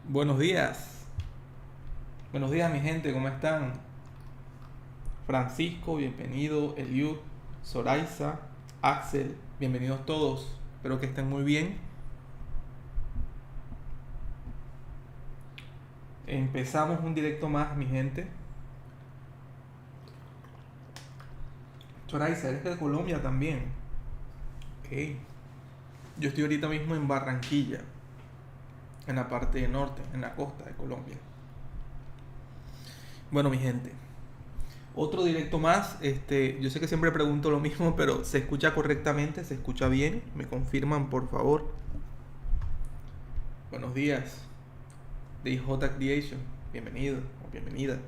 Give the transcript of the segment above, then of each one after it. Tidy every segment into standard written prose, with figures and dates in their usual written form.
Buenos días. Buenos días, mi gente, ¿cómo están? Francisco, bienvenido. Eliud, Soraiza, Axel, bienvenidos todos. Espero que estén muy bien. Empezamos un directo más, mi gente. Soraiza, eres de Colombia también. Ok. Yo estoy ahorita mismo en Barranquilla, en la parte norte, en la costa de Colombia. Bueno, mi gente, otro directo más. Yo sé que siempre pregunto lo mismo, pero ¿se escucha correctamente? ¿Se escucha bien? ¿Me confirman, por favor? Buenos días, DJ Creation. Bienvenido o bienvenida.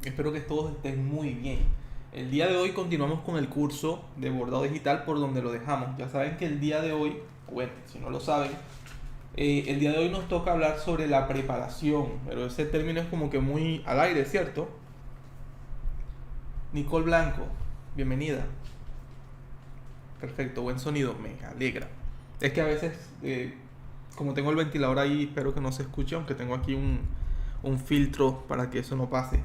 Espero que todos estén muy bien. El día de hoy continuamos con el curso de bordado digital por donde lo dejamos. Ya saben que el día de hoy, bueno, si no lo saben, el día de hoy nos toca hablar sobre la preparación, pero ese término es como que muy al aire, ¿cierto? Nicole Blanco, bienvenida. Perfecto, buen sonido, me alegra. Es que a veces, como tengo el ventilador ahí, espero que no se escuche, aunque tengo aquí un filtro para que eso no pase.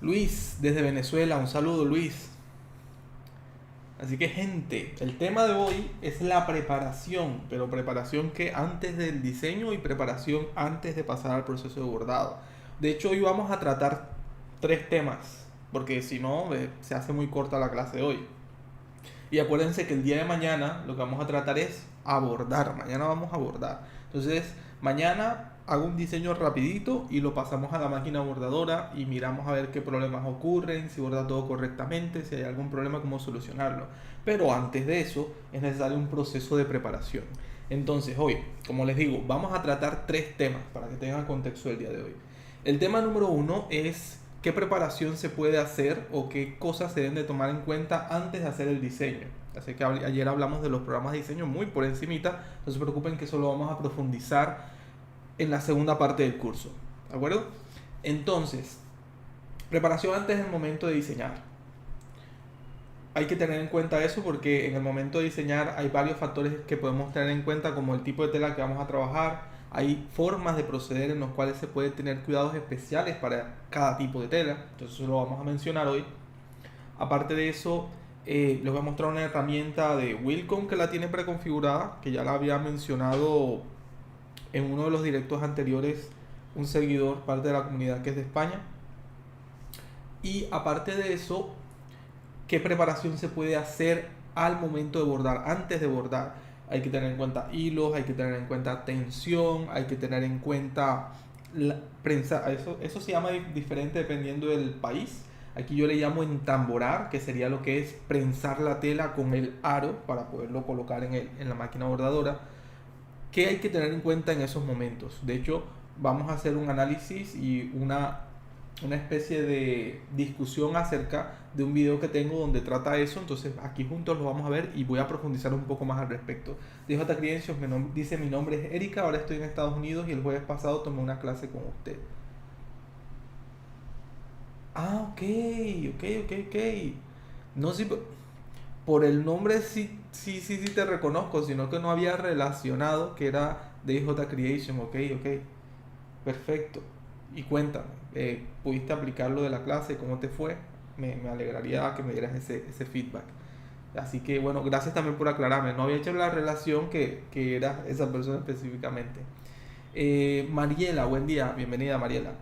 Luis, desde Venezuela, un saludo Luis. Así que gente, el tema de hoy es la preparación, pero preparación que antes del diseño y preparación antes de pasar al proceso de bordado. De hecho, hoy vamos a tratar tres temas, porque si no, se hace muy corta la clase de hoy. Y acuérdense que el día de mañana lo que vamos a tratar es abordar. Mañana vamos a abordar. Entonces, mañana hago un diseño rapidito y lo pasamos a la máquina bordadora y miramos a ver qué problemas ocurren, si borda todo correctamente, si hay algún problema, cómo solucionarlo. Pero antes de eso es necesario un proceso de preparación. Entonces, hoy, como les digo, vamos a tratar tres temas para que tengan contexto del día de hoy. El tema número uno es qué preparación se puede hacer o qué cosas se deben de tomar en cuenta antes de hacer el diseño. Así que ayer hablamos de los programas de diseño muy por encimita, no se preocupen que eso lo vamos a profundizar en la segunda parte del curso, ¿de acuerdo? Entonces, preparación antes del momento de diseñar. Hay que tener en cuenta eso porque en el momento de diseñar hay varios factores que podemos tener en cuenta, como el tipo de tela que vamos a trabajar. Hay formas de proceder en los cuales se puede tener cuidados especiales para cada tipo de tela, entonces eso lo vamos a mencionar hoy. Aparte de eso, les voy a mostrar una herramienta de Wilcom que la tiene preconfigurada, que ya la había mencionado en uno de los directos anteriores un seguidor, parte de la comunidad que es de España. Y aparte de eso, qué preparación se puede hacer al momento de bordar, antes de bordar. Hay que tener en cuenta hilos, hay que tener en cuenta tensión, hay que tener en cuenta la prensa. Eso se llama diferente dependiendo del país. Aquí yo le llamo entamborar, que sería lo que es prensar la tela con el aro para poderlo colocar en la máquina bordadora. ¿Qué hay que tener en cuenta en esos momentos? De hecho, vamos a hacer un análisis y una especie de discusión acerca de un video que tengo donde trata eso. Entonces aquí juntos lo vamos a ver y voy a profundizar un poco más al respecto. DJ Creations dice: mi nombre es Erika, ahora estoy en Estados Unidos y el jueves pasado tomé una clase con usted. Ah, ok. No, sí, por el nombre sí te reconozco, sino que no había relacionado que era DJ Creation. Ok. Perfecto. Y cuéntame, ¿pudiste aplicar lo de la clase? ¿Cómo te fue? Me alegraría que me dieras ese feedback. Así que bueno, gracias también por aclararme. No había hecho la relación que era esa persona específicamente. Mariela, buen día. Bienvenida, Mariela.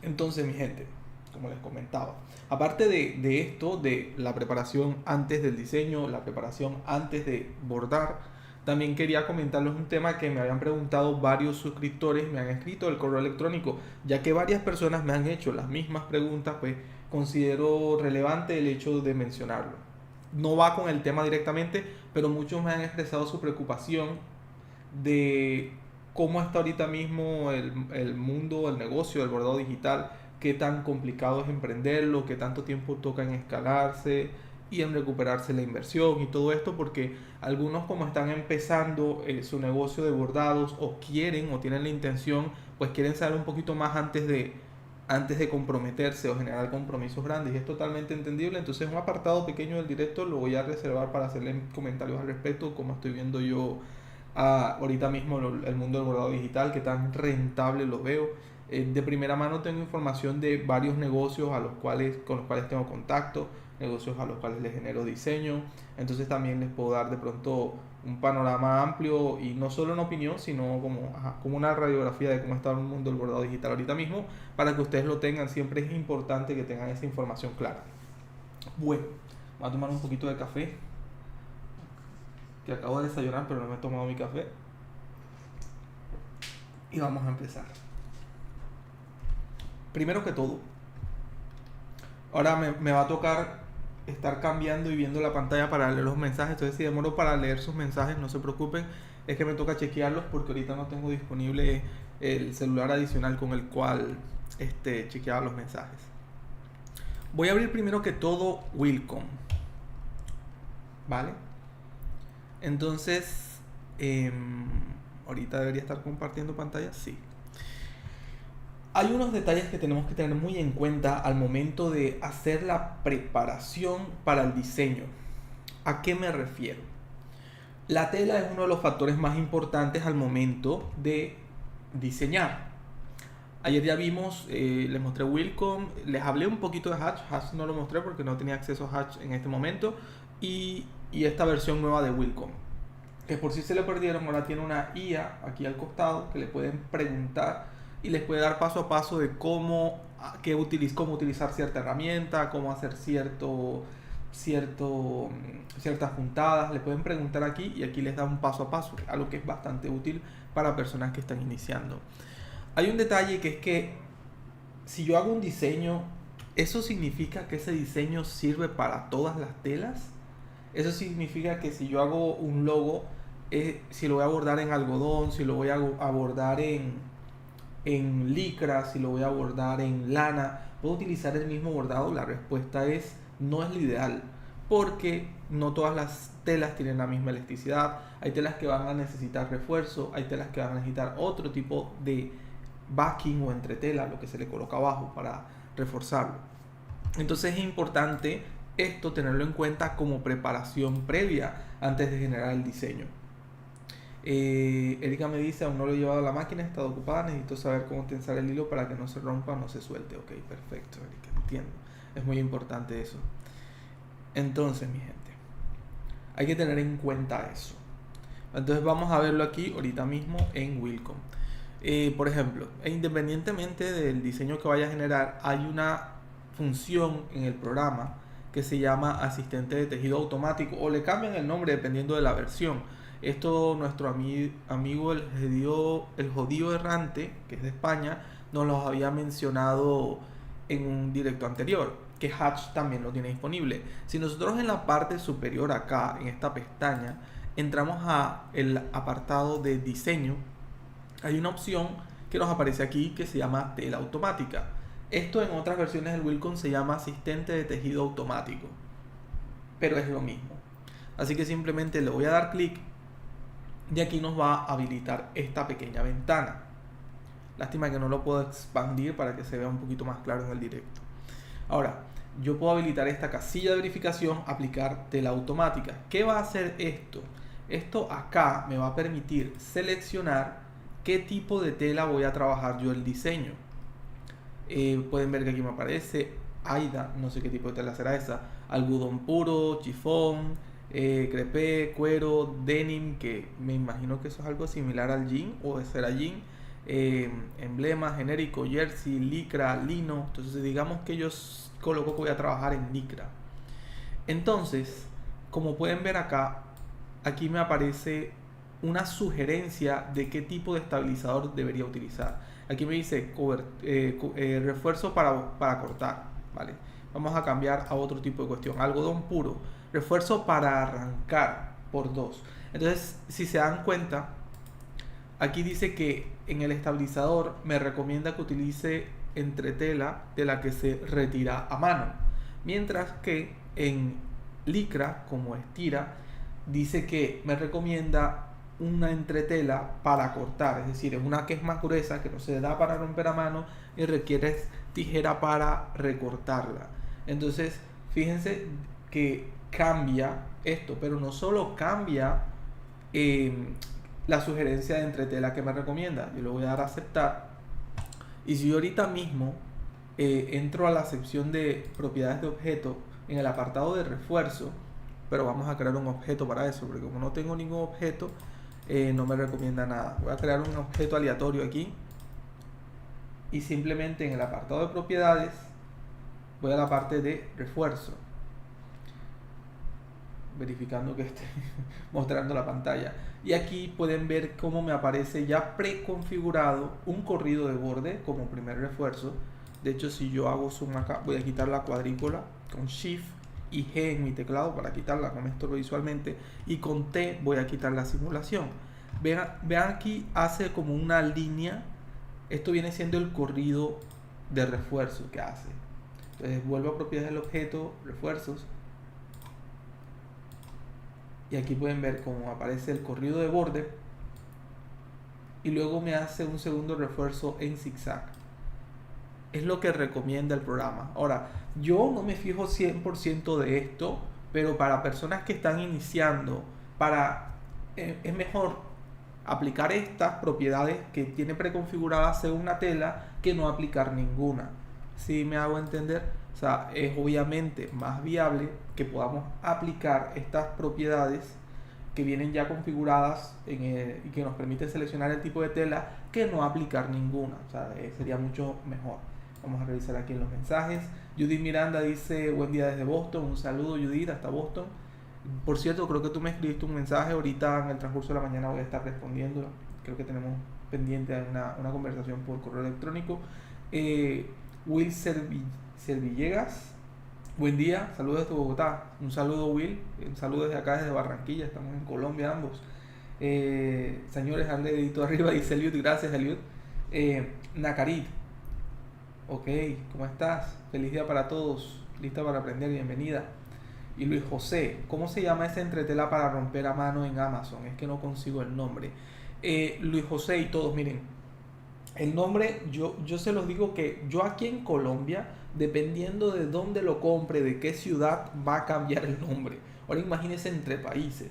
Entonces, mi gente, como les comentaba, aparte de esto, de la preparación antes del diseño, la preparación antes de bordar, también quería comentarles un tema que me habían preguntado varios suscriptores, me han escrito el correo electrónico, ya que varias personas me han hecho las mismas preguntas, pues considero relevante el hecho de mencionarlo. No va con el tema directamente, pero muchos me han expresado su preocupación de cómo está ahorita mismo el mundo, el negocio del bordado digital, qué tan complicado es emprenderlo, qué tanto tiempo toca en escalarse y en recuperarse la inversión y todo esto, porque algunos, como están empezando su negocio de bordados o quieren o tienen la intención, pues quieren saber un poquito más antes antes de comprometerse o generar compromisos grandes, y es totalmente entendible. Entonces un apartado pequeño del directo lo voy a reservar para hacerle comentarios al respecto, como estoy viendo yo ahorita mismo el mundo del bordado digital, que tan rentable lo veo. De primera mano tengo información de varios negocios con los cuales tengo contacto, negocios a los cuales les genero diseño. Entonces también les puedo dar de pronto un panorama amplio, y no solo una opinión, sino como una radiografía de cómo está el mundo del bordado digital ahorita mismo, para que ustedes lo tengan. Siempre es importante que tengan esa información clara. Bueno, voy a tomar un poquito de café, que acabo de desayunar pero no me he tomado mi café, y vamos a empezar. Primero que todo, ahora me va a tocar estar cambiando y viendo la pantalla para leer los mensajes. Entonces, si demoro para leer sus mensajes, no se preocupen, es que me toca chequearlos porque ahorita no tengo disponible el celular adicional con el cual chequeaba los mensajes. Voy a abrir primero que todo Welcome, ¿vale? Entonces, ahorita debería estar compartiendo pantalla, sí. Hay unos detalles que tenemos que tener muy en cuenta al momento de hacer la preparación para el diseño. ¿A qué me refiero? La tela es uno de los factores más importantes al momento de diseñar. Ayer ya vimos, les mostré Welcome, les hablé un poquito de Hatch. Hatch no lo mostré porque no tenía acceso a Hatch en este momento. Y esta versión nueva de Welcome, que por si se le perdieron, ahora tiene una IA aquí al costado que le pueden preguntar y les puede dar paso a paso de cómo utilizar cierta herramienta, cómo hacer ciertas puntadas. Le pueden preguntar aquí y aquí les da un paso a paso, algo que es bastante útil para personas que están iniciando. Hay un detalle, que es que si yo hago un diseño, ¿eso significa que ese diseño sirve para todas las telas? Eso significa que si yo hago un logo, si lo voy a bordar en algodón, si lo voy a bordar en licra, si lo voy a bordar en lana, ¿puedo utilizar el mismo bordado? La respuesta es no, es lo ideal, porque no todas las telas tienen la misma elasticidad. Hay telas que van a necesitar refuerzo, hay telas que van a necesitar otro tipo de backing o entretela, lo que se le coloca abajo para reforzarlo. Entonces es importante esto tenerlo en cuenta como preparación previa antes de generar el diseño. Erika me dice, aún no lo he llevado a la máquina, he estado ocupada, necesito saber cómo tensar el hilo para que no se rompa, no se suelte. Ok, perfecto, Erika, entiendo. Es muy importante eso. Entonces, mi gente, hay que tener en cuenta eso. Entonces vamos a verlo aquí ahorita mismo en Welcome. Por ejemplo, independientemente del diseño que vaya a generar, hay una función en el programa que se llama asistente de tejido automático, o le cambian el nombre dependiendo de la versión. Esto nuestro amigo el jodido errante, que es de España, nos los había mencionado en un directo anterior, que Hatch también lo tiene disponible. Si nosotros en la parte superior acá, en esta pestaña, entramos a el apartado de diseño, hay una opción que nos aparece aquí que se llama tela automática. Esto en otras versiones del Welcome se llama asistente de tejido automático, pero es lo mismo. Así que simplemente le voy a dar clic y aquí nos va a habilitar esta pequeña ventana. Lástima que no lo puedo expandir para que se vea un poquito más claro en el directo. Ahora, yo puedo habilitar esta casilla de verificación, aplicar tela automática. ¿Qué va a hacer esto? Esto acá me va a permitir seleccionar qué tipo de tela voy a trabajar yo el diseño. Pueden ver que aquí me aparece Aida, no sé qué tipo de tela será esa, algodón puro, chifón, crepé, cuero, denim, que me imagino que eso es algo similar al jean o será jean, emblema genérico, jersey, licra, lino. Entonces digamos que yo coloco que voy a trabajar en licra. Entonces, como pueden ver acá, aquí me aparece una sugerencia de qué tipo de estabilizador debería utilizar. Aquí me dice refuerzo para cortar, ¿vale? Vamos a cambiar a otro tipo de cuestión. Algodón puro, refuerzo para arrancar por 2. Entonces, si se dan cuenta, aquí dice que en el estabilizador me recomienda que utilice entretela de la que se retira a mano. Mientras que en licra, como estira, dice que me recomienda una entretela para cortar, es decir, es una que es más gruesa, que no se da para romper a mano y requieres tijera para recortarla. Entonces, fíjense que cambia esto, pero no solo cambia la sugerencia de entretela que me recomienda. Yo le voy a dar a aceptar. Y si yo ahorita mismo entro a la sección de propiedades de objeto en el apartado de refuerzo, pero vamos a crear un objeto para eso, porque como no tengo ningún objeto, no me recomienda nada. Voy a crear un objeto aleatorio aquí y simplemente en el apartado de propiedades voy a la parte de refuerzo, verificando que esté mostrando la pantalla, y aquí pueden ver cómo me aparece ya preconfigurado un corrido de borde como primer refuerzo. De hecho, si yo hago zoom acá, voy a quitar la cuadrícula con Shift y G en mi teclado para quitarla, con esto visualmente, y con T voy a quitar la simulación. Vean aquí, hace como una línea. Esto viene siendo el corrido de refuerzo que hace. Entonces vuelvo a propiedades del objeto, refuerzos, y aquí pueden ver cómo aparece el corrido de borde y luego me hace un segundo refuerzo en zigzag. Es lo que recomienda el programa. Ahora, yo no me fijo 100% de esto, pero para personas que están iniciando, es mejor aplicar estas propiedades que tiene preconfiguradas según una tela que no aplicar ninguna. ¿Sí me hago entender? O sea, es obviamente más viable que podamos aplicar estas propiedades que vienen ya configuradas y que nos permiten seleccionar el tipo de tela que no aplicar ninguna. O sea, sería mucho mejor. Vamos a revisar aquí en los mensajes. Judith Miranda dice: buen día desde Boston. Un saludo, Judith, hasta Boston. Por cierto, creo que tú me escribiste un mensaje. Ahorita en el transcurso de la mañana voy a estar respondiendo. Creo que tenemos pendiente una conversación por correo electrónico. Will Servilllegas, buen día, saludos desde Bogotá. Un saludo, Will. Un saludo desde acá, desde Barranquilla. Estamos en Colombia ambos. Señores, han dedito arriba, dice Eliud. Gracias, Eliud. Nacarit, ok, ¿cómo estás? Feliz día para todos. Lista para aprender, bienvenida. Y Luis José, ¿cómo se llama esa entretela para romper a mano en Amazon? Es que no consigo el nombre. Luis José y todos, miren, el nombre, yo se los digo que yo aquí en Colombia, dependiendo de dónde lo compre, de qué ciudad, va a cambiar el nombre. Ahora imagínense entre países.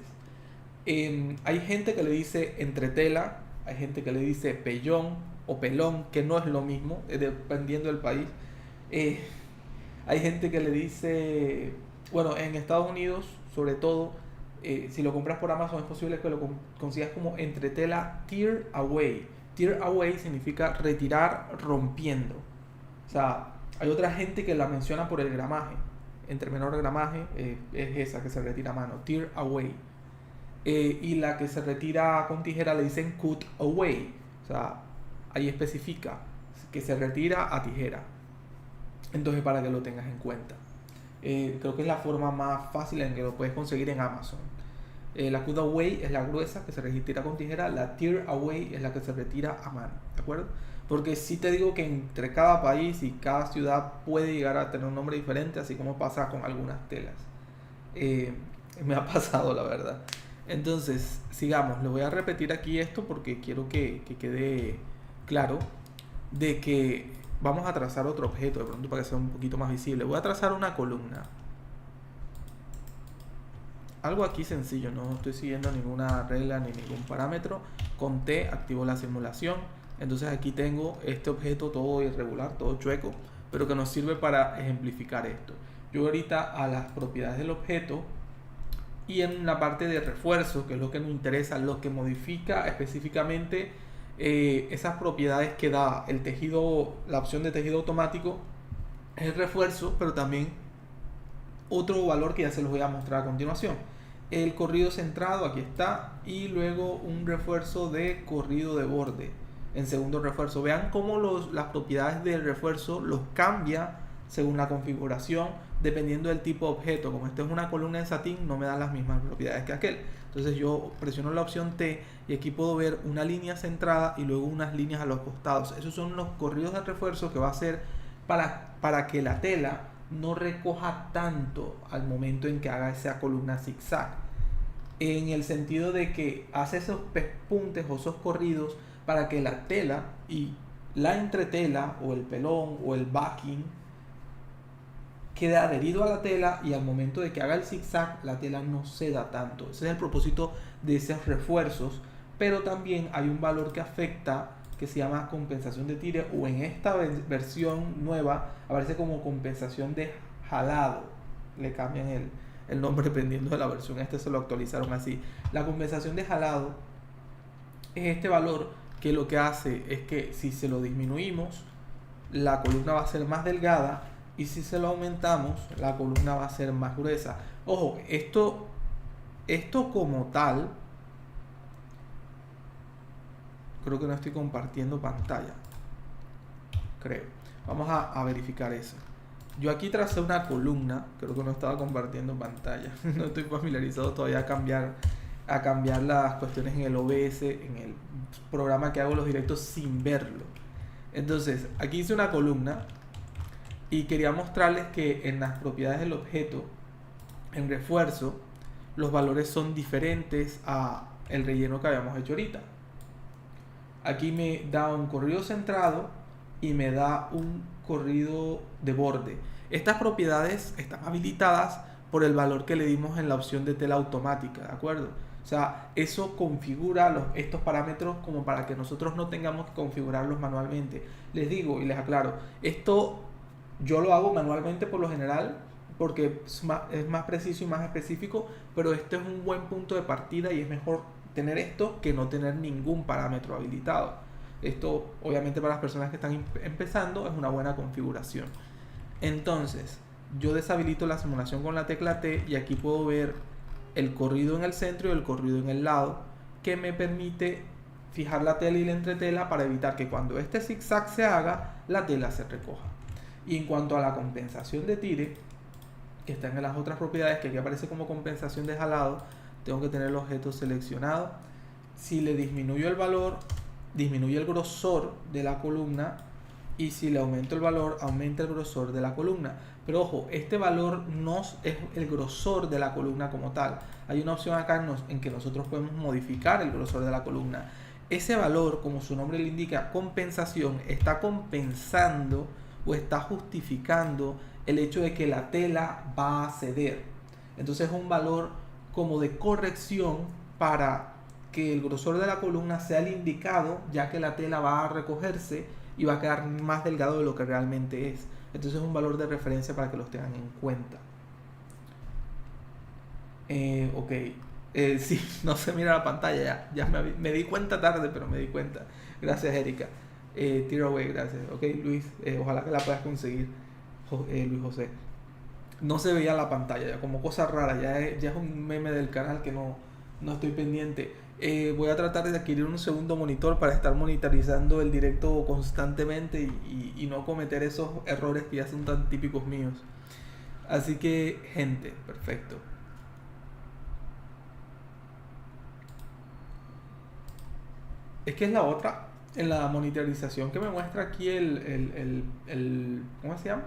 Hay gente que le dice entretela, hay gente que le dice pellón o pelón, que no es lo mismo, dependiendo del país. Hay gente que le dice, bueno, en Estados Unidos, sobre todo, si lo compras por Amazon, es posible que lo consigas como entretela tear away. Tear away significa retirar rompiendo. O sea, hay otra gente que la menciona por el gramaje. Entre menor gramaje es esa que se retira a mano, tear away. Y la que se retira con tijera le dicen cut away. O sea, ahí especifica que se retira a tijera. Entonces, para que lo tengas en cuenta. Creo que es la forma más fácil en que lo puedes conseguir en Amazon. La cut away es la gruesa que se retira con tijera. La tear away es la que se retira a mano, ¿de acuerdo? Porque sí te digo que entre cada país y cada ciudad puede llegar a tener un nombre diferente, así como pasa con algunas telas. Me ha pasado, la verdad. Entonces, sigamos. Le voy a repetir aquí esto porque quiero que quede claro de que vamos a trazar otro objeto de pronto para que sea un poquito más visible. Voy a trazar una columna. Algo aquí sencillo, no estoy siguiendo ninguna regla ni ningún parámetro. Con T activo la simulación. Entonces aquí tengo este objeto todo irregular, todo chueco, pero que nos sirve para ejemplificar esto. Yo ahorita a las propiedades del objeto y en la parte de refuerzo, que es lo que nos interesa, lo que modifica específicamente esas propiedades que da el tejido, la opción de tejido automático, es el refuerzo, pero también otro valor que ya se los voy a mostrar a continuación. El corrido centrado, aquí está, y luego un refuerzo de corrido de borde en segundo refuerzo. Vean cómo las propiedades del refuerzo los cambia según la configuración, dependiendo del tipo de objeto. Como esto es una columna en satín, no me dan las mismas propiedades que aquel. Entonces yo presiono la opción T y aquí puedo ver una línea centrada y luego unas líneas a los costados. Esos son los corridos de refuerzo que va a hacer para que la tela no recoja tanto al momento en que haga esa columna zigzag. en el sentido de que hace esos pespuntes o esos corridos para que la tela y la entretela o el pelón o el backing quede adherido a la tela, y al momento de que haga el zigzag la tela no ceda tanto. Ese es el propósito de esos refuerzos. Pero también hay un valor que afecta, que se llama compensación de tire, o en esta versión nueva aparece como compensación de jalado. Le cambian el nombre dependiendo de la versión. Este se lo actualizaron así. La compensación de jalado es este valor que lo que hace es que si se lo disminuimos, la columna va a ser más delgada, y si se lo aumentamos, la columna va a ser más gruesa. Ojo, esto como tal, creo que no estoy compartiendo pantalla, creo. Vamos a verificar eso. Yo aquí tracé una columna, creo que no estaba compartiendo pantalla. No estoy familiarizado todavía a cambiar las cuestiones en el OBS, en el programa que hago los directos sin verlo. Entonces, aquí hice una columna y quería mostrarles que en las propiedades del objeto, en refuerzo, los valores son diferentes a el relleno que habíamos hecho ahorita. Aquí me da un corrido centrado y me da un corrido de borde. Estas propiedades están habilitadas por el valor que le dimos en la opción de tela automática, ¿de acuerdo? O sea, eso configura estos parámetros como para que nosotros no tengamos que configurarlos manualmente. Les digo y les aclaro, esto yo lo hago manualmente por lo general porque es más preciso y más específico, pero este es un buen punto de partida y es mejor tener esto que no tener ningún parámetro habilitado. Esto obviamente para las personas que están empezando es una buena configuración. Entonces yo deshabilito la simulación con la tecla T y aquí puedo ver el corrido en el centro y el corrido en el lado, que me permite fijar la tela y la entretela para evitar que cuando este zigzag se haga, la tela se recoja. Y en cuanto a la compensación de tire, que está en las otras propiedades, que aquí aparece como compensación de jalado, tengo que tener el objeto seleccionado. Si le disminuyo el valor, disminuye el grosor de la columna, y si le aumento el valor, aumenta el grosor de la columna. Pero ojo, este valor no es el grosor de la columna como tal. Hay una opción acá en que nosotros podemos modificar el grosor de la columna. Ese valor, como su nombre le indica, compensación, está compensando o está justificando el hecho de que la tela va a ceder. Entonces es un valor como de corrección para que el grosor de la columna sea el indicado, ya que la tela va a recogerse y va a quedar más delgado de lo que realmente es. Entonces es un valor de referencia para que los tengan en cuenta. Ok. Sí, no se mira la pantalla ya me di cuenta tarde, pero me di cuenta. Gracias, Erika. Tearaway, gracias. Ok, Luis, ojalá que la puedas conseguir, Luis José. No se veía la pantalla, ya como cosa rara, ya es un meme del canal que no estoy pendiente. Voy a tratar de adquirir un segundo monitor para estar monitorizando el directo constantemente y no cometer esos errores que ya son tan típicos míos. Así que, gente, perfecto. Es que es la otra, en la monitorización que me muestra aquí ¿cómo se llama?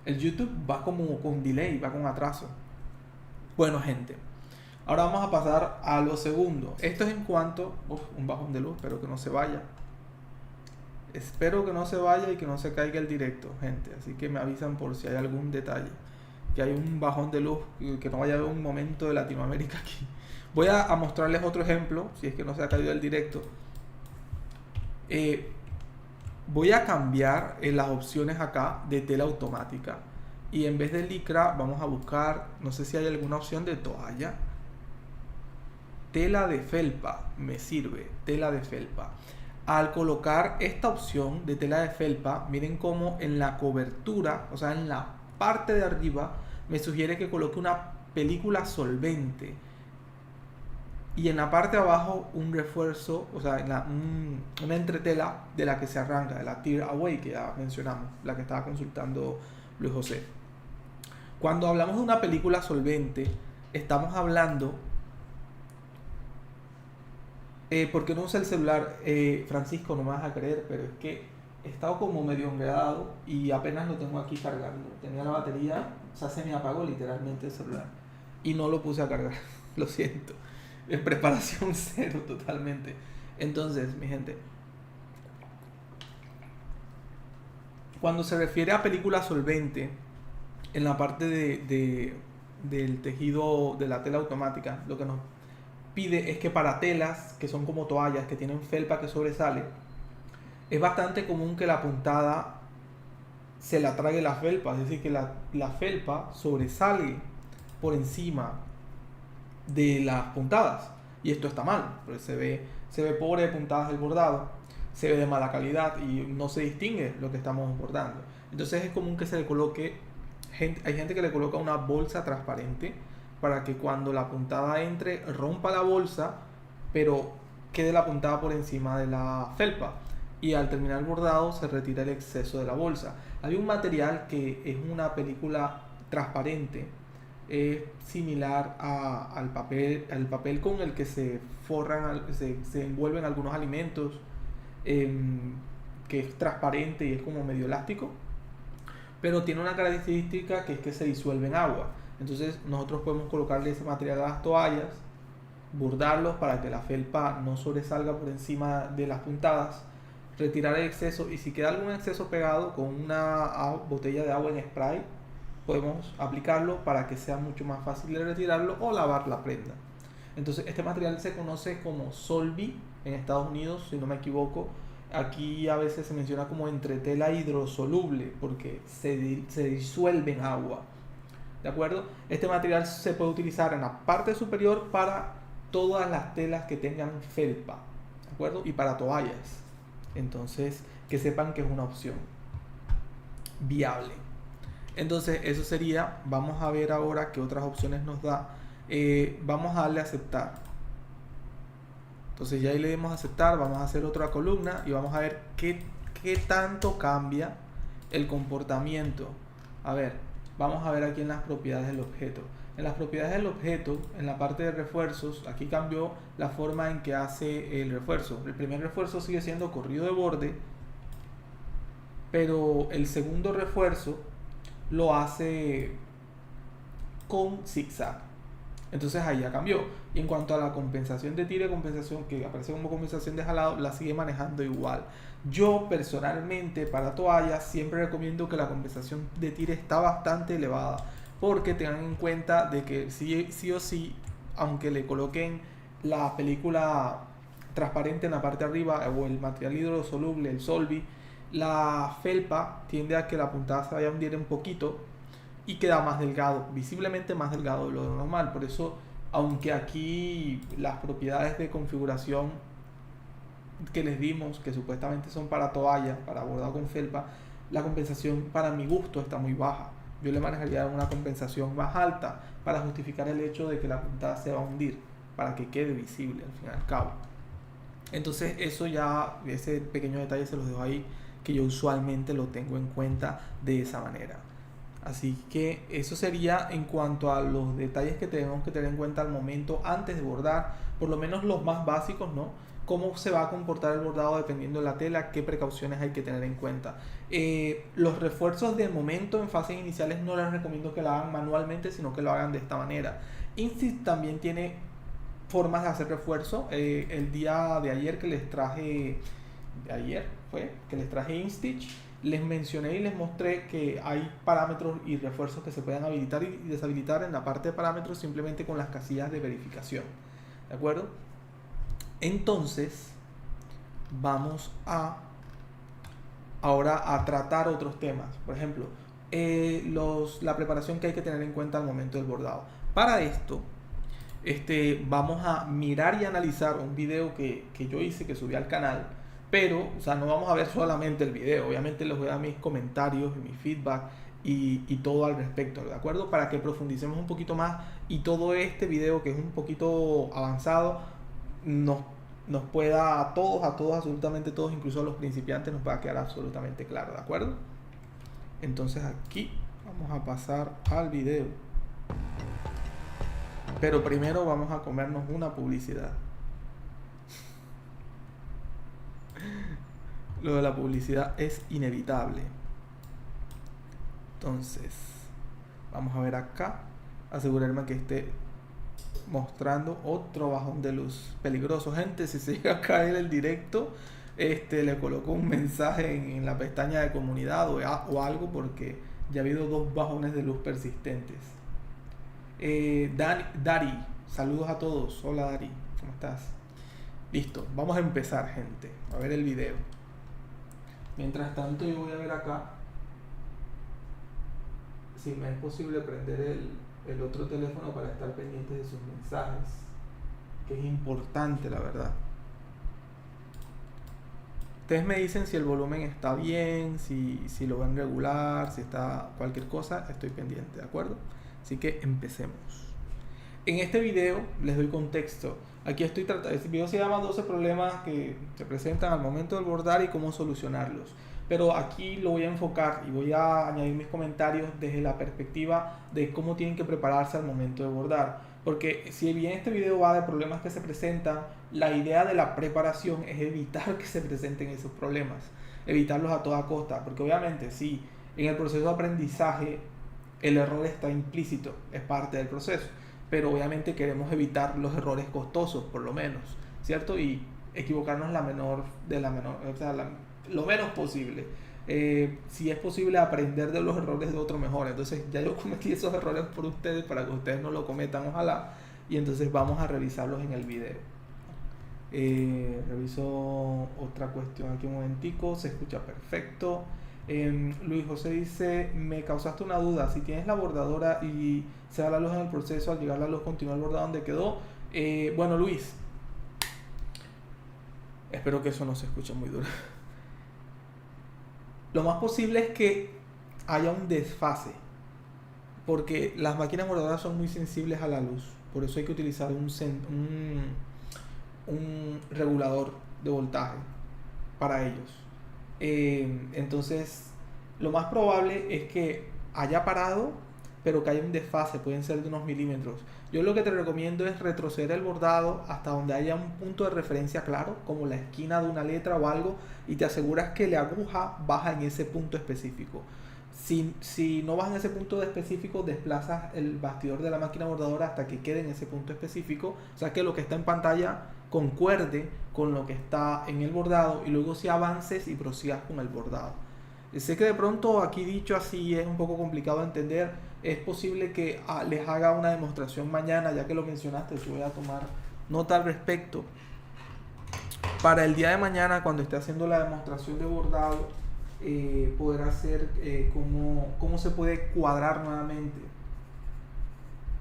El YouTube va como con delay, va con atraso. Bueno, gente, ahora vamos a pasar a lo segundo. Esto es en cuanto... un bajón de luz, espero que no se vaya. Espero que no se vaya y que no se caiga el directo, gente. Así que me avisan por si hay algún detalle. Que hay un bajón de luz, que no vaya a haber un momento de Latinoamérica aquí. Voy a mostrarles otro ejemplo, si es que no se ha caído el directo. Voy a cambiar las opciones acá de tela automática. Y en vez de licra vamos a buscar, no sé si hay alguna opción de toalla. Tela de felpa, me sirve, tela de felpa. Al colocar esta opción de tela de felpa, miren cómo en la cobertura, o sea en la parte de arriba, me sugiere que coloque una película solvente. Y en la parte de abajo un refuerzo, o sea una entretela de la que se arranca, de la tear away que ya mencionamos, la que estaba consultando Luis José. Cuando hablamos de una película solvente, estamos hablando... ¿por qué no usa el celular? Francisco, no me vas a creer, pero es que he estado como medio enredado y apenas lo tengo aquí cargando. Tenía la batería, o sea, se me apagó literalmente el celular y no lo puse a cargar, lo siento. En preparación cero totalmente. Entonces, mi gente, cuando se refiere a película solvente, en la parte del tejido de la tela automática, lo que nos pide es que para telas que son como toallas, que tienen felpa que sobresale, es bastante común que la puntada se la trague la felpa, es decir, que la felpa sobresale por encima de las puntadas. Y esto está mal, porque se ve pobre de puntadas del bordado, se ve de mala calidad y no se distingue lo que estamos bordando. Entonces es común que se le coloque, hay gente que le coloca una bolsa transparente para que cuando la puntada entre rompa la bolsa, pero quede la puntada por encima de la felpa. Y al terminar el bordado se retira el exceso de la bolsa. Hay un material que es una película transparente, es similar al papel con el que se forran, se envuelven algunos alimentos, que es transparente y es como medio elástico, pero tiene una característica que es que se disuelve en agua. Entonces nosotros podemos colocarle ese material a las toallas, bordarlos para que la felpa no sobresalga por encima de las puntadas, retirar el exceso, y si queda algún exceso pegado, con una botella de agua en spray podemos aplicarlo para que sea mucho más fácil de retirarlo, o lavar la prenda. Entonces este material se conoce como Solvay en Estados Unidos, si no me equivoco. Aquí a veces se menciona como entretela hidrosoluble porque se disuelve en agua. ¿De acuerdo? Este material se puede utilizar en la parte superior para todas las telas que tengan felpa, ¿de acuerdo? Y para toallas. Entonces, que sepan que es una opción viable. Entonces, eso sería. Vamos a ver ahora qué otras opciones nos da. Vamos a darle a aceptar. Entonces ya ahí le demos a aceptar. Vamos a hacer otra columna y vamos a ver qué tanto cambia el comportamiento. A ver, vamos a ver aquí en las propiedades del objeto. En las propiedades del objeto, en la parte de refuerzos, aquí cambió la forma en que hace el refuerzo. El primer refuerzo sigue siendo corrido de borde, pero el segundo refuerzo lo hace con zigzag. Entonces ahí ya cambió. Y en cuanto a la compensación de tiro y compensación, que aparece como compensación de jalado, la sigue manejando igual. Yo personalmente para toallas siempre recomiendo que la compensación de tiro está bastante elevada, porque tengan en cuenta de que sí o sí, aunque le coloquen la película transparente en la parte de arriba o el material hidrosoluble, el Solvay, la felpa tiende a que la puntada se vaya a hundir un poquito y queda más delgado, visiblemente más delgado de lo normal. Por eso, aunque aquí las propiedades de configuración que les dimos, que supuestamente son para toalla, para bordado con felpa, la compensación para mi gusto está muy baja. Yo le manejaría una compensación más alta para justificar el hecho de que la puntada se va a hundir, para que quede visible al fin y al cabo. Entonces eso ya, ese pequeño detalle se los dejo ahí, que yo usualmente lo tengo en cuenta de esa manera. Así que eso sería en cuanto a los detalles que tenemos que tener en cuenta al momento antes de bordar, por lo menos los más básicos, ¿no? Cómo se va a comportar el bordado dependiendo de la tela, qué precauciones hay que tener en cuenta. Los refuerzos de momento en fases iniciales no les recomiendo que lo hagan manualmente, sino que lo hagan de esta manera. Instinct también tiene formas de hacer refuerzo. El día de ayer que les traje, InStitch, les mencioné y les mostré que hay parámetros y refuerzos que se pueden habilitar y deshabilitar en la parte de parámetros simplemente con las casillas de verificación. ¿De acuerdo? Entonces, vamos ahora a tratar otros temas. Por ejemplo, la preparación que hay que tener en cuenta al momento del bordado. Para esto, vamos a mirar y analizar un video que yo hice, que subí al canal. Pero, o sea, no vamos a ver solamente el video. Obviamente les voy a dar mis comentarios y mi feedback y todo al respecto, ¿de acuerdo? Para que profundicemos un poquito más y todo este video, que es un poquito avanzado, nos pueda a todos, absolutamente todos, incluso a los principiantes, nos va a quedar absolutamente claro, ¿de acuerdo? Entonces aquí vamos a pasar al video. Pero primero vamos a comernos una publicidad. Lo de la publicidad es inevitable. Entonces, vamos a ver acá. Asegurarme que esté mostrando otro bajón de luz peligroso. Gente, si se llega a caer el directo, le coloco un mensaje en la pestaña de comunidad o algo, porque ya ha habido 2 bajones de luz persistentes. Dari, saludos a todos. Hola Dari, ¿cómo estás? Listo, vamos a empezar, gente, a ver el video. Mientras tanto yo voy a ver acá si me es posible prender el otro teléfono para estar pendiente de sus mensajes, que es importante, la verdad. Ustedes me dicen si el volumen está bien, si lo ven regular, si está cualquier cosa, estoy pendiente, ¿de acuerdo? Así que empecemos. En este video les doy contexto. Aquí estoy tratando, este video se llama 12 problemas que se presentan al momento del bordar y cómo solucionarlos. Pero aquí lo voy a enfocar y voy a añadir mis comentarios desde la perspectiva de cómo tienen que prepararse al momento de bordar. Porque si bien este video va de problemas que se presentan, la idea de la preparación es evitar que se presenten esos problemas, evitarlos a toda costa. Porque obviamente sí, en el proceso de aprendizaje el error está implícito, es parte del proceso. Pero obviamente queremos evitar los errores costosos, por lo menos, ¿cierto? Y equivocarnos lo menos posible. Si es posible aprender de los errores de otro, mejor. Entonces ya yo cometí esos errores por ustedes para que ustedes no lo cometan, ojalá. Y entonces vamos a revisarlos en el video. Reviso otra cuestión aquí un momentico. Se escucha perfecto. Luis José dice: me causaste una duda, si tienes la bordadora y se da la luz en el proceso, al llegar la luz continúa el bordado donde quedó. Bueno, Luis, espero que eso no se escuche muy duro. Lo más posible es que haya un desfase, porque las máquinas bordadoras son muy sensibles a la luz, por eso hay que utilizar un regulador de voltaje para ellos. Entonces lo más probable es que haya parado, pero que haya un desfase, pueden ser de unos milímetros. Yo lo que te recomiendo es retroceder el bordado hasta donde haya un punto de referencia claro, como la esquina de una letra o algo, y te aseguras que la aguja baja en ese punto específico. Si no vas en ese punto específico, desplazas el bastidor de la máquina bordadora hasta que quede en ese punto específico, o sea que lo que está en pantalla concuerde con lo que está en el bordado, y luego si avances y prosigas con el bordado. Sé que de pronto aquí dicho así es un poco complicado de entender. Es posible que les haga una demostración mañana, ya que lo mencionaste. Yo voy a tomar nota al respecto para el día de mañana, cuando esté haciendo la demostración de bordado, poder hacer cómo se puede cuadrar nuevamente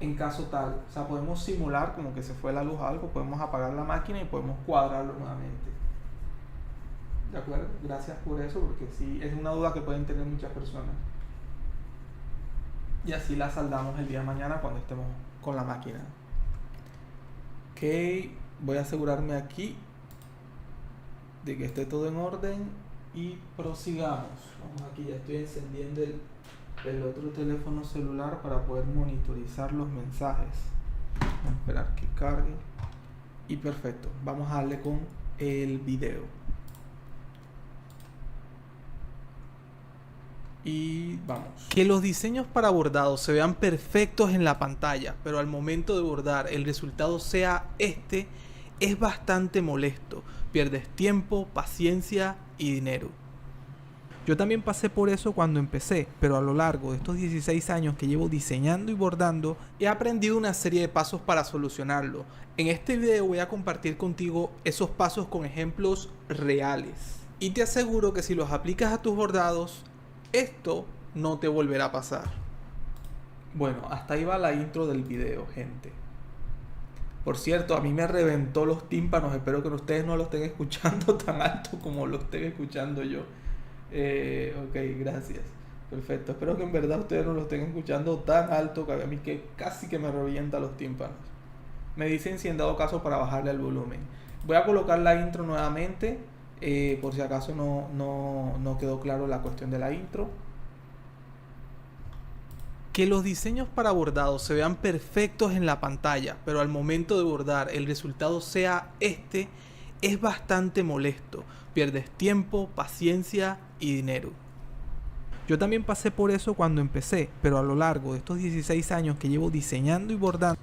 en caso tal. O sea, podemos simular como que se fue la luz o algo, podemos apagar la máquina y podemos cuadrarlo nuevamente. ¿De acuerdo? Gracias por eso, porque sí, es una duda que pueden tener muchas personas. Y así la saldamos el día de mañana cuando estemos con la máquina. Ok, voy a asegurarme aquí de que esté todo en orden y prosigamos. Vamos, aquí ya estoy encendiendo el otro teléfono celular para poder monitorizar los mensajes. Vamos a esperar que cargue. Y perfecto, vamos a darle con el video. Y vamos. Que los diseños para bordado se vean perfectos en la pantalla, pero al momento de bordar el resultado sea este, es bastante molesto. Pierdes tiempo, paciencia y dinero. Yo también pasé por eso cuando empecé, pero a lo largo de estos 16 años que llevo diseñando y bordando, he aprendido una serie de pasos para solucionarlo. En este video voy a compartir contigo esos pasos con ejemplos reales. Y te aseguro que si los aplicas a tus bordados, esto no te volverá a pasar. Bueno, hasta ahí va la intro del video, gente. Por cierto, a mí me reventó los tímpanos. Espero que ustedes no lo estén escuchando tan alto como lo estén escuchando yo. Ok, gracias. Perfecto. Espero que en verdad ustedes no lo estén escuchando tan alto que a mí que casi que me revienta los tímpanos. Me dicen si en dado caso para bajarle el volumen. Voy a colocar la intro nuevamente. Por si acaso no quedó claro la cuestión de la intro. Que los diseños para bordado se vean perfectos en la pantalla, pero al momento de bordar el resultado sea este, es bastante molesto. Pierdes tiempo, paciencia y dinero. Yo también pasé por eso cuando empecé, pero a lo largo de estos 16 años que llevo diseñando y bordando,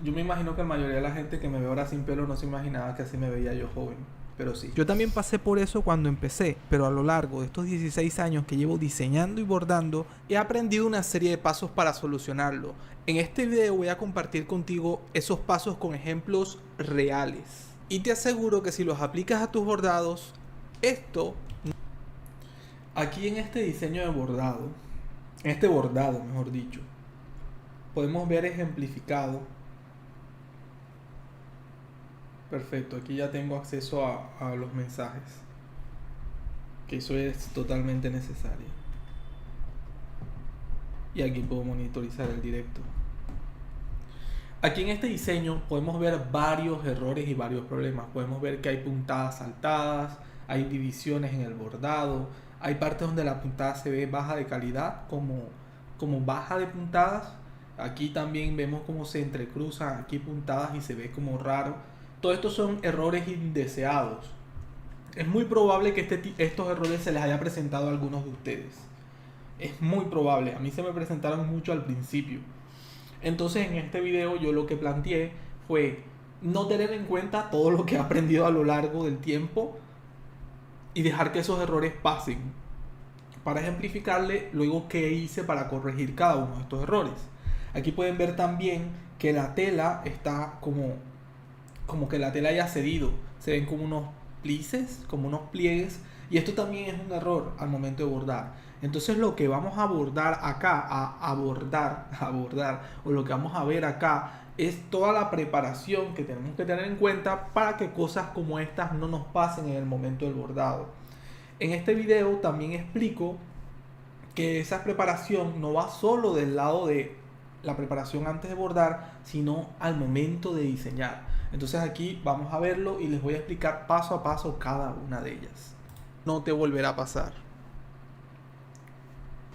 Yo me imagino que la mayoría de la gente que me ve ahora sin pelo no se imaginaba que así me veía yo joven, pero sí. Yo también pasé por eso cuando empecé, pero a lo largo de estos 16 años que llevo diseñando y bordando, he aprendido una serie de pasos para solucionarlo. En este video voy a compartir contigo esos pasos con ejemplos reales. Y te aseguro que si los aplicas a tus bordados, esto... Aquí en este diseño de bordado, en este bordado mejor dicho, podemos ver ejemplificado. Perfecto, aquí ya tengo acceso a los mensajes, que eso es totalmente necesario. Y aquí puedo monitorizar el directo. Aquí en este diseño podemos ver varios errores y varios problemas. Podemos ver que hay puntadas saltadas, hay divisiones en el bordado, hay partes donde la puntada se ve baja de calidad, como baja de puntadas. Aquí también vemos cómo se entrecruzan aquí puntadas y se ve como raro. Todos estos son errores indeseados. Es muy probable que estos errores se les haya presentado a algunos de ustedes. Es muy probable. A mí se me presentaron mucho al principio. Entonces en este video yo lo que planteé fue no tener en cuenta todo lo que he aprendido a lo largo del tiempo y dejar que esos errores pasen. Para ejemplificarle luego qué hice para corregir cada uno de estos errores. Aquí pueden ver también que la tela está como que la tela haya cedido. Se ven como unos plices, como unos pliegues. Y esto también es un error al momento de bordar. Entonces lo que vamos a abordar acá, o lo que vamos a ver acá, es toda la preparación que tenemos que tener en cuenta para que cosas como estas no nos pasen en el momento del bordado. En este video también explico que esa preparación no va solo del lado de la preparación antes de bordar, sino al momento de diseñar. Entonces aquí vamos a verlo y les voy a explicar paso a paso cada una de ellas. No te volverá a pasar.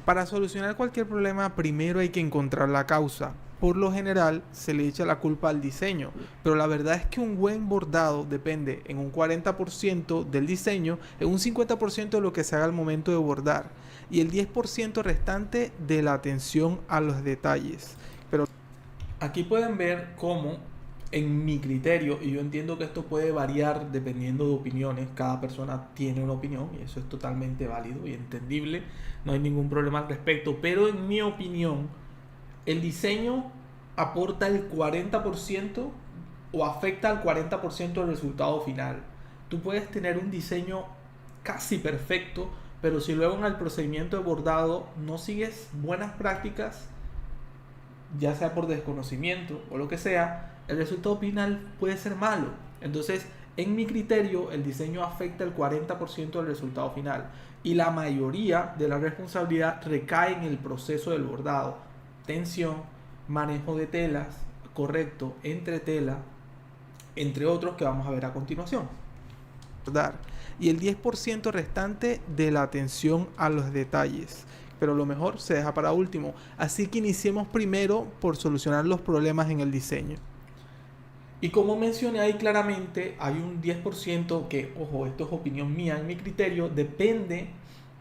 Para solucionar cualquier problema, primero hay que encontrar la causa. Por lo general, se le echa la culpa al diseño, pero la verdad es que un buen bordado depende en un 40% del diseño, en un 50% de lo que se haga al momento de bordar, y el 10% restante de la atención a los detalles. Pero aquí pueden ver cómo, en mi criterio, y yo entiendo que esto puede variar dependiendo de opiniones, cada persona tiene una opinión y eso es totalmente válido y entendible, no hay ningún problema al respecto, pero en mi opinión el diseño aporta el 40% o afecta al 40% del resultado final. Tú puedes tener un diseño casi perfecto, pero si luego en el procedimiento de bordado no sigues buenas prácticas, ya sea por desconocimiento o lo que sea, el resultado final puede ser malo. Entonces, en mi criterio, el diseño afecta el 40% del resultado final y la mayoría de la responsabilidad recae en el proceso del bordado. Tensión, manejo de telas, correcto, entre tela, entre otros que vamos a ver a continuación. Y el 10% restante de la atención a los detalles. Pero lo mejor se deja para último. Así que iniciemos primero por solucionar los problemas en el diseño. Y como mencioné ahí claramente, hay un 10% que, ojo, esto es opinión mía, en mi criterio, depende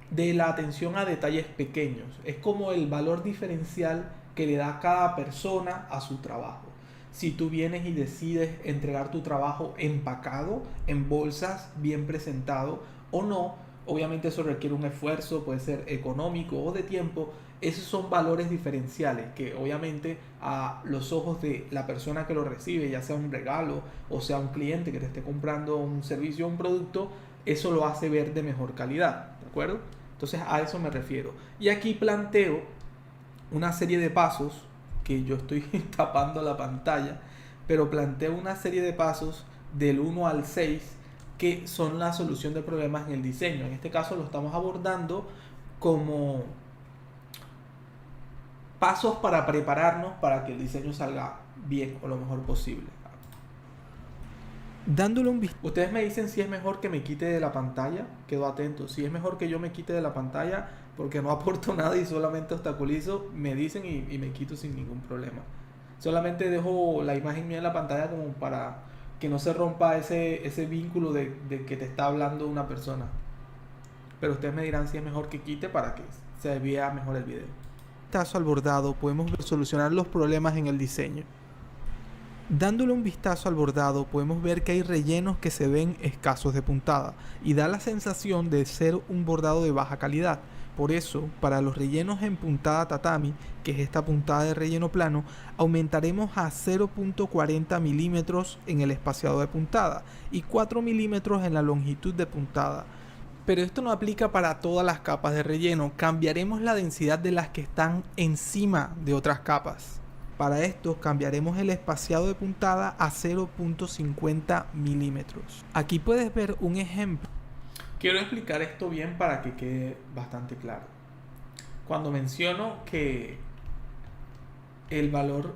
de la atención a detalles pequeños. Es como el valor diferencial que le da cada persona a su trabajo. Si tú vienes y decides entregar tu trabajo empacado, en bolsas, bien presentado o no, obviamente eso requiere un esfuerzo, puede ser económico o de tiempo. Esos son valores diferenciales que obviamente a los ojos de la persona que lo recibe, ya sea un regalo o sea un cliente que te esté comprando un servicio o un producto, eso lo hace ver de mejor calidad, ¿de acuerdo? Entonces a eso me refiero. Y aquí planteo una serie de pasos, que yo estoy tapando la pantalla, pero planteo una serie de pasos del 1 al 6 que son la solución de problemas en el diseño. En este caso lo estamos abordando como pasos para prepararnos para que el diseño salga bien o lo mejor posible. Dándole un vistazo. Ustedes me dicen si es mejor que me quite de la pantalla. Quedo atento. Si es mejor que yo me quite de la pantalla porque no aporto nada y solamente obstaculizo, me dicen y me quito sin ningún problema. Solamente dejo la imagen mía en la pantalla como para que no se rompa ese vínculo de que te está hablando una persona. Pero ustedes me dirán si es mejor que quite para que se vea mejor el video. Al bordado podemos solucionar los problemas en el diseño. Dándole un vistazo al bordado podemos ver que hay rellenos que se ven escasos de puntada y da la sensación de ser un bordado de baja calidad. Por eso, para los rellenos en puntada tatami, que es esta puntada de relleno plano, aumentaremos a 0.40 milímetros en el espaciado de puntada y 4 milímetros en la longitud de puntada. Pero esto no aplica para todas las capas de relleno, cambiaremos la densidad de las que están encima de otras capas. Para esto cambiaremos el espaciado de puntada a 0.50 milímetros. Aquí puedes ver un ejemplo. Quiero explicar esto bien para que quede bastante claro. Cuando menciono que el valor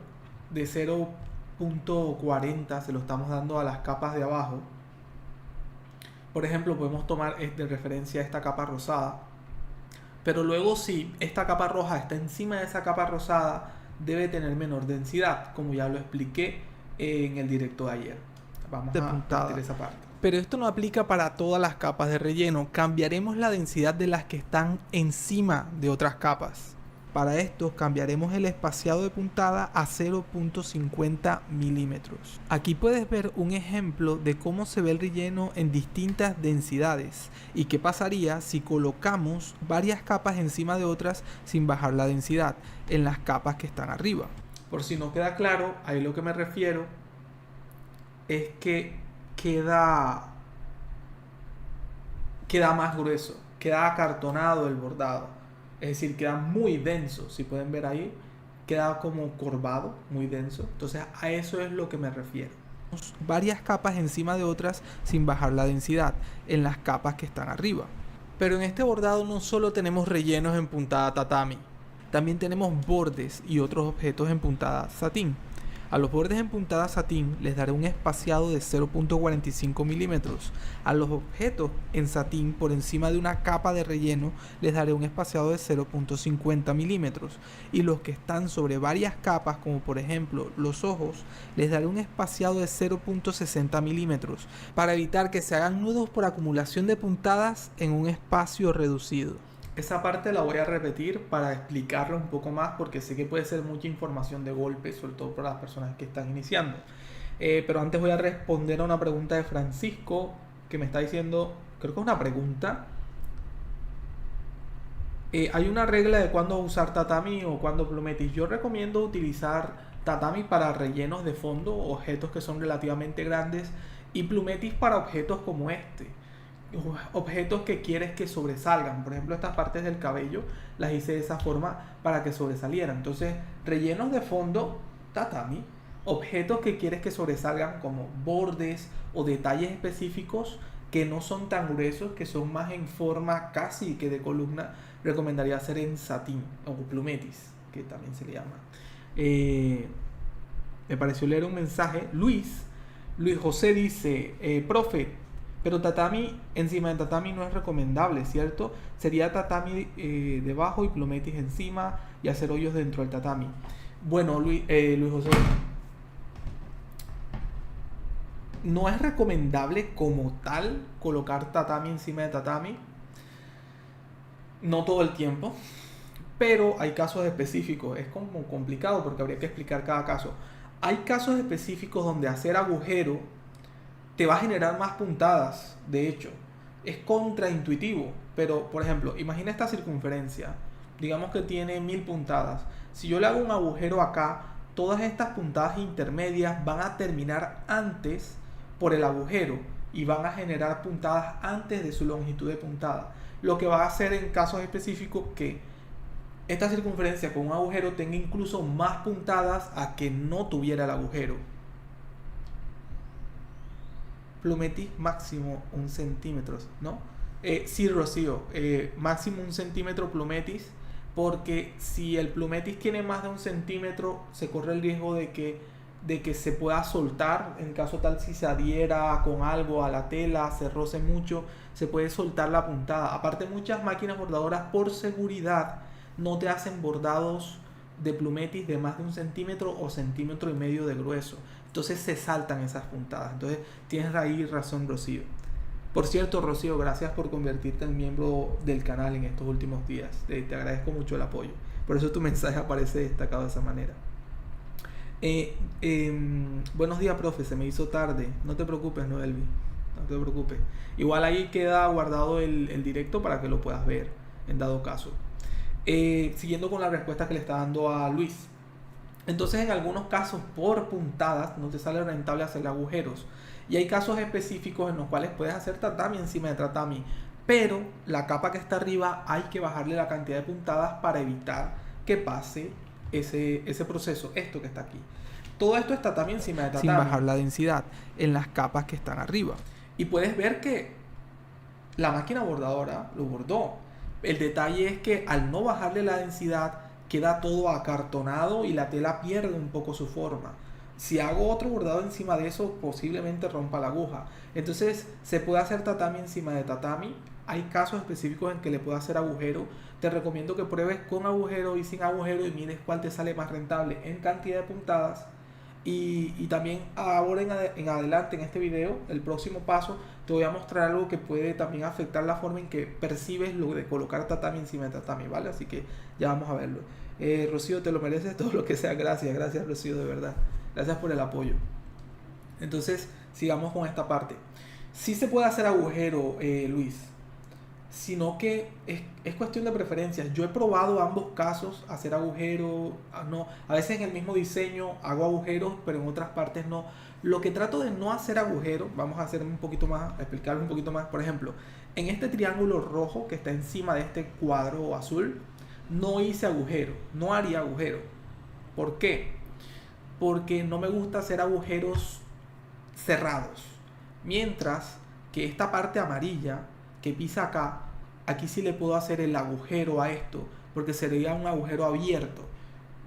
de 0.40 se lo estamos dando a las capas de abajo, por ejemplo, podemos tomar de referencia esta capa rosada, pero luego si esta capa roja está encima de esa capa rosada, debe tener menor densidad, como ya lo expliqué en el directo de ayer. Vamos a partir esa parte. Pero esto no aplica para todas las capas de relleno, cambiaremos la densidad de las que están encima de otras capas. Para esto cambiaremos el espaciado de puntada a 0.50 milímetros. Aquí puedes ver un ejemplo de cómo se ve el relleno en distintas densidades y qué pasaría si colocamos varias capas encima de otras sin bajar la densidad en las capas que están arriba. Por si no queda claro, ahí lo que me refiero es que queda más grueso, queda acartonado el bordado. Es decir, queda muy denso, si pueden ver ahí, queda como curvado, muy denso. Entonces a eso es lo que me refiero. Varias capas encima de otras sin bajar la densidad en las capas que están arriba. Pero en este bordado no solo tenemos rellenos en puntada tatami, también tenemos bordes y otros objetos en puntada satín. A los bordes en puntada satín les daré un espaciado de 0.45 milímetros. A los objetos en satín por encima de una capa de relleno les daré un espaciado de 0.50 milímetros. Y los que están sobre varias capas, como por ejemplo los ojos, les daré un espaciado de 0.60 milímetros para evitar que se hagan nudos por acumulación de puntadas en un espacio reducido. Esa parte la voy a repetir para explicarlo un poco más porque sé que puede ser mucha información de golpe, sobre todo para las personas que están iniciando. Pero antes voy a responder a una pregunta de Francisco que me está diciendo, creo que es una pregunta. ¿Hay una regla de cuándo usar tatami o cuándo plumetis? Yo recomiendo utilizar tatami para rellenos de fondo, objetos que son relativamente grandes, y plumetis para objetos como este. Objetos que quieres que sobresalgan. Por ejemplo, estas partes del cabello las hice de esa forma para que sobresalieran. Entonces, rellenos de fondo, tatami. Objetos que quieres que sobresalgan como bordes o detalles específicos que no son tan gruesos, que son más en forma casi que de columna, recomendaría hacer en satín o plumetis, que también se le llama. Me pareció leer un mensaje. Luis José dice, profe, pero tatami encima de tatami no es recomendable, ¿cierto? Sería tatami debajo y plumetis encima y hacer hoyos dentro del tatami. Bueno, Luis José, no es recomendable como tal colocar tatami encima de tatami, no todo el tiempo, pero hay casos específicos. Es como complicado porque habría que explicar cada caso. Hay casos específicos donde hacer agujero te va a generar más puntadas. De hecho, es contraintuitivo, pero por ejemplo, imagina esta circunferencia, digamos que tiene 1000 puntadas. Si yo le hago un agujero acá, todas estas puntadas intermedias van a terminar antes por el agujero y van a generar puntadas antes de su longitud de puntada, lo que va a hacer en casos específicos que esta circunferencia con un agujero tenga incluso más puntadas a que no tuviera el agujero. Plumetis máximo 1 centímetro, ¿no? Sí, Rocío, máximo 1 centímetro plumetis, porque si el plumetis tiene más de 1 centímetro, se corre el riesgo de que se pueda soltar, en caso tal si se adhiera con algo a la tela, se roce mucho, se puede soltar la puntada. Aparte, muchas máquinas bordadoras por seguridad no te hacen bordados de plumetis de más de 1 centímetro o 1,5 centímetros de grueso. Entonces se saltan esas puntadas. Entonces tienes ahí razón, Rocío. Por cierto, Rocío, gracias por convertirte en miembro del canal en estos últimos días. Te agradezco mucho el apoyo. Por eso tu mensaje aparece destacado de esa manera. Buenos días, profe, se me hizo tarde. No te preocupes, Noelvi. No te preocupes. Igual ahí queda guardado el directo para que lo puedas ver, en dado caso. Siguiendo con la respuesta que le está dando a Luis. Entonces, en algunos casos, por puntadas, no te sale rentable hacer agujeros. Y hay casos específicos en los cuales puedes hacer tatami encima de tatami. Pero la capa que está arriba hay que bajarle la cantidad de puntadas para evitar que pase ese proceso, esto que está aquí. Todo esto está también encima de tatami, sin bajar la densidad en las capas que están arriba. Y puedes ver que la máquina bordadora lo bordó. El detalle es que al no bajarle la densidad queda todo acartonado y la tela pierde un poco su forma. Si hago otro bordado encima de eso, posiblemente rompa la aguja. Entonces se puede hacer tatami encima de tatami. Hay casos específicos en que le puedo hacer agujero. Te recomiendo que pruebes con agujero y sin agujero y mires cuál te sale más rentable en cantidad de puntadas. Y también ahora en adelante en este video, el próximo paso, te voy a mostrar algo que puede también afectar la forma en que percibes lo de colocar tatami encima de tatami, ¿vale? Así que ya vamos a verlo. Rocío, te lo mereces todo lo que sea. Gracias Rocío, de verdad. Gracias por el apoyo. Entonces, sigamos con esta parte. Sí se puede hacer agujero, Luis, sino que es cuestión de preferencias. Yo he probado ambos casos, hacer agujeros, no, a veces en el mismo diseño hago agujeros, pero en otras partes no. Lo que trato de no hacer agujeros, vamos a hacer un poquito más, a explicarlo un poquito más. Por ejemplo, en este triángulo rojo que está encima de este cuadro azul, no hice agujero, no haría agujero. ¿Por qué? Porque no me gusta hacer agujeros cerrados. Mientras que esta parte amarilla que pisa acá, aquí sí le puedo hacer el agujero a esto, porque sería un agujero abierto.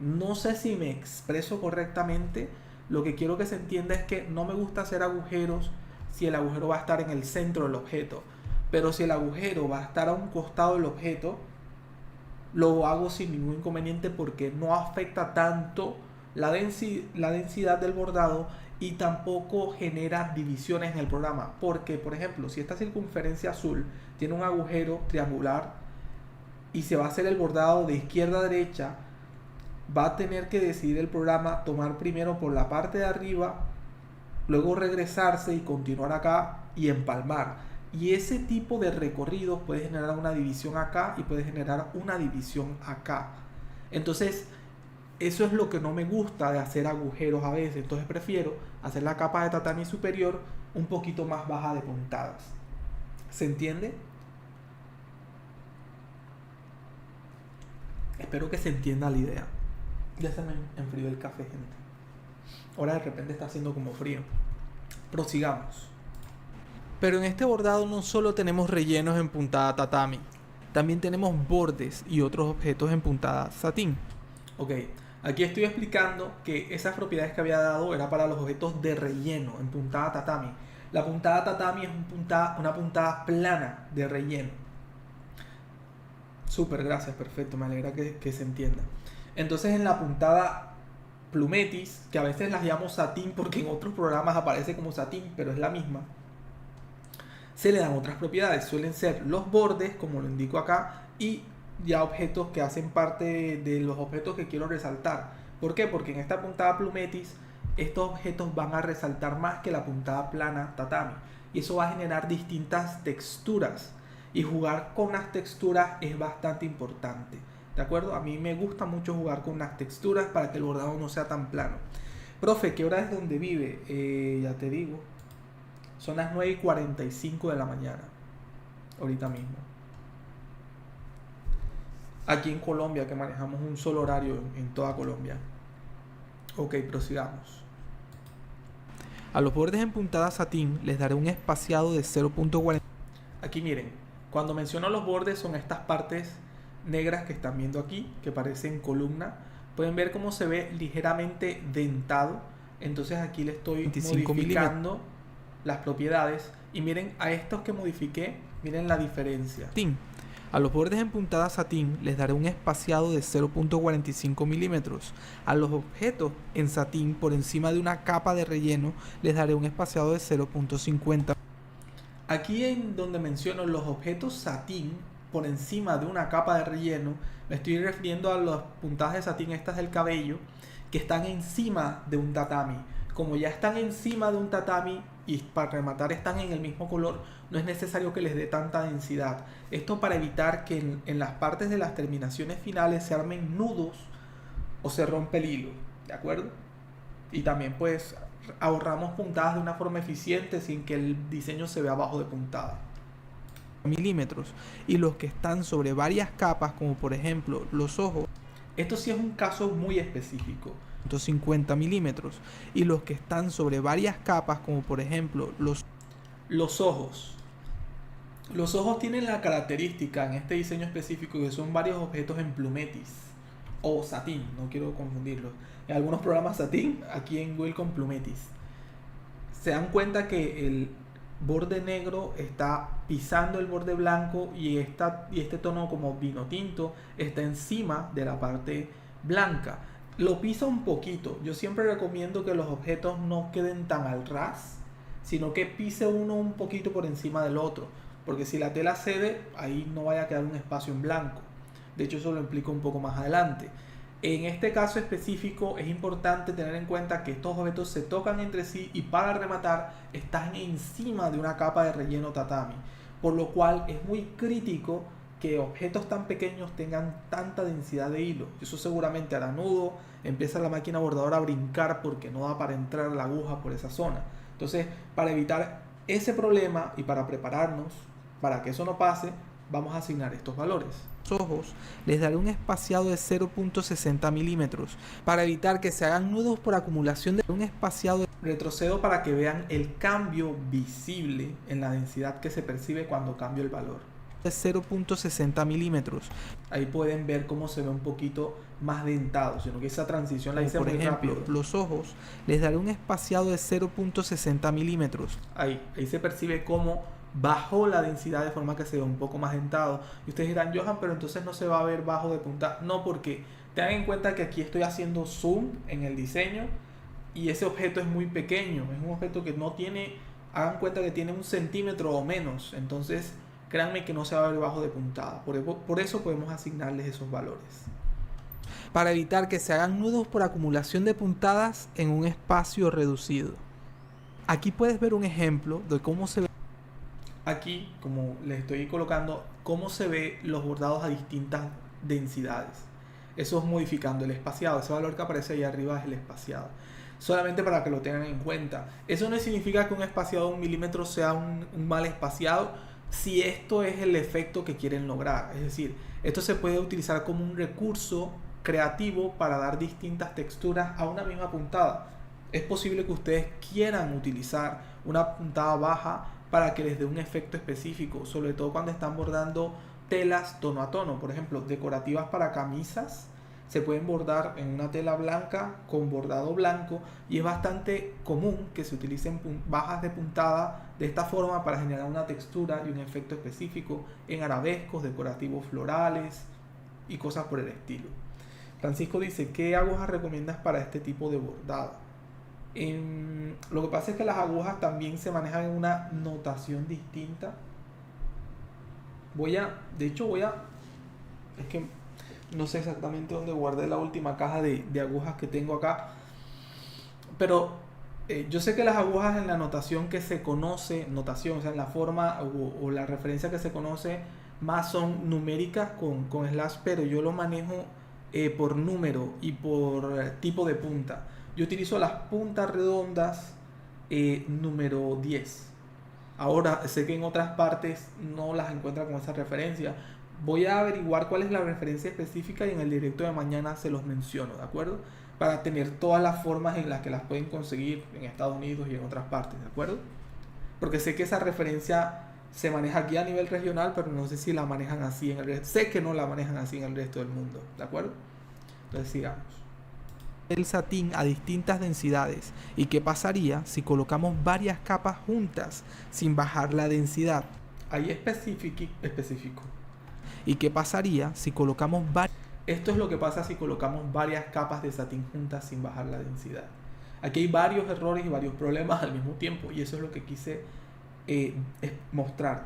No sé si me expreso correctamente. Lo que quiero que se entienda es que no me gusta hacer agujeros si el agujero va a estar en el centro del objeto, pero si el agujero va a estar a un costado del objeto, lo hago sin ningún inconveniente porque no afecta tanto la densidad del bordado y tampoco genera divisiones en el programa. Porque, por ejemplo, si esta circunferencia azul tiene un agujero triangular y se va a hacer el bordado de izquierda a derecha, va a tener que decidir el programa tomar primero por la parte de arriba, luego regresarse y continuar acá y empalmar. Y ese tipo de recorridos puede generar una división acá y puede generar una división acá. Entonces, eso es lo que no me gusta de hacer agujeros a veces. Entonces prefiero hacer la capa de tatami superior un poquito más baja de puntadas. ¿Se entiende? Espero que se entienda la idea. Ya se me enfrió el café, gente. Ahora de repente está haciendo como frío. Prosigamos. Pero en este bordado no solo tenemos rellenos en puntada tatami, también tenemos bordes y otros objetos en puntada satín. Ok, aquí estoy explicando que esas propiedades que había dado era para los objetos de relleno en puntada tatami. La puntada tatami es una puntada plana de relleno. Súper, gracias, perfecto, me alegra que se entienda. Entonces en la puntada plumetis, que a veces las llamo satín porque en otros programas aparece como satín, pero es la misma, se le dan otras propiedades. Suelen ser los bordes, como lo indico acá, y ya objetos que hacen parte de los objetos que quiero resaltar. ¿Por qué? Porque en esta puntada plumetis estos objetos van a resaltar más que la puntada plana tatami, y eso va a generar distintas texturas, y jugar con las texturas es bastante importante, ¿de acuerdo? A mí me gusta mucho jugar con las texturas para que el bordado no sea tan plano. Profe, ¿qué hora es donde vive? Ya te digo, son las 9:45 de la mañana, ahorita mismo. Aquí en Colombia, que manejamos un solo horario en toda Colombia. Ok, prosigamos. A los bordes en puntada satín les daré un espaciado de 0.40. Aquí miren, cuando menciono los bordes son estas partes negras que están viendo aquí, que parecen columna. Pueden ver cómo se ve ligeramente dentado. Entonces aquí le estoy modificando las propiedades. Y miren a estos que modifiqué, miren la diferencia. A los bordes en puntada satín les daré un espaciado de 0.45 milímetros. A los objetos en satín por encima de una capa de relleno les daré un espaciado de 0.50. Aquí en donde menciono los objetos satín por encima de una capa de relleno, me estoy refiriendo a las puntadas de satín estas del cabello, que están encima de un tatami. Como ya están encima de un tatami y para rematar están en el mismo color, no es necesario que les dé tanta densidad. Esto para evitar que en las partes de las terminaciones finales se armen nudos o se rompe el hilo, ¿de acuerdo? Y también pues ahorramos puntadas de una forma eficiente sin que el diseño se vea bajo de puntada. Milímetros, y los que están sobre varias capas, como por ejemplo los ojos. Esto sí es un caso muy específico. 150 milímetros, y los que están sobre varias capas, como por ejemplo los ojos. Los ojos tienen la característica en este diseño específico que son varios objetos en plumetis o satín, no quiero confundirlos. En algunos programas satín, aquí en Wacom plumetis. Se dan cuenta que el borde negro está pisando el borde blanco y este tono como vino tinto está encima de la parte blanca. Lo pisa un poquito. Yo siempre recomiendo que los objetos no queden tan al ras, sino que pise uno un poquito por encima del otro, porque si la tela cede, ahí no vaya a quedar un espacio en blanco. De hecho, eso lo explico un poco más adelante. En este caso específico es importante tener en cuenta que estos objetos se tocan entre sí y para rematar están encima de una capa de relleno tatami, por lo cual es muy crítico que objetos tan pequeños tengan tanta densidad de hilo. Eso seguramente hará nudo, empieza la máquina bordadora a brincar porque no da para entrar la aguja por esa zona. Entonces, para evitar ese problema y para prepararnos para que eso no pase, vamos a asignar estos valores. Los ojos les daré un espaciado de 0.60 milímetros para evitar que se hagan nudos por acumulación de un espaciado. Retrocedo para que vean el cambio visible en la densidad que se percibe cuando cambio el valor. De 0.60 milímetros. Ahí pueden ver cómo se ve un poquito más dentado, sino que esa transición la hice muy rápido. Por ejemplo, los ojos les daré un espaciado de 0.60 milímetros. Ahí se percibe cómo bajó la densidad de forma que se ve un poco más dentado. Y ustedes dirán, Johan, pero entonces no se va a ver bajo de punta. No, porque tengan en cuenta que aquí estoy haciendo zoom en el diseño y ese objeto es muy pequeño. Es un objeto que no tiene, hagan cuenta que tiene 1 centímetro o menos. Entonces, créanme que no se va a ver bajo de puntada. Por eso podemos asignarles esos valores. Para evitar que se hagan nudos por acumulación de puntadas en un espacio reducido. Aquí puedes ver un ejemplo de cómo se ve. Aquí, como les estoy colocando, cómo se ve los bordados a distintas densidades. Eso es modificando el espaciado. Ese valor que aparece ahí arriba es el espaciado. Solamente para que lo tengan en cuenta. Eso no significa que un espaciado de 1 milímetro sea un mal espaciado, si esto es el efecto que quieren lograr. Es decir, esto se puede utilizar como un recurso creativo para dar distintas texturas a una misma puntada. Es posible que ustedes quieran utilizar una puntada baja para que les dé un efecto específico, sobre todo cuando están bordando telas tono a tono. Por ejemplo, decorativas para camisas se pueden bordar en una tela blanca con bordado blanco y es bastante común que se utilicen bajas de puntada de esta forma para generar una textura y un efecto específico en arabescos, decorativos florales y cosas por el estilo. Francisco dice, ¿qué agujas recomiendas para este tipo de bordado? Lo que pasa es que las agujas también se manejan en una notación distinta. Es que no sé exactamente dónde guardé la última caja de agujas que tengo acá, pero yo sé que las agujas en la notación que se conoce, o sea, en la forma o la referencia que se conoce más son numéricas con slash, pero yo lo manejo por número y por tipo de punta. Yo utilizo las puntas redondas número 10. Ahora sé que en otras partes no las encuentran con esa referencia. Voy a averiguar cuál es la referencia específica y en el directo de mañana se los menciono, ¿de acuerdo? Para tener todas las formas en las que las pueden conseguir en Estados Unidos y en otras partes, ¿de acuerdo? Porque sé que esa referencia se maneja aquí a nivel regional, pero no sé si la manejan así en el resto. Sé que no la manejan así en el resto del mundo, ¿de acuerdo? Entonces sigamos. El satín a distintas densidades. ¿Y qué pasaría si colocamos varias capas juntas sin bajar la densidad? Ahí específico. ¿Y qué pasaría si colocamos varias? Esto es lo que pasa si colocamos varias capas de satín juntas sin bajar la densidad. Aquí hay varios errores y varios problemas al mismo tiempo y eso es lo que quise mostrar.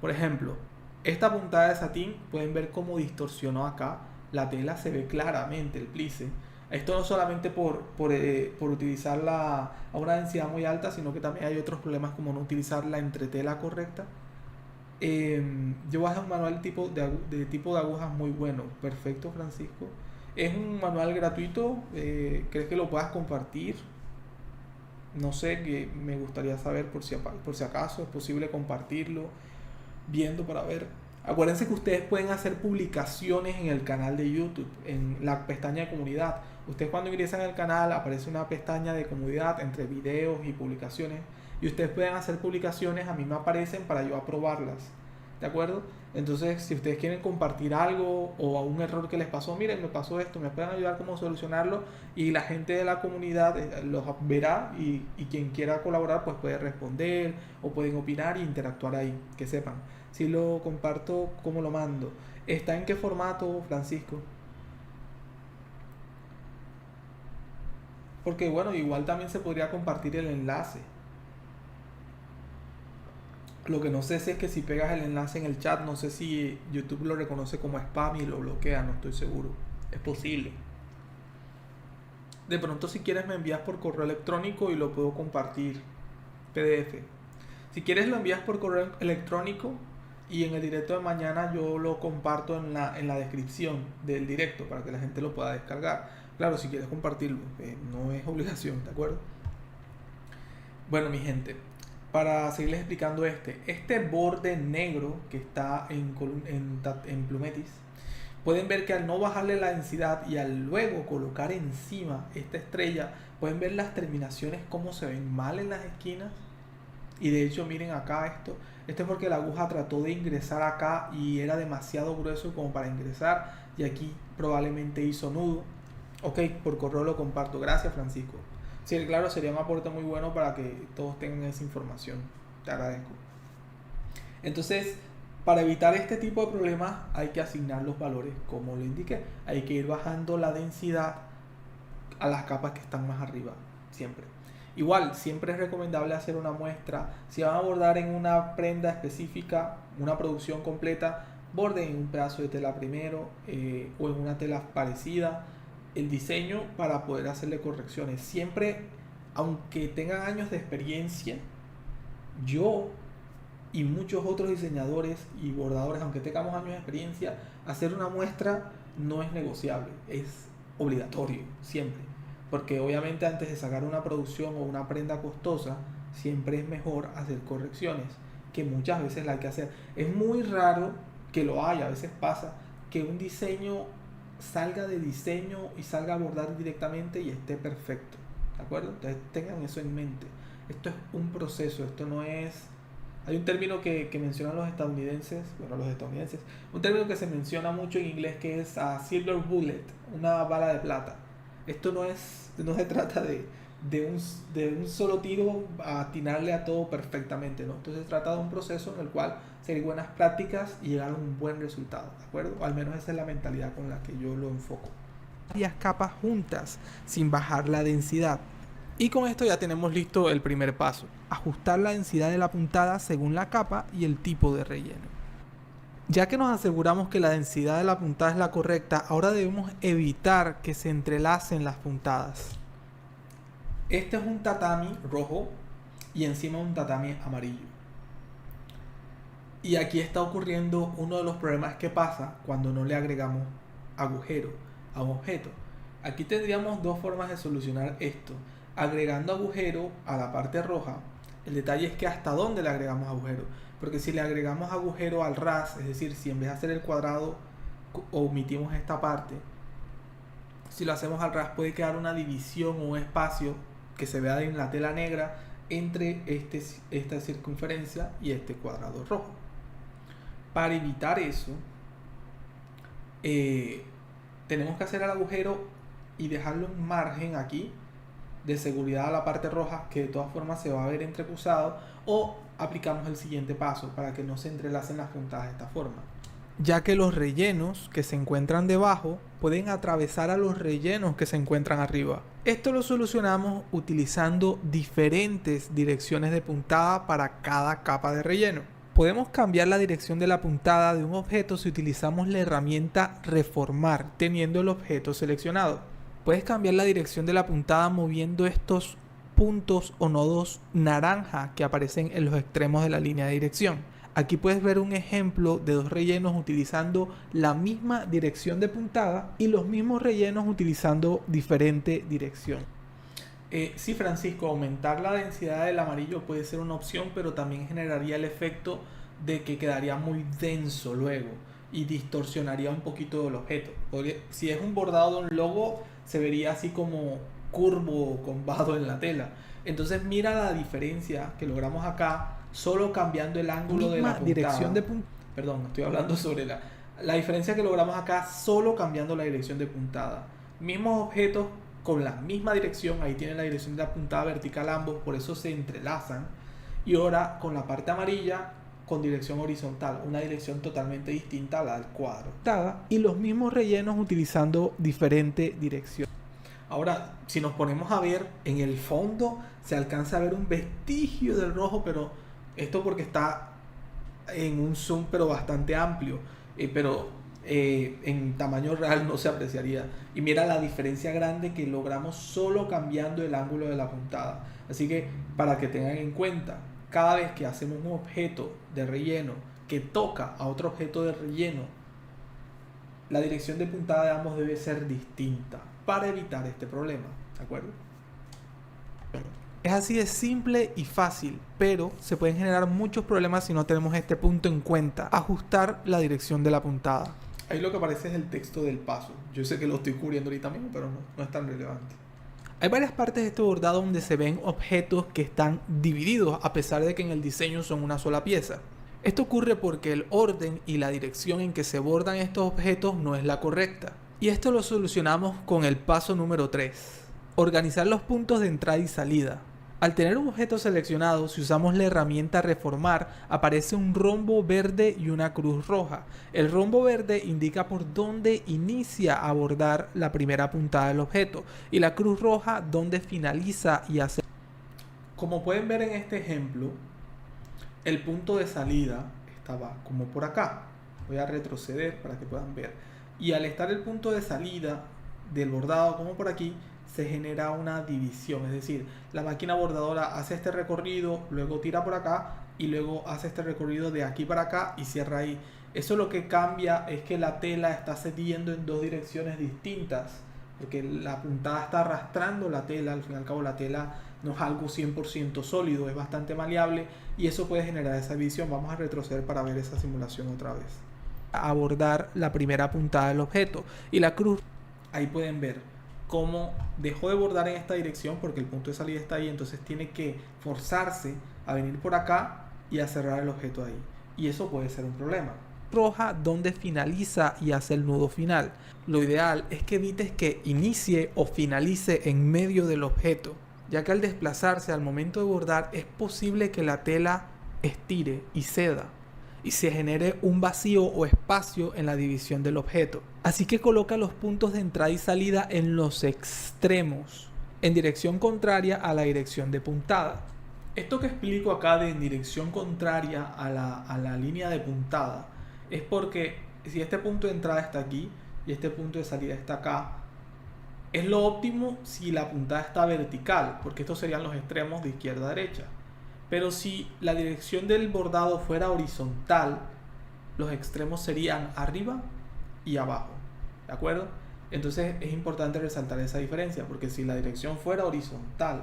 Por ejemplo, esta puntada de satín, pueden ver cómo distorsionó acá la tela, se ve claramente el plice. Esto no solamente por utilizarla a una densidad muy alta, sino que también hay otros problemas como no utilizar la entretela correcta. Yo bajé un manual de tipo de agujas muy bueno. Perfecto, Francisco. Es un manual gratuito. ¿Crees que lo puedas compartir? No sé, que me gustaría saber por si acaso es posible compartirlo, viendo para ver. Acuérdense que ustedes pueden hacer publicaciones en el canal de YouTube, en la pestaña de comunidad. Ustedes cuando ingresan al canal aparece una pestaña de comunidad entre videos y publicaciones. Y ustedes pueden hacer publicaciones, a mí me aparecen para yo aprobarlas. ¿De acuerdo? Entonces, si ustedes quieren compartir algo o un error que les pasó, miren, me pasó esto, me pueden ayudar cómo solucionarlo y la gente de la comunidad los verá y quien quiera colaborar pues puede responder o pueden opinar e interactuar ahí, que sepan. Si lo comparto, ¿cómo lo mando? ¿Está en qué formato, Francisco? Porque bueno, igual también se podría compartir el enlace. Lo que no sé si es que si pegas el enlace en el chat, no sé si YouTube lo reconoce como spam y lo bloquea, no estoy seguro. Es posible. De pronto si quieres me envías por correo electrónico y lo puedo compartir PDF. Si quieres lo envías por correo electrónico y en el directo de mañana yo lo comparto en la descripción del directo para que la gente lo pueda descargar. Claro, si quieres compartirlo, no es obligación, ¿de acuerdo? Bueno, mi gente, para seguirles explicando este borde negro que está en Plumetis, pueden ver que al no bajarle la densidad y al luego colocar encima esta estrella, pueden ver las terminaciones cómo se ven mal en las esquinas. Y de hecho miren acá esto es porque la aguja trató de ingresar acá y era demasiado grueso como para ingresar, y aquí probablemente hizo nudo. Ok, por correo lo comparto, gracias Francisco. Sí, claro, sería un aporte muy bueno para que todos tengan esa información. Te agradezco. Entonces, para evitar este tipo de problemas hay que asignar los valores como lo indiqué. Hay que ir bajando la densidad a las capas que están más arriba, siempre. Igual, siempre es recomendable hacer una muestra. Si van a bordar en una prenda específica, una producción completa, borden en un pedazo de tela primero o en una tela parecida el diseño para poder hacerle correcciones. Siempre, aunque tengan años de experiencia, yo y muchos otros diseñadores y bordadores, aunque tengamos años de experiencia, hacer una muestra no es negociable, es obligatorio siempre, porque obviamente antes de sacar una producción o una prenda costosa siempre es mejor hacer correcciones, que muchas veces la hay que hacer. Es muy raro que lo haya, a veces pasa que un diseño salga de diseño y salga a bordar directamente y esté perfecto, ¿de acuerdo? Entonces tengan eso en mente. Esto es un proceso, esto no es... Hay un término que mencionan los estadounidenses, un término que se menciona mucho en inglés que es silver bullet, una bala de plata. Esto no se trata de un solo tiro a atinarle a todo perfectamente, ¿no? Esto se trata de un proceso en el cual seguir buenas prácticas y llegar a un buen resultado, ¿de acuerdo? O al menos esa es la mentalidad con la que yo lo enfoco. Varias capas juntas sin bajar la densidad. Y con esto ya tenemos listo el primer paso: ajustar la densidad de la puntada según la capa y el tipo de relleno. Ya que nos aseguramos que la densidad de la puntada es la correcta, ahora debemos evitar que se entrelacen las puntadas. Este es un tatami rojo y encima un tatami amarillo. Y aquí está ocurriendo uno de los problemas que pasa cuando no le agregamos agujero a un objeto. Aquí tendríamos dos formas de solucionar esto: agregando agujero a la parte roja. El detalle es que hasta dónde le agregamos agujero, porque si le agregamos agujero al ras, es decir, si en vez de hacer el cuadrado omitimos esta parte, si lo hacemos al ras puede quedar una división o un espacio que se vea en la tela negra entre esta circunferencia y este cuadrado rojo. Para evitar eso, tenemos que hacer el agujero y dejarlo un margen aquí de seguridad a la parte roja, que de todas formas se va a ver entrecruzado, o aplicamos el siguiente paso para que no se entrelacen las puntadas de esta forma, ya que los rellenos que se encuentran debajo pueden atravesar a los rellenos que se encuentran arriba. Esto lo solucionamos utilizando diferentes direcciones de puntada para cada capa de relleno. Podemos cambiar la dirección de la puntada de un objeto si utilizamos la herramienta reformar teniendo el objeto seleccionado. Puedes cambiar la dirección de la puntada moviendo estos puntos o nodos naranja que aparecen en los extremos de la línea de dirección. Aquí puedes ver un ejemplo de dos rellenos utilizando la misma dirección de puntada y los mismos rellenos utilizando diferente dirección. Sí, Francisco, aumentar la densidad del amarillo puede ser una opción, pero también generaría el efecto de que quedaría muy denso luego y distorsionaría un poquito el objeto. Si es un bordado de un logo, se vería así como curvo o combado en la tela. Entonces mira la diferencia que logramos acá solo cambiando el ángulo de la puntada. Dirección de Perdón, estoy hablando sobre la diferencia que logramos acá solo cambiando la dirección de puntada. Mismos objetos con la misma dirección, ahí tienen la dirección de la puntada vertical ambos, por eso se entrelazan. Y ahora con la parte amarilla con dirección horizontal, una dirección totalmente distinta a la del cuadro. Y los mismos rellenos utilizando diferente dirección. Ahora, si nos ponemos a ver, en el fondo se alcanza a ver un vestigio del rojo, pero esto porque está en un zoom pero bastante amplio, pero en tamaño real no se apreciaría. Y mira la diferencia grande que logramos solo cambiando el ángulo de la puntada. Así que para que tengan en cuenta, cada vez que hacemos un objeto de relleno que toca a otro objeto de relleno, la dirección de puntada de ambos debe ser distinta para evitar este problema, ¿de acuerdo? Es así de simple y fácil, pero se pueden generar muchos problemas si no tenemos este punto en cuenta: ajustar la dirección de la puntada. Ahí lo que aparece es el texto del paso. Yo sé que lo estoy cubriendo ahorita mismo, pero no es tan relevante. Hay varias partes de este bordado donde se ven objetos que están divididos a pesar de que en el diseño son una sola pieza. Esto ocurre porque el orden y la dirección en que se bordan estos objetos no es la correcta. Y esto lo solucionamos con el paso número 3. Organizar los puntos de entrada y salida. Al tener un objeto seleccionado, si usamos la herramienta reformar, aparece un rombo verde y una cruz roja. El rombo verde indica por dónde inicia a bordar la primera puntada del objeto y la cruz roja dónde finaliza y hace. Como pueden ver en este ejemplo, el punto de salida estaba como por acá. Voy a retroceder para que puedan ver. Y al estar el punto de salida del bordado como por aquí, se genera una división, es decir, la máquina bordadora hace este recorrido, luego tira por acá y luego hace este recorrido de aquí para acá y cierra ahí. Eso lo que cambia es que la tela está cediendo en dos direcciones distintas, porque la puntada está arrastrando la tela. Al fin y al cabo la tela no es algo 100% sólido, es bastante maleable y eso puede generar esa división. Vamos a retroceder para ver esa simulación otra vez. Abordar la primera puntada del objeto y la cruz, ahí pueden ver cómo dejó de bordar en esta dirección porque el punto de salida está ahí, entonces tiene que forzarse a venir por acá y a cerrar el objeto ahí, y eso puede ser un problema. Roja donde finaliza y hace el nudo final. Lo ideal es que evites que inicie o finalice en medio del objeto, ya que al desplazarse al momento de bordar es posible que la tela estire y ceda y se genere un vacío o espacio en la división del objeto. Así que coloca los puntos de entrada y salida en los extremos, en dirección contraria a la dirección de puntada. Esto que explico acá de en dirección contraria a la línea de puntada es porque si este punto de entrada está aquí y este punto de salida está acá, es lo óptimo si la puntada está vertical, porque estos serían los extremos de izquierda a derecha. Pero si la dirección del bordado fuera horizontal, los extremos serían arriba y abajo, ¿de acuerdo? Entonces es importante resaltar esa diferencia, porque si la dirección fuera horizontal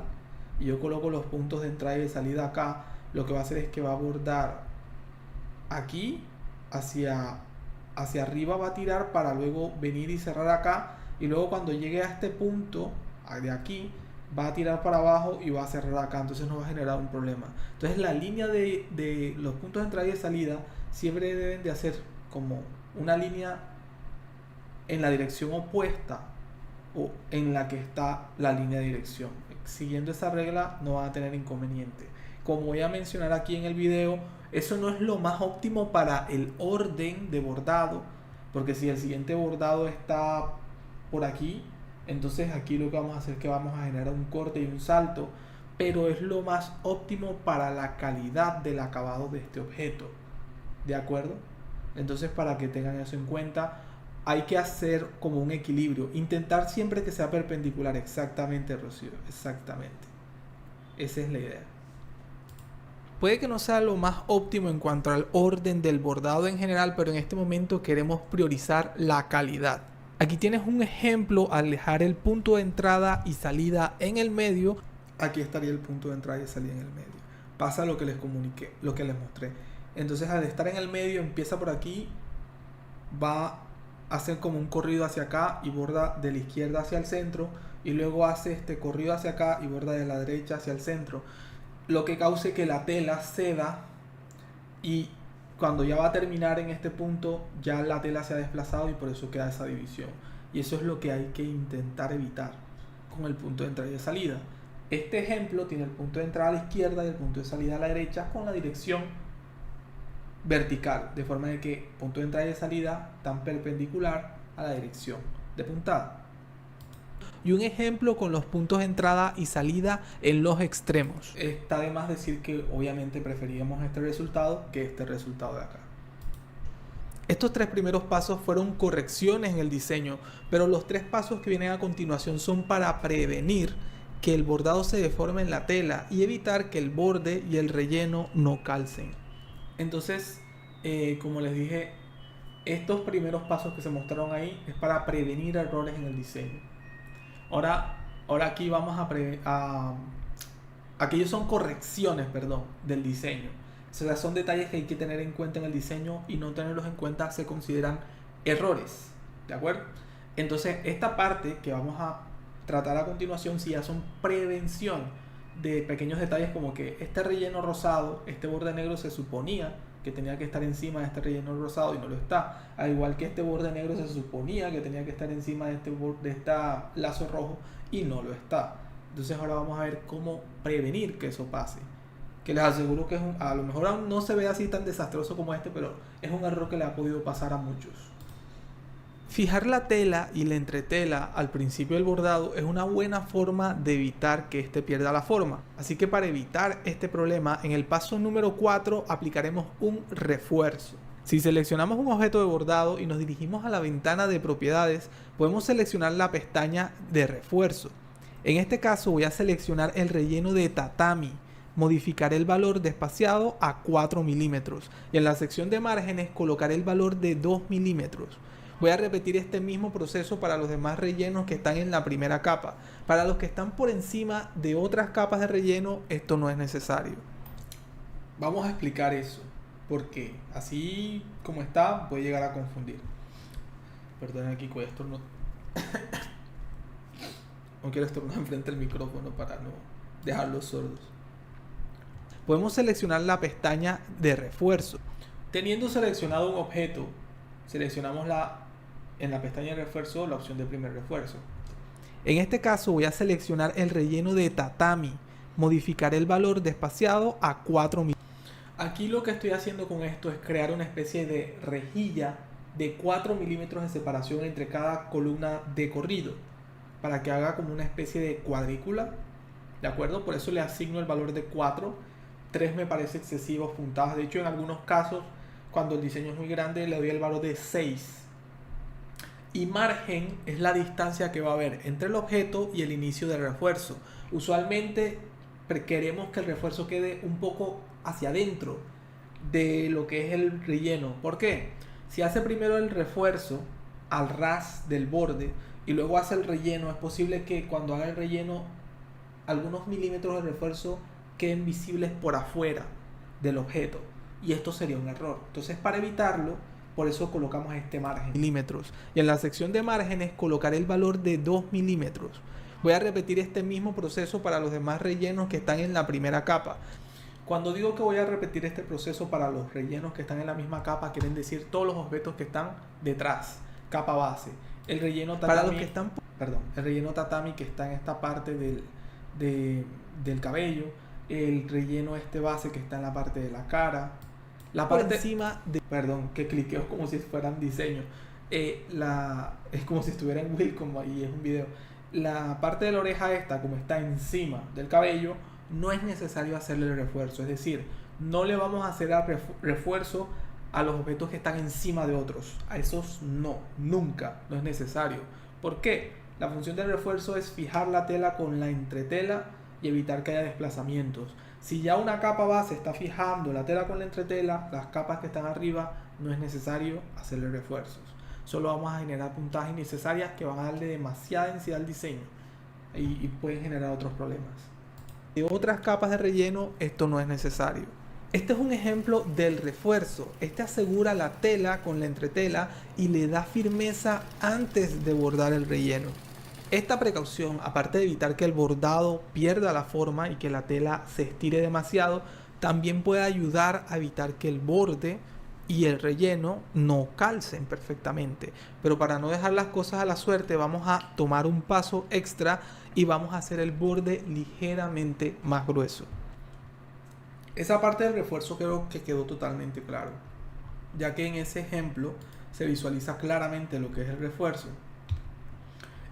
y yo coloco los puntos de entrada y de salida acá, lo que va a hacer es que va a bordar aquí hacia arriba, va a tirar para luego venir y cerrar acá, y luego cuando llegue a este punto de aquí va a tirar para abajo y va a cerrar acá, entonces nos va a generar un problema. Entonces la línea de los puntos de entrada y de salida siempre deben de hacer como una línea en la dirección opuesta o en la que está la línea de dirección. Siguiendo esa regla no van a tener inconveniente. Como voy a mencionar aquí en el video, eso no es lo más óptimo para el orden de bordado, porque si el siguiente bordado está por aquí, entonces aquí lo que vamos a hacer es que vamos a generar un corte y un salto, pero es lo más óptimo para la calidad del acabado de este objeto, ¿de acuerdo? Entonces, para que tengan eso en cuenta, hay que hacer como un equilibrio. Intentar siempre que sea perpendicular. Exactamente, Rocío. Exactamente. Esa es la idea. Puede que no sea lo más óptimo en cuanto al orden del bordado en general, pero en este momento queremos priorizar la calidad. Aquí tienes un ejemplo al dejar el punto de entrada y salida en el medio. Aquí estaría el punto de entrada y salida en el medio. Pasa lo que les comuniqué, lo que les mostré. Entonces al estar en el medio empieza por aquí, va a hacer como un corrido hacia acá y borda de la izquierda hacia el centro, y luego hace este corrido hacia acá y borda de la derecha hacia el centro, lo que cause que la tela ceda, y cuando ya va a terminar en este punto ya la tela se ha desplazado y por eso queda esa división. Y eso es lo que hay que intentar evitar con el punto de entrada y de salida. Este ejemplo tiene el punto de entrada a la izquierda y el punto de salida a la derecha con la dirección vertical, de forma de que punto de entrada y de salida tan perpendicular a la dirección de puntada. Y un ejemplo con los puntos de entrada y salida en los extremos. Está de más decir que obviamente preferíamos este resultado que este resultado de acá. Estos 3 primeros pasos fueron correcciones en el diseño, pero los 3 pasos que vienen a continuación son para prevenir que el bordado se deforme en la tela y evitar que el borde y el relleno no calcen. Entonces, como les dije, estos primeros pasos que se mostraron ahí es para prevenir errores en el diseño. Ahora aquí vamos a aquellos son correcciones, del diseño. O sea, son detalles que hay que tener en cuenta en el diseño, y no tenerlos en cuenta se consideran errores, ¿de acuerdo? Entonces, esta parte que vamos a tratar a continuación sí ya son prevención de pequeños detalles, como que este relleno rosado, este borde negro se suponía que tenía que estar encima de este relleno rosado y no lo está, al igual que este borde negro se suponía que tenía que estar encima de este lazo rojo y no lo está. Entonces ahora vamos a ver cómo prevenir que eso pase, que les aseguro que a lo mejor aún no se ve así tan desastroso como este, pero es un error que le ha podido pasar a muchos. Fijar la tela y la entretela al principio del bordado es una buena forma de evitar que éste pierda la forma. Así que para evitar este problema, en el paso número 4 aplicaremos un refuerzo. Si seleccionamos un objeto de bordado y nos dirigimos a la ventana de propiedades, podemos seleccionar la pestaña de refuerzo. En este caso voy a seleccionar el relleno de tatami. Modificaré el valor de espaciado a 4 milímetros y en la sección de márgenes colocaré el valor de 2 milímetros. Voy a repetir este mismo proceso para los demás rellenos que están en la primera capa. Para los que están por encima de otras capas de relleno, esto no es necesario. Vamos a explicar eso, porque así como está, puede llegar a confundir. Perdonen aquí con esto, no quiero estornudar enfrente del micrófono para no dejarlos sordos. Podemos seleccionar la pestaña de refuerzo. Teniendo seleccionado un objeto, seleccionamos en la pestaña de refuerzo la opción de primer refuerzo. En este caso voy a seleccionar el relleno de tatami. Modificaré el valor de espaciado a 4 milímetros. Aquí lo que estoy haciendo con esto es crear una especie de rejilla de 4 milímetros de separación entre cada columna de corrido, para que haga como una especie de cuadrícula, ¿de acuerdo? Por eso le asigno el valor de 4. 3 me parece excesivo puntadas. De hecho, en algunos casos, cuando el diseño es muy grande, le doy el valor de 6. Y margen es la distancia que va a haber entre el objeto y el inicio del refuerzo. Usualmente queremos que el refuerzo quede un poco hacia adentro de lo que es el relleno. ¿Por qué? Si hace primero el refuerzo al ras del borde y luego hace el relleno, es posible que cuando haga el relleno algunos milímetros de refuerzo queden visibles por afuera del objeto, y esto sería un error. Entonces, para evitarlo, por eso colocamos este margen milímetros, y en la sección de márgenes colocaré el valor de 2 milímetros. Voy a repetir este mismo proceso para los demás rellenos que están en la primera capa. Cuando digo que voy a repetir este proceso para los rellenos que están en la misma capa, quieren decir todos los objetos que están detrás, capa base. El relleno tatami, para los que están, el relleno tatami que está en esta parte del cabello, el relleno base que está en la parte de la cara, la parte encima de, que cliqueo como si fueran diseño, es como si estuviera en Will, como ahí es un video. La parte de la oreja como está encima del cabello, no es necesario hacerle el refuerzo, es decir, no le vamos a hacer el refuerzo a los objetos que están encima de otros. A esos no, nunca, no es necesario. ¿Por qué? La función del refuerzo es fijar la tela con la entretela y evitar que haya desplazamientos. Si ya una capa base está fijando la tela con la entretela, las capas que están arriba no es necesario hacerle refuerzos. Solo vamos a generar puntadas innecesarias que van a darle demasiada densidad al diseño y pueden generar otros problemas. De otras capas de relleno esto no es necesario. Este es un ejemplo del refuerzo. Este asegura la tela con la entretela y le da firmeza antes de bordar el relleno. Esta precaución, aparte de evitar que el bordado pierda la forma y que la tela se estire demasiado, también puede ayudar a evitar que el borde y el relleno no calcen perfectamente. Pero para no dejar las cosas a la suerte, vamos a tomar un paso extra y vamos a hacer el borde ligeramente más grueso. Esa parte del refuerzo creo que quedó totalmente claro, ya que en ese ejemplo se visualiza claramente lo que es el refuerzo.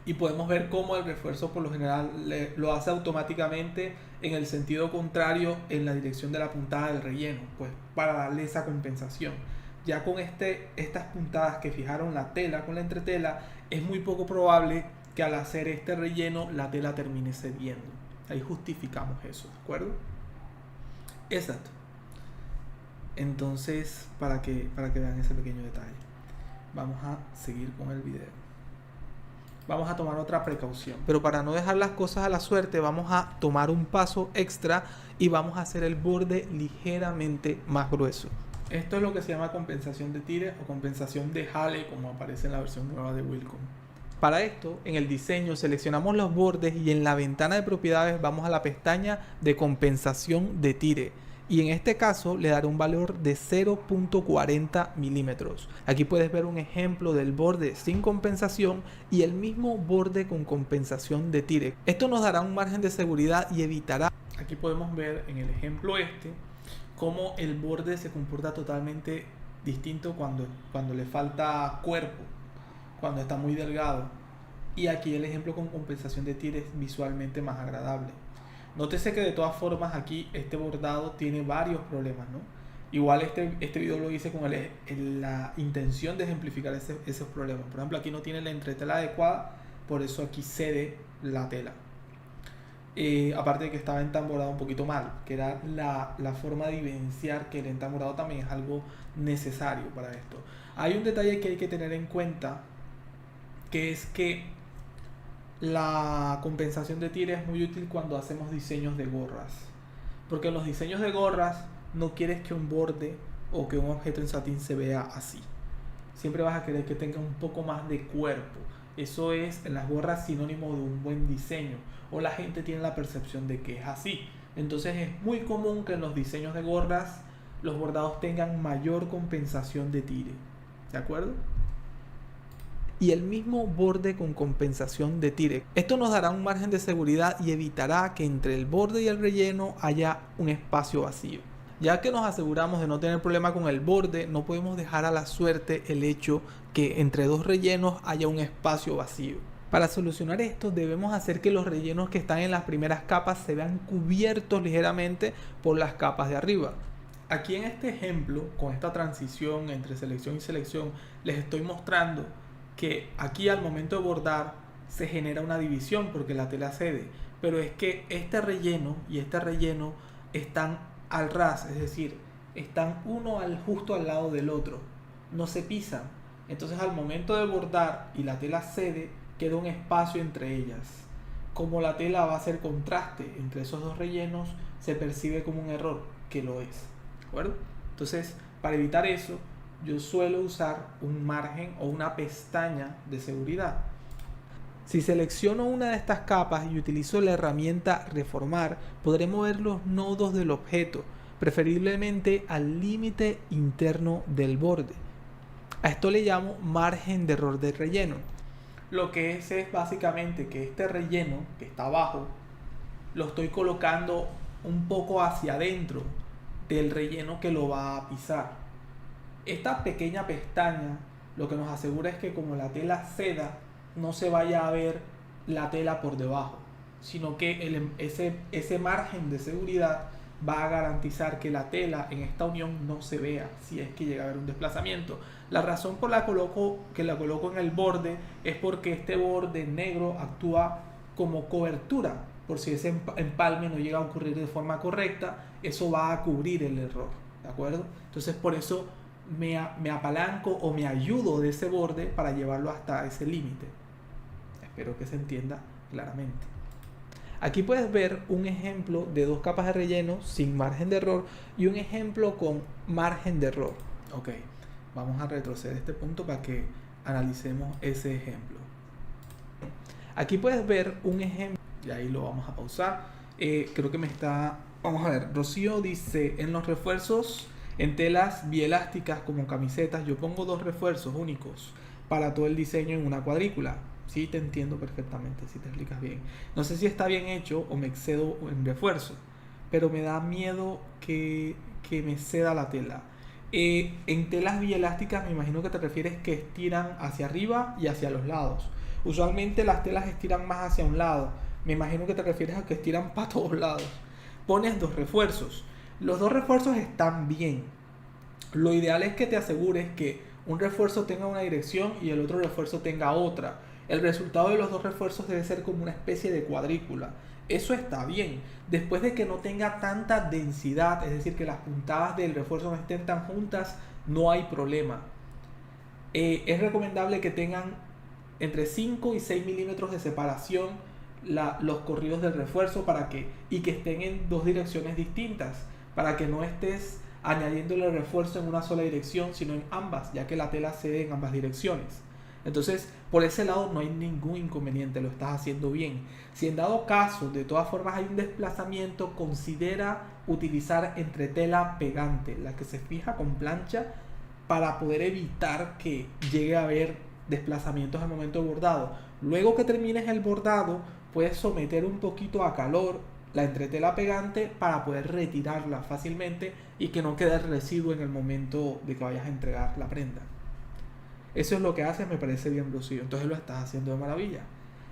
Y podemos ver cómo el refuerzo por lo general lo hace automáticamente en el sentido contrario en la dirección de la puntada del relleno, pues para darle esa compensación. Ya con estas puntadas que fijaron la tela con la entretela, es muy poco probable que al hacer este relleno la tela termine cediendo. Ahí justificamos eso, ¿de acuerdo? Exacto. Entonces, para que vean ese pequeño detalle, vamos a seguir con el video. Vamos a tomar otra precaución. Pero para no dejar las cosas a la suerte, vamos a tomar un paso extra y vamos a hacer el borde ligeramente más grueso. Esto es lo que se llama compensación de tire o compensación de jale, como aparece en la versión nueva de Wilcom. Para esto, en el diseño seleccionamos los bordes y en la ventana de propiedades vamos a la pestaña de compensación de tire. Y en este caso le daré un valor de 0.40 milímetros. Aquí puedes ver un ejemplo del borde sin compensación y el mismo borde con compensación de tire. Esto nos dará un margen de seguridad y evitará. Aquí podemos ver en el ejemplo cómo el borde se comporta totalmente distinto cuando le falta cuerpo, cuando está muy delgado. Y aquí el ejemplo con compensación de tire es visualmente más agradable. Nótese que de todas formas aquí este bordado tiene varios problemas, ¿no? Igual este video lo hice con la intención de ejemplificar esos problemas. Por ejemplo, aquí no tiene la entretela adecuada, por eso aquí cede la tela. Aparte de que estaba entamborado un poquito mal, que era la forma de evidenciar que el entamborado también es algo necesario para esto. Hay un detalle que hay que tener en cuenta, que es que la compensación de tire es muy útil cuando hacemos diseños de gorras, porque en los diseños de gorras no quieres que un borde o que un objeto en satín se vea así. Siempre vas a querer que tenga un poco más de cuerpo. Eso es en las gorras sinónimo de un buen diseño, o la gente tiene la percepción de que es así. Entonces es muy común que en los diseños de gorras los bordados tengan mayor compensación de tire, ¿de acuerdo? Y el mismo borde con compensación de tire. Esto nos dará un margen de seguridad y evitará que entre el borde y el relleno haya un espacio vacío. Ya que nos aseguramos de no tener problema con el borde, no podemos dejar a la suerte el hecho que entre dos rellenos haya un espacio vacío. Para solucionar esto debemos hacer que los rellenos que están en las primeras capas se vean cubiertos ligeramente por las capas de arriba. Aquí en este ejemplo, con esta transición entre selección y selección, les estoy mostrando que aquí al momento de bordar se genera una división porque la tela cede, pero es que este relleno y este relleno están al ras, es decir, están uno justo al lado del otro, no se pisan. Entonces al momento de bordar y la tela cede, queda un espacio entre ellas. Como la tela va a hacer contraste entre esos dos rellenos, se percibe como un error, que lo es, ¿de acuerdo? Entonces, para evitar eso, yo suelo usar un margen o una pestaña de seguridad. Si selecciono una de estas capas y utilizo la herramienta reformar, podré mover los nodos del objeto, preferiblemente al límite interno del borde. A esto le llamo margen de error de relleno. Lo que es básicamente que este relleno que está abajo lo estoy colocando un poco hacia adentro del relleno que lo va a pisar. Esta pequeña pestaña lo que nos asegura es que como la tela ceda, no se vaya a ver la tela por debajo, sino que ese margen de seguridad va a garantizar que la tela en esta unión no se vea si es que llega a haber un desplazamiento. La razón por la que la coloco en el borde es porque este borde negro actúa como cobertura. Por si ese empalme no llega a ocurrir de forma correcta, eso va a cubrir el error, ¿de acuerdo? Entonces por eso me apalanco o me ayudo de ese borde para llevarlo hasta ese límite. Espero que se entienda claramente. Aquí puedes ver un ejemplo de 2 capas de relleno sin margen de error y un ejemplo con margen de error. Ok, vamos a retroceder este punto para que analicemos ese ejemplo. Aquí puedes ver un ejemplo y ahí lo vamos a pausar. Creo que vamos a ver, Rocío dice, en los refuerzos en telas bielásticas como camisetas yo pongo 2 refuerzos únicos para todo el diseño en una cuadrícula. Sí, te entiendo perfectamente, si te explicas bien. No sé si está bien hecho o me excedo en refuerzo, pero me da miedo que me ceda la tela. En telas bielásticas me imagino que te refieres que estiran hacia arriba y hacia los lados. Usualmente las telas estiran más hacia un lado. Me imagino que te refieres a que estiran para todos lados. Pones 2 refuerzos. Los 2 refuerzos están bien. Lo ideal es que te asegures que un refuerzo tenga una dirección y el otro refuerzo tenga otra. El resultado de los 2 refuerzos debe ser como una especie de cuadrícula. Eso está bien. Después de que no tenga tanta densidad, es decir, que las puntadas del refuerzo no estén tan juntas, no hay problema. Es recomendable que tengan entre 5 y 6 milímetros de separación los corridos del refuerzo y que estén en 2 direcciones distintas, para que no estés añadiéndole el refuerzo en una sola dirección, sino en ambas, ya que la tela cede en ambas direcciones. Entonces, por ese lado no hay ningún inconveniente, lo estás haciendo bien. Si en dado caso, de todas formas, hay un desplazamiento, considera utilizar entretela pegante, la que se fija con plancha, para poder evitar que llegue a haber desplazamientos al momento de bordado. Luego que termines el bordado, puedes someter un poquito a calor la entretela pegante para poder retirarla fácilmente y que no quede residuo en el momento de que vayas a entregar la prenda. Eso es lo que haces, me parece bien, Rocío. Entonces lo estás haciendo de maravilla.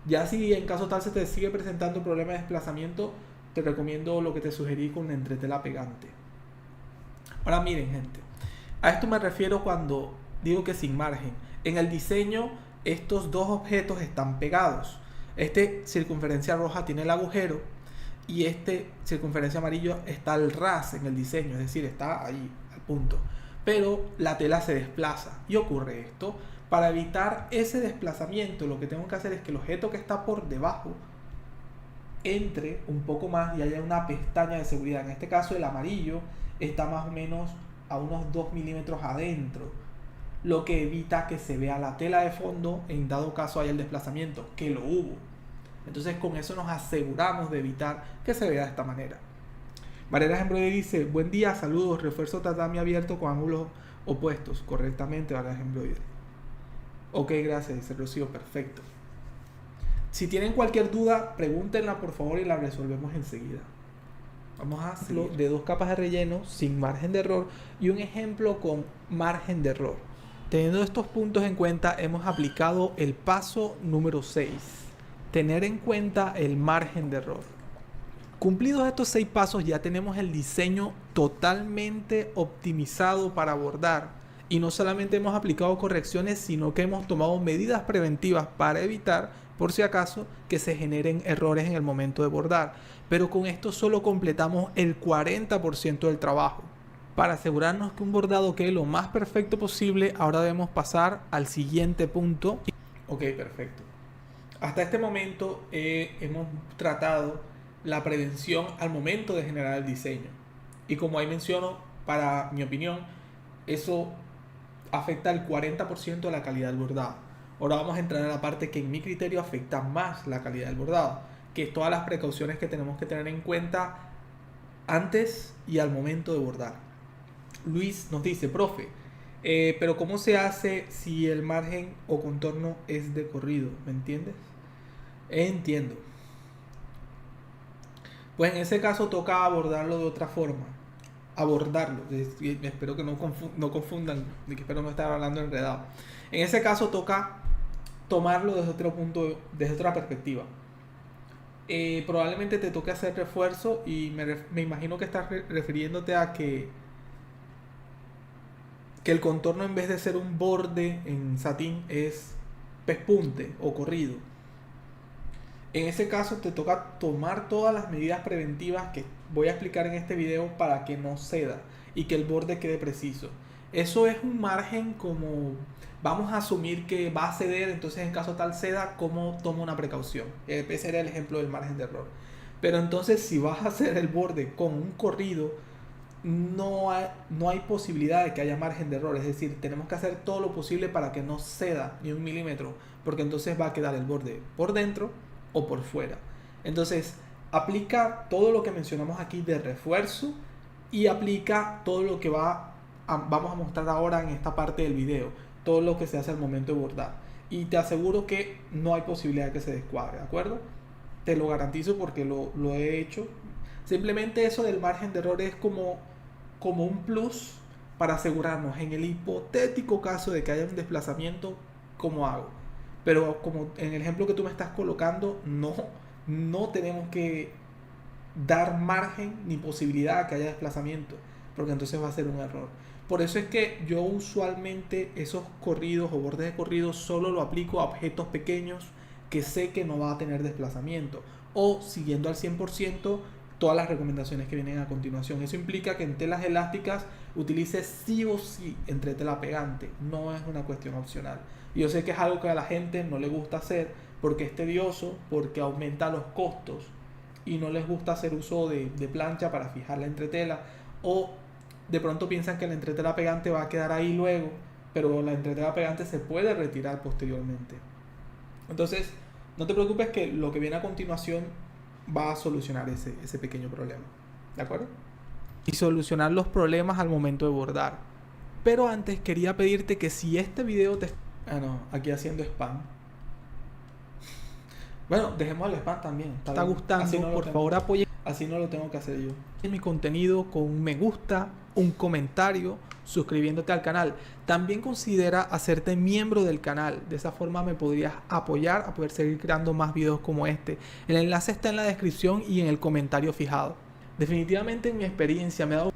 Ya si en caso tal se te sigue presentando problema de desplazamiento, te recomiendo lo que te sugerí con la entretela pegante. Ahora miren, gente, a esto me refiero cuando digo que sin margen. En el diseño, estos 2 objetos están pegados. Este circunferencia roja tiene el agujero y este circunferencia amarillo está al ras en el diseño, es decir, está ahí, al punto. Pero la tela se desplaza y ocurre esto. Para evitar ese desplazamiento, lo que tengo que hacer es que el objeto que está por debajo entre un poco más y haya una pestaña de seguridad. En este caso el amarillo está más o menos a unos 2 milímetros adentro, lo que evita que se vea la tela de fondo en dado caso haya el desplazamiento, que lo hubo. Entonces con eso nos aseguramos de evitar que se vea de esta manera. Mariela Embroidery dice, buen día, saludos, refuerzo tatami abierto con ángulos opuestos. Correctamente, Mariela Embroidery. Ok, gracias, dice Rocío, perfecto. Si tienen cualquier duda, pregúntenla por favor y la resolvemos enseguida. Vamos a hacerlo de 2 capas de relleno sin margen de error y un ejemplo con margen de error. Teniendo estos puntos en cuenta, hemos aplicado el paso número 6. Tener en cuenta el margen de error. Cumplidos estos 6 pasos, ya tenemos el diseño totalmente optimizado para bordar. Y no solamente hemos aplicado correcciones, sino que hemos tomado medidas preventivas para evitar, por si acaso, que se generen errores en el momento de bordar. Pero con esto solo completamos el 40% del trabajo. Para asegurarnos que un bordado quede lo más perfecto posible, ahora debemos pasar al siguiente punto. Ok, perfecto. Hasta este momento hemos tratado la prevención al momento de generar el diseño. Y como ahí menciono, para mi opinión, eso afecta el 40% de la calidad del bordado. Ahora vamos a entrar a la parte que en mi criterio afecta más la calidad del bordado, que es todas las precauciones que tenemos que tener en cuenta antes y al momento de bordar. Luis nos dice, profe, pero ¿cómo se hace si el margen o contorno es de corrido? ¿Me entiendes? Entiendo. Pues en ese caso toca abordarlo de otra forma. Abordarlo. Espero que no confundan. Espero no estar hablando enredado. En ese caso toca tomarlo desde otro punto, desde otra perspectiva. probablemente te toque hacer refuerzo y me imagino que estás refiriéndote a que el contorno, en vez de ser un borde en satín, es pespunte o corrido. En ese caso te toca tomar todas las medidas preventivas que voy a explicar en este video para que no ceda y que el borde quede preciso. Eso es un margen como, vamos a asumir que va a ceder, entonces en caso tal ceda, ¿cómo tomo una precaución? Ese era el ejemplo del margen de error. Pero entonces si vas a hacer el borde con un corrido, no hay posibilidad de que haya margen de error. Es decir, tenemos que hacer todo lo posible para que no ceda ni un milímetro, porque entonces va a quedar el borde por dentro o por fuera. Entonces, aplica todo lo que mencionamos aquí de refuerzo y aplica todo lo que vamos a mostrar ahora en esta parte del video, todo lo que se hace al momento de bordar. Y te aseguro que no hay posibilidad de que se descuadre, ¿de acuerdo? Te lo garantizo porque lo he hecho. Simplemente eso del margen de error es como un plus para asegurarnos en el hipotético caso de que haya un desplazamiento, ¿cómo hago? Pero como en el ejemplo que tú me estás colocando, no tenemos que dar margen ni posibilidad a que haya desplazamiento, porque entonces va a ser un error. Por eso es que yo usualmente esos corridos o bordes de corrido solo lo aplico a objetos pequeños que sé que no va a tener desplazamiento, o siguiendo al 100% todas las recomendaciones que vienen a continuación. Eso implica que en telas elásticas utilices sí o sí entretela pegante, no es una cuestión opcional. Y yo sé que es algo que a la gente no le gusta hacer porque es tedioso, porque aumenta los costos y no les gusta hacer uso de plancha para fijar la entretela, o de pronto piensan que la entretela pegante va a quedar ahí luego, pero la entretela pegante se puede retirar posteriormente. Entonces, no te preocupes, que lo que viene a continuación va a solucionar ese pequeño problema, ¿de acuerdo? Y solucionar los problemas al momento de bordar. Pero antes quería pedirte que si este video te... aquí haciendo spam. Bueno, dejemos el spam también. Está gustando, no, por favor apoye. Así no lo tengo que hacer yo. Mi contenido con un me gusta, un comentario, suscribiéndote al canal. También considera hacerte miembro del canal. De esa forma me podrías apoyar a poder seguir creando más videos como este. El enlace está en la descripción y en el comentario fijado. Definitivamente en mi experiencia me ha dado...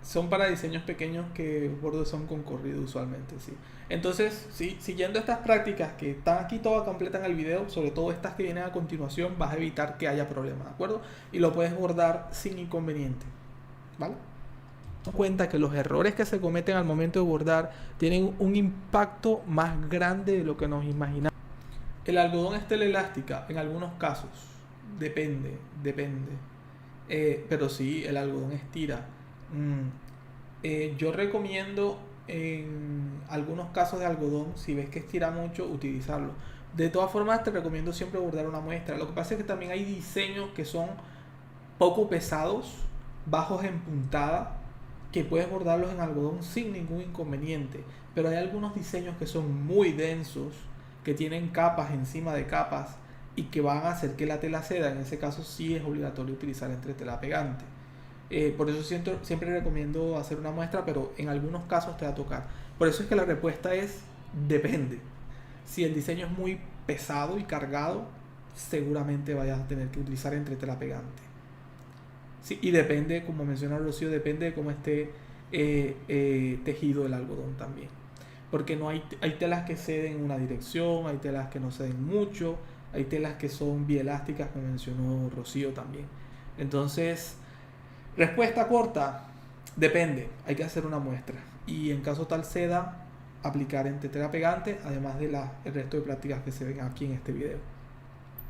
Son para diseños pequeños que los bordes son con corrido usualmente, sí. Entonces, sí, siguiendo estas prácticas que están aquí todas completas en el video, sobre todo estas que vienen a continuación, vas a evitar que haya problemas, ¿de acuerdo? Y lo puedes bordar sin inconveniente, ¿vale? Ten en cuenta que los errores que se cometen al momento de bordar tienen un impacto más grande de lo que nos imaginamos. El algodón es tela elástica en algunos casos, depende. Pero sí, el algodón estira. Yo recomiendo en algunos casos de algodón, si ves que estira mucho, utilizarlo. De todas formas, te recomiendo siempre bordar una muestra. Lo que pasa es que también hay diseños que son poco pesados, bajos en puntada, que puedes bordarlos en algodón sin ningún inconveniente. Pero hay algunos diseños que son muy densos, que tienen capas encima de capas y que van a hacer que la tela ceda. En ese caso sí es obligatorio utilizar entretela pegante. Por eso siempre recomiendo hacer una muestra, pero en algunos casos te va a tocar. Por eso es que la respuesta es depende. Si el diseño es muy pesado y cargado, seguramente vayas a tener que utilizar entretela pegante. Sí, y depende, como menciona Rocío, depende de cómo esté tejido el algodón también. Porque no hay telas que ceden en una dirección, hay telas que no ceden mucho, hay telas que son bielásticas, como mencionó Rocío también. Entonces, respuesta corta, depende, hay que hacer una muestra. Y en caso tal ceda, aplicar entretela pegante, además de el resto de prácticas que se ven aquí en este video.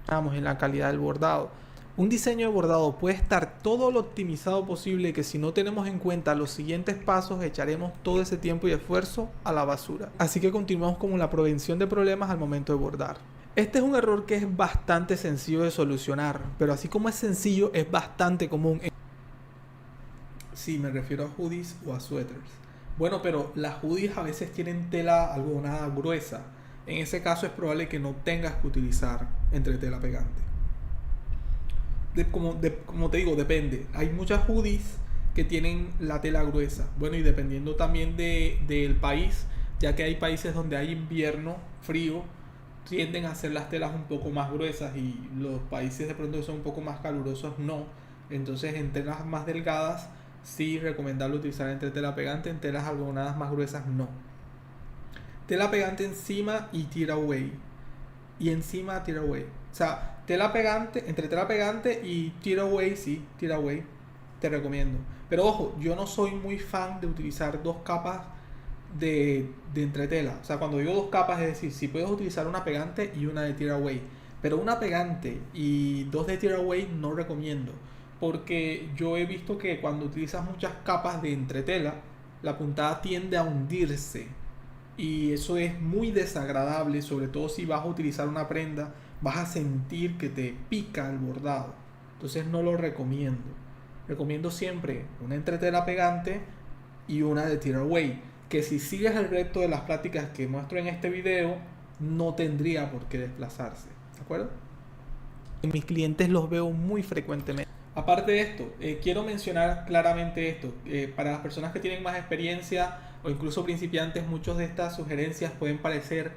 Vamos en la calidad del bordado. Un diseño de bordado puede estar todo lo optimizado posible, que si no tenemos en cuenta los siguientes pasos, echaremos todo ese tiempo y esfuerzo a la basura. Así que continuamos con la prevención de problemas al momento de bordar. Este es un error que es bastante sencillo de solucionar, pero así como es sencillo, es bastante común. Sí, me refiero a hoodies o a suéteres. Bueno, pero las hoodies a veces tienen tela algodonada gruesa. En ese caso es probable que no tengas que utilizar entretela pegante. Como te digo, depende. Hay muchas hoodies que tienen la tela gruesa. Bueno, y dependiendo también del país, ya que hay países donde hay invierno frío, tienden a hacer las telas un poco más gruesas y los países de pronto que son un poco más calurosos no. Entonces en telas más delgadas sí recomendable utilizar entretela pegante, en telas algodonadas más gruesas no. Tela pegante encima y tira away. Y encima tira away. O sea, tela pegante, entre tela pegante y tira away, sí, tira away. Te recomiendo. Pero ojo, yo no soy muy fan de utilizar dos capas de entretela. O sea, cuando digo dos capas, es decir, si puedes utilizar una pegante y una de tear away. Pero una pegante y dos de tear away no recomiendo. Porque yo he visto que cuando utilizas muchas capas de entretela, la puntada tiende a hundirse. Y eso es muy desagradable, sobre todo si vas a utilizar una prenda, vas a sentir que te pica el bordado. Entonces no lo recomiendo. Recomiendo siempre una entretela pegante y una de tear away, que si sigues el resto de las prácticas que muestro en este video, no tendría por qué desplazarse, ¿de acuerdo? En mis clientes los veo muy frecuentemente. Aparte de esto, quiero mencionar claramente esto. Para las personas que tienen más experiencia o incluso principiantes, muchas de estas sugerencias pueden parecer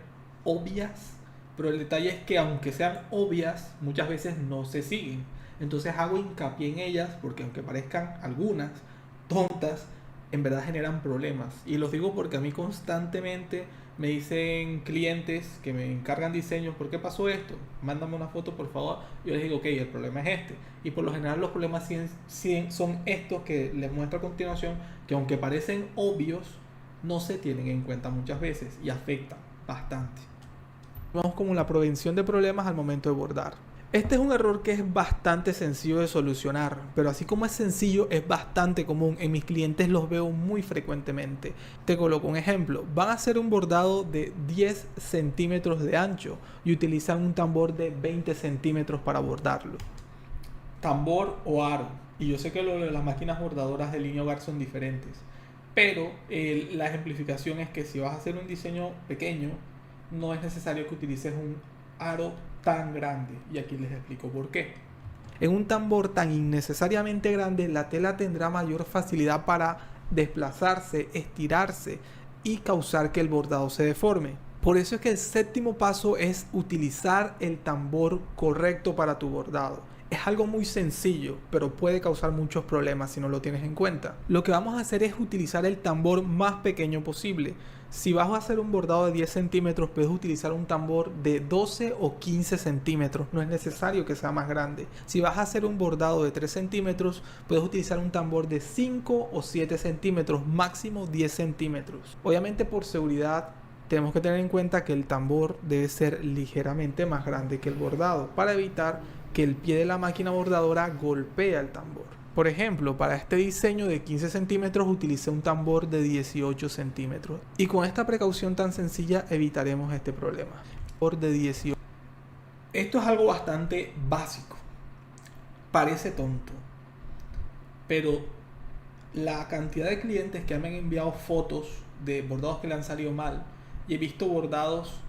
obvias, pero el detalle es que aunque sean obvias, muchas veces no se siguen. Entonces hago hincapié en ellas porque aunque parezcan algunas tontas, en verdad generan problemas. Y los digo porque a mí constantemente me dicen clientes que me encargan diseños: ¿por qué pasó esto? Mándame una foto por favor. Yo les digo, ok, el problema es este. Y por lo general los problemas son estos que les muestro a continuación, que aunque parecen obvios, no se tienen en cuenta muchas veces y afectan bastante. Vamos con la prevención de problemas al momento de bordar. Este es un error que es bastante sencillo de solucionar, pero así como es sencillo, es bastante común. En mis clientes los veo muy frecuentemente. Te coloco un ejemplo. Van a hacer un bordado de 10 centímetros de ancho y utilizan un tambor de 20 centímetros para bordarlo. Tambor o aro. Y yo sé que las máquinas bordadoras de línea hogar son diferentes, pero la ejemplificación es que si vas a hacer un diseño pequeño, no es necesario que utilices un aro tan grande, y aquí les explico por qué. En un tambor tan innecesariamente grande, la tela tendrá mayor facilidad para desplazarse, estirarse y causar que el bordado se deforme. Por eso es que el séptimo paso es utilizar el tambor correcto para tu bordado. Es algo muy sencillo, pero puede causar muchos problemas si no lo tienes en cuenta. Lo que vamos a hacer es utilizar el tambor más pequeño posible. Si vas a hacer un bordado de 10 centímetros, puedes utilizar un tambor de 12 o 15 centímetros. No es necesario que sea más grande. Si vas a hacer un bordado de 3 centímetros, puedes utilizar un tambor de 5 o 7 centímetros, máximo 10 centímetros. Obviamente por seguridad tenemos que tener en cuenta que el tambor debe ser ligeramente más grande que el bordado para evitar que el pie de la máquina bordadora golpee el tambor. Por ejemplo, para este diseño de 15 centímetros utilicé un tambor de 18 centímetros. Y con esta precaución tan sencilla evitaremos este problema. Tambor de 18. Esto es algo bastante básico. Parece tonto. Pero la cantidad de clientes que me han enviado fotos de bordados que le han salido mal, y he visto bordados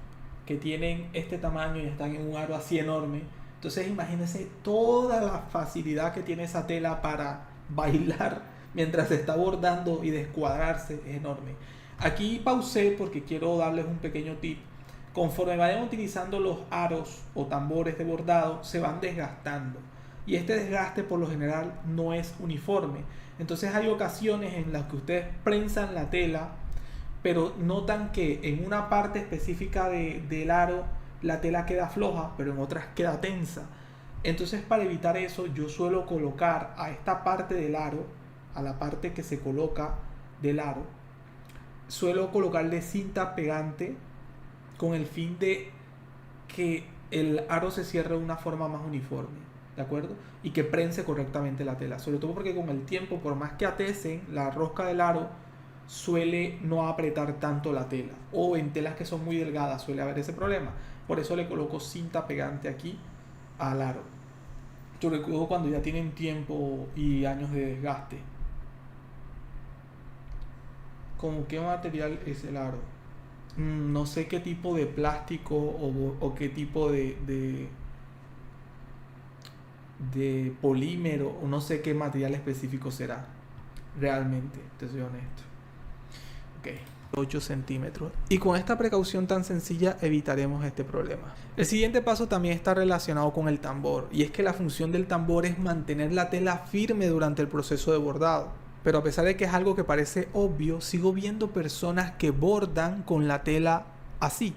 que tienen este tamaño y están en un aro así enorme. Entonces imagínense toda la facilidad que tiene esa tela para bailar mientras se está bordando y descuadrarse, es enorme. Aquí pausé porque quiero darles un pequeño tip. Conforme vayan utilizando los aros o tambores de bordado, se van desgastando. Y este desgaste por lo general no es uniforme. Entonces hay ocasiones en las que ustedes prensan la tela, pero notan que en una parte específica del aro la tela queda floja, pero en otras queda tensa. Entonces para evitar eso, yo suelo colocar a esta parte del aro, a la parte que se coloca del aro, suelo colocarle cinta pegante con el fin de que el aro se cierre de una forma más uniforme, ¿de acuerdo? Y que prense correctamente la tela, sobre todo porque con el tiempo, por más que atesen, la rosca del aro suele no apretar tanto la tela, o en telas que son muy delgadas suele haber ese problema. Por eso le coloco cinta pegante aquí al aro, sobre todo cuando ya tienen tiempo y años de desgaste. ¿Con qué material es el aro? No sé qué tipo de plástico o qué tipo de polímero, o no sé qué material específico será realmente, te soy honesto. Ok, 8 centímetros. Y con esta precaución tan sencilla evitaremos este problema. El siguiente paso también está relacionado con el tambor, y es que la función del tambor es mantener la tela firme durante el proceso de bordado. Pero a pesar de que es algo que parece obvio, sigo viendo personas que bordan con la tela así.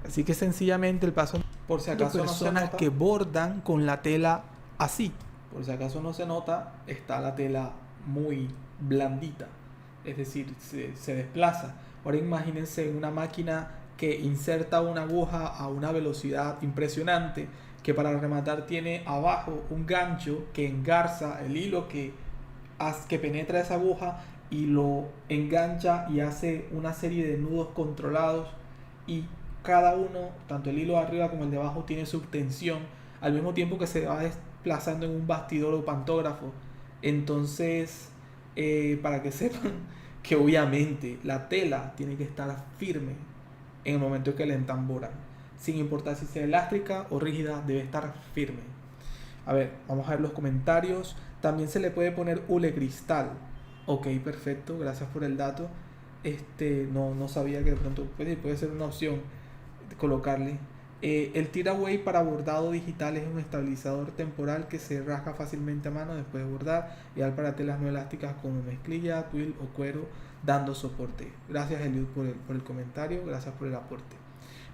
Así que sencillamente el paso, por si acaso personas que bordan con la tela así. Por si acaso no se nota, está la tela muy blandita, es decir, se desplaza. Ahora imagínense una máquina que inserta una aguja a una velocidad impresionante, que para rematar tiene abajo un gancho que engarza el hilo que penetra esa aguja y lo engancha y hace una serie de nudos controlados, y cada uno, tanto el hilo de arriba como el de abajo, tiene su tensión al mismo tiempo que se va desplazando en un bastidor o pantógrafo. Entonces, para que sepan que obviamente la tela tiene que estar firme en el momento en que la entamboran, sin importar si sea elástica o rígida, debe estar firme. A ver, vamos a ver los comentarios. También se le puede poner hule cristal. Ok, perfecto, gracias por el dato. No sabía que de pronto puede ser una opción colocarle. El tearaway para bordado digital es un estabilizador temporal que se rasga fácilmente a mano después de bordar, ideal para telas no elásticas como mezclilla, twill o cuero, dando soporte. Gracias, Eliud, por el comentario, gracias por el aporte.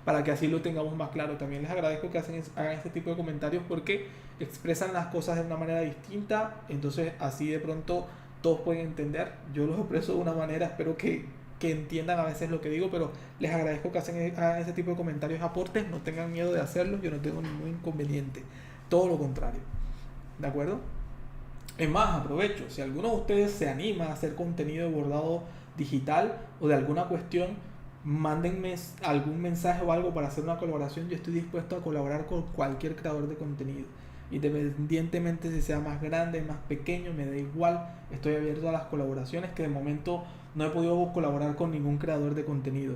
Para que así lo tengamos más claro, también les agradezco que hagan este tipo de comentarios porque expresan las cosas de una manera distinta, entonces así de pronto todos pueden entender. Yo los expreso de una manera, espero que entiendan a veces lo que digo, pero les agradezco que hagan ese tipo de comentarios, aportes, no tengan miedo de hacerlo, yo no tengo ningún inconveniente, todo lo contrario, ¿de acuerdo? Es más, aprovecho, si alguno de ustedes se anima a hacer contenido de bordado digital o de alguna cuestión, mándenme algún mensaje o algo para hacer una colaboración. Yo estoy dispuesto a colaborar con cualquier creador de contenido, independientemente si sea más grande, más pequeño, me da igual. Estoy abierto a las colaboraciones, que de momento no he podido colaborar con ningún creador de contenido.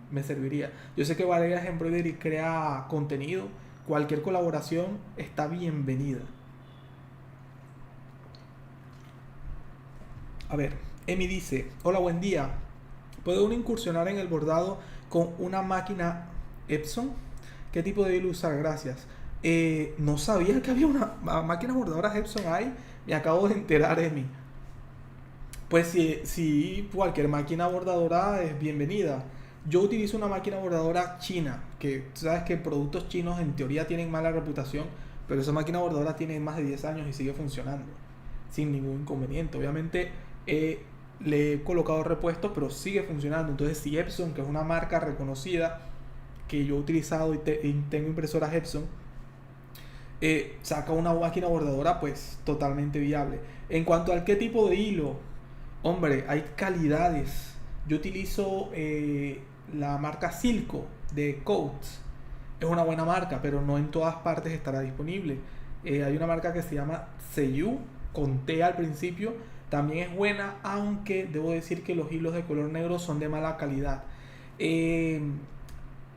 Me serviría. Yo sé que Valeria Embroidery crea contenido. Cualquier colaboración está bienvenida. A ver, Emi dice: hola, buen día. ¿Puede uno incursionar en el bordado con una máquina Epson? ¿Qué tipo de hilo usar? Gracias. No sabía que había una máquina bordadora Epson ahí. Me acabo de enterar, Emi. Pues sí, cualquier máquina bordadora es bienvenida. Yo utilizo una máquina bordadora china, que tú sabes que productos chinos en teoría tienen mala reputación, pero esa máquina bordadora tiene más de 10 años y sigue funcionando sin ningún inconveniente. Obviamente le he colocado repuestos, pero sigue funcionando. Entonces, si Epson, que es una marca reconocida que yo he utilizado y tengo impresoras Epson, saca una máquina bordadora, pues totalmente viable. En cuanto al qué tipo de hilo, hombre, hay calidades. Yo utilizo la marca Silco de Coats. Es una buena marca, pero no en todas partes estará disponible. Hay una marca que se llama Seiyu, con T al principio. También es buena, aunque debo decir que los hilos de color negro son de mala calidad.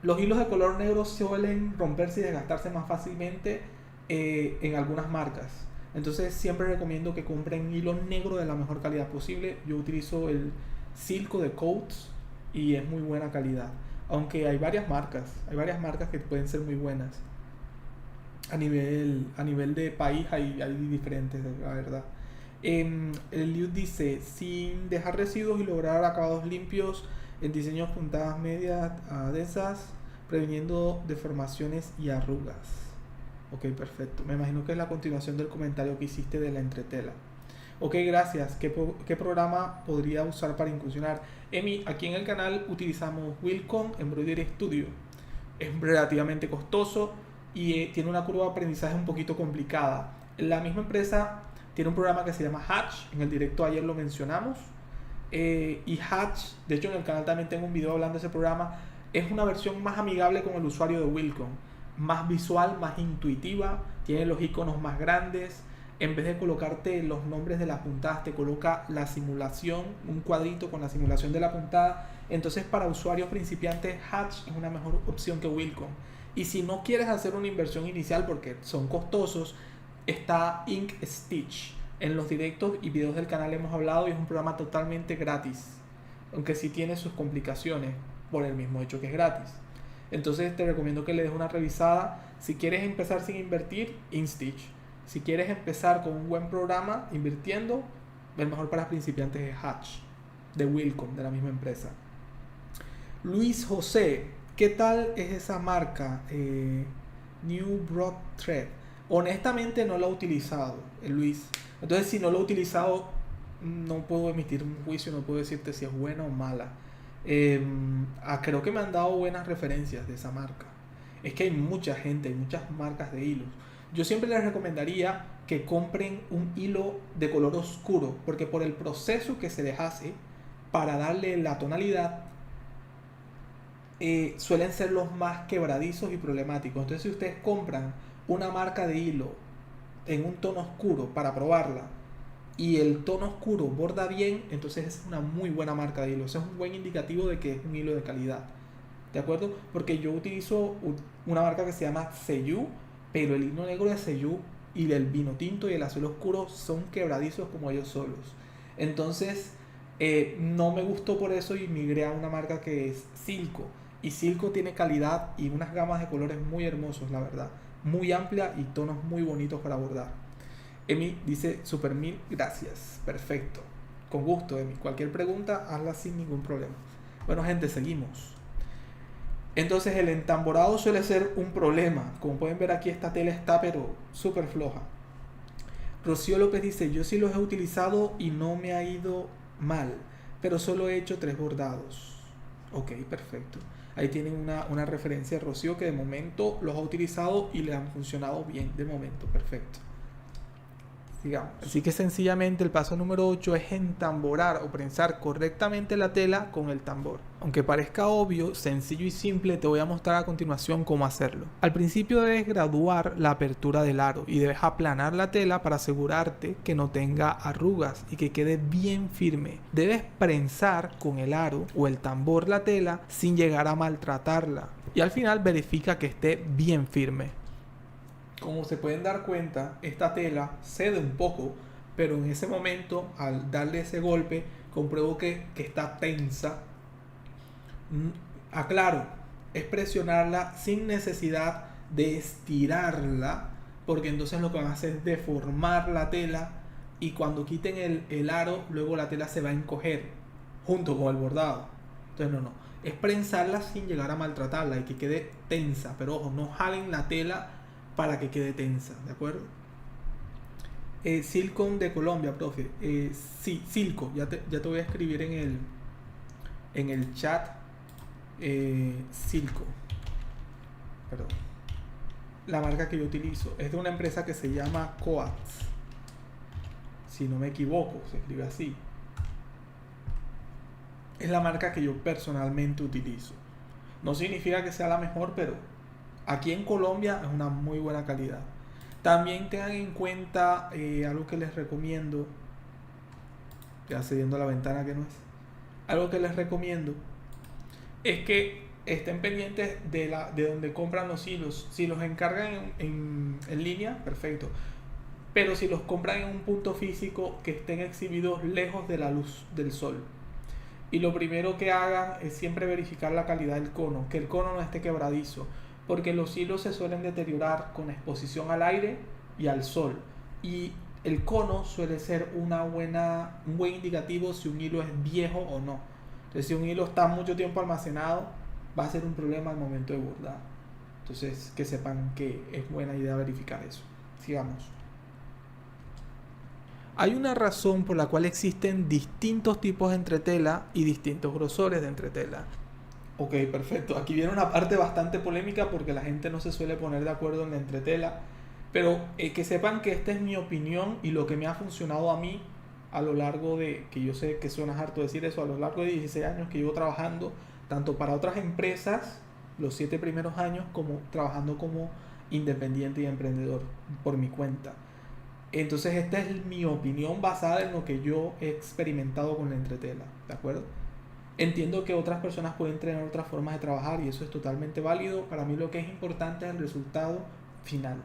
Los hilos de color negro suelen romperse y desgastarse más fácilmente en algunas marcas. Entonces siempre recomiendo que compren hilo negro de la mejor calidad posible. Yo utilizo el Silco de Coats y es muy buena calidad. Aunque hay varias marcas que pueden ser muy buenas. A nivel de país hay diferentes, la verdad. El Liu dice: sin dejar residuos y lograr acabados limpios en diseños puntadas medias densas, previniendo deformaciones y arrugas. Ok, perfecto. Me imagino que es la continuación del comentario que hiciste de la entretela. Ok, gracias. ¿Qué programa podría usar para incursionar? Emi, aquí en el canal utilizamos Wilcon Embroidery Studio. Es relativamente costoso y tiene una curva de aprendizaje un poquito complicada. La misma empresa tiene un programa que se llama Hatch. En el directo ayer lo mencionamos. Y Hatch, de hecho en el canal también tengo un video hablando de ese programa. Es una versión más amigable con el usuario de Wilcon. Más visual, más intuitiva. Tiene los iconos más grandes. En vez de colocarte los nombres de las puntadas, te coloca la simulación, un cuadrito con la simulación de la puntada. Entonces, para usuarios principiantes, Hatch es una mejor opción que Wilcon. Y si no quieres hacer una inversión inicial porque son costosos, está Ink Stitch. En los directos y videos del canal hemos hablado y es un programa totalmente gratis. aunque sí tiene sus complicaciones por el mismo hecho que es gratis. Entonces te recomiendo que le des una revisada. Si quieres empezar sin invertir, InStitch. Si quieres empezar con un buen programa invirtiendo, el mejor para principiantes es Hatch, de Wilcom, de la misma empresa. Luis José, ¿qué tal es esa marca? New Broad Thread. Honestamente no lo he utilizado, Luis. Entonces si no lo he utilizado, no puedo emitir un juicio, no puedo decirte si es buena o mala. Creo que me han dado buenas referencias de esa marca. Es que hay mucha gente, hay muchas marcas de hilos. Yo siempre les recomendaría que compren un hilo de color oscuro, porque por el proceso que se les hace para darle la tonalidad, suelen ser los más quebradizos y problemáticos. Entonces si ustedes compran una marca de hilo en un tono oscuro para probarla y el tono oscuro borda bien, entonces es una muy buena marca de hilo. Eso es un buen indicativo de que es un hilo de calidad, ¿de acuerdo? Porque yo utilizo una marca que se llama Seiyu, pero el hilo negro de Seiyu y el vino tinto y el azul oscuro son quebradizos como ellos solos. Entonces no me gustó por eso y migré a una marca que es Silco. Y Silco tiene calidad y unas gamas de colores muy hermosos, la verdad. Muy amplia y tonos muy bonitos para bordar. Emi dice, super mil gracias. Perfecto. Con gusto, Emi. Cualquier pregunta, hazla sin ningún problema. Bueno, gente, seguimos. Entonces el entamborado suele ser un problema. Como pueden ver aquí, esta tela está pero súper floja. Rocío López dice, yo sí los he utilizado y no me ha ido mal, pero solo he hecho 3 bordados. Ok, perfecto. Ahí tienen una referencia de Rocío que de momento los ha utilizado y le han funcionado bien. De momento, perfecto. Sigamos. Así que sencillamente el paso número 8 es entamborar o prensar correctamente la tela con el tambor. Aunque parezca obvio, sencillo y simple, te voy a mostrar a continuación cómo hacerlo. Al principio debes graduar la apertura del aro y debes aplanar la tela para asegurarte que no tenga arrugas y que quede bien firme. Debes prensar con el aro o el tambor la tela sin llegar a maltratarla. Y al final verifica que esté bien firme. Como se pueden dar cuenta, esta tela cede un poco, pero en ese momento, al darle ese golpe, compruebo que está tensa. Aclaro, es presionarla sin necesidad de estirarla, porque entonces lo que van a hacer es deformar la tela y cuando quiten el aro, luego la tela se va a encoger junto con el bordado. Entonces no, es prensarla sin llegar a maltratarla y que quede tensa, pero ojo, no jalen la tela para que quede tensa, ¿de acuerdo? Silcon de Colombia, profe. Sí, Silco, ya te voy a escribir en el chat. Silco, perdón. La marca que yo utilizo es de una empresa que se llama Coats. Si no me equivoco, se escribe así. Es la marca que yo personalmente utilizo. No significa que sea la mejor, pero aquí en Colombia es una muy buena calidad. También tengan en cuenta algo que les recomiendo. Ya cediendo la ventana que no es. Algo que les recomiendo es que estén pendientes de donde compran los hilos. Si los encargan en línea, perfecto. Pero si los compran en un punto físico, que estén exhibidos lejos de la luz del sol. Y lo primero que hagan es siempre verificar la calidad del cono. Que el cono no esté quebradizo, porque los hilos se suelen deteriorar con exposición al aire y al sol. Y el cono suele ser un buen indicativo si un hilo es viejo o no. Entonces, si un hilo está mucho tiempo almacenado, va a ser un problema al momento de bordar. Entonces, que sepan que es buena idea verificar eso. Sigamos. Hay una razón por la cual existen distintos tipos de entretela y distintos grosores de entretela. Ok, perfecto. Aquí viene una parte bastante polémica porque la gente no se suele poner de acuerdo en la entretela. Pero que sepan que esta es mi opinión y lo que me ha funcionado a mí a lo largo de, que yo sé que suena harto decir eso, a lo largo de 16 años que llevo trabajando, tanto para otras empresas, los 7 primeros años, como trabajando como independiente y emprendedor por mi cuenta. Entonces esta es mi opinión basada en lo que yo he experimentado con la entretela, ¿de acuerdo? Entiendo que otras personas pueden tener otras formas de trabajar y eso es totalmente válido. Para mí lo que es importante es el resultado final.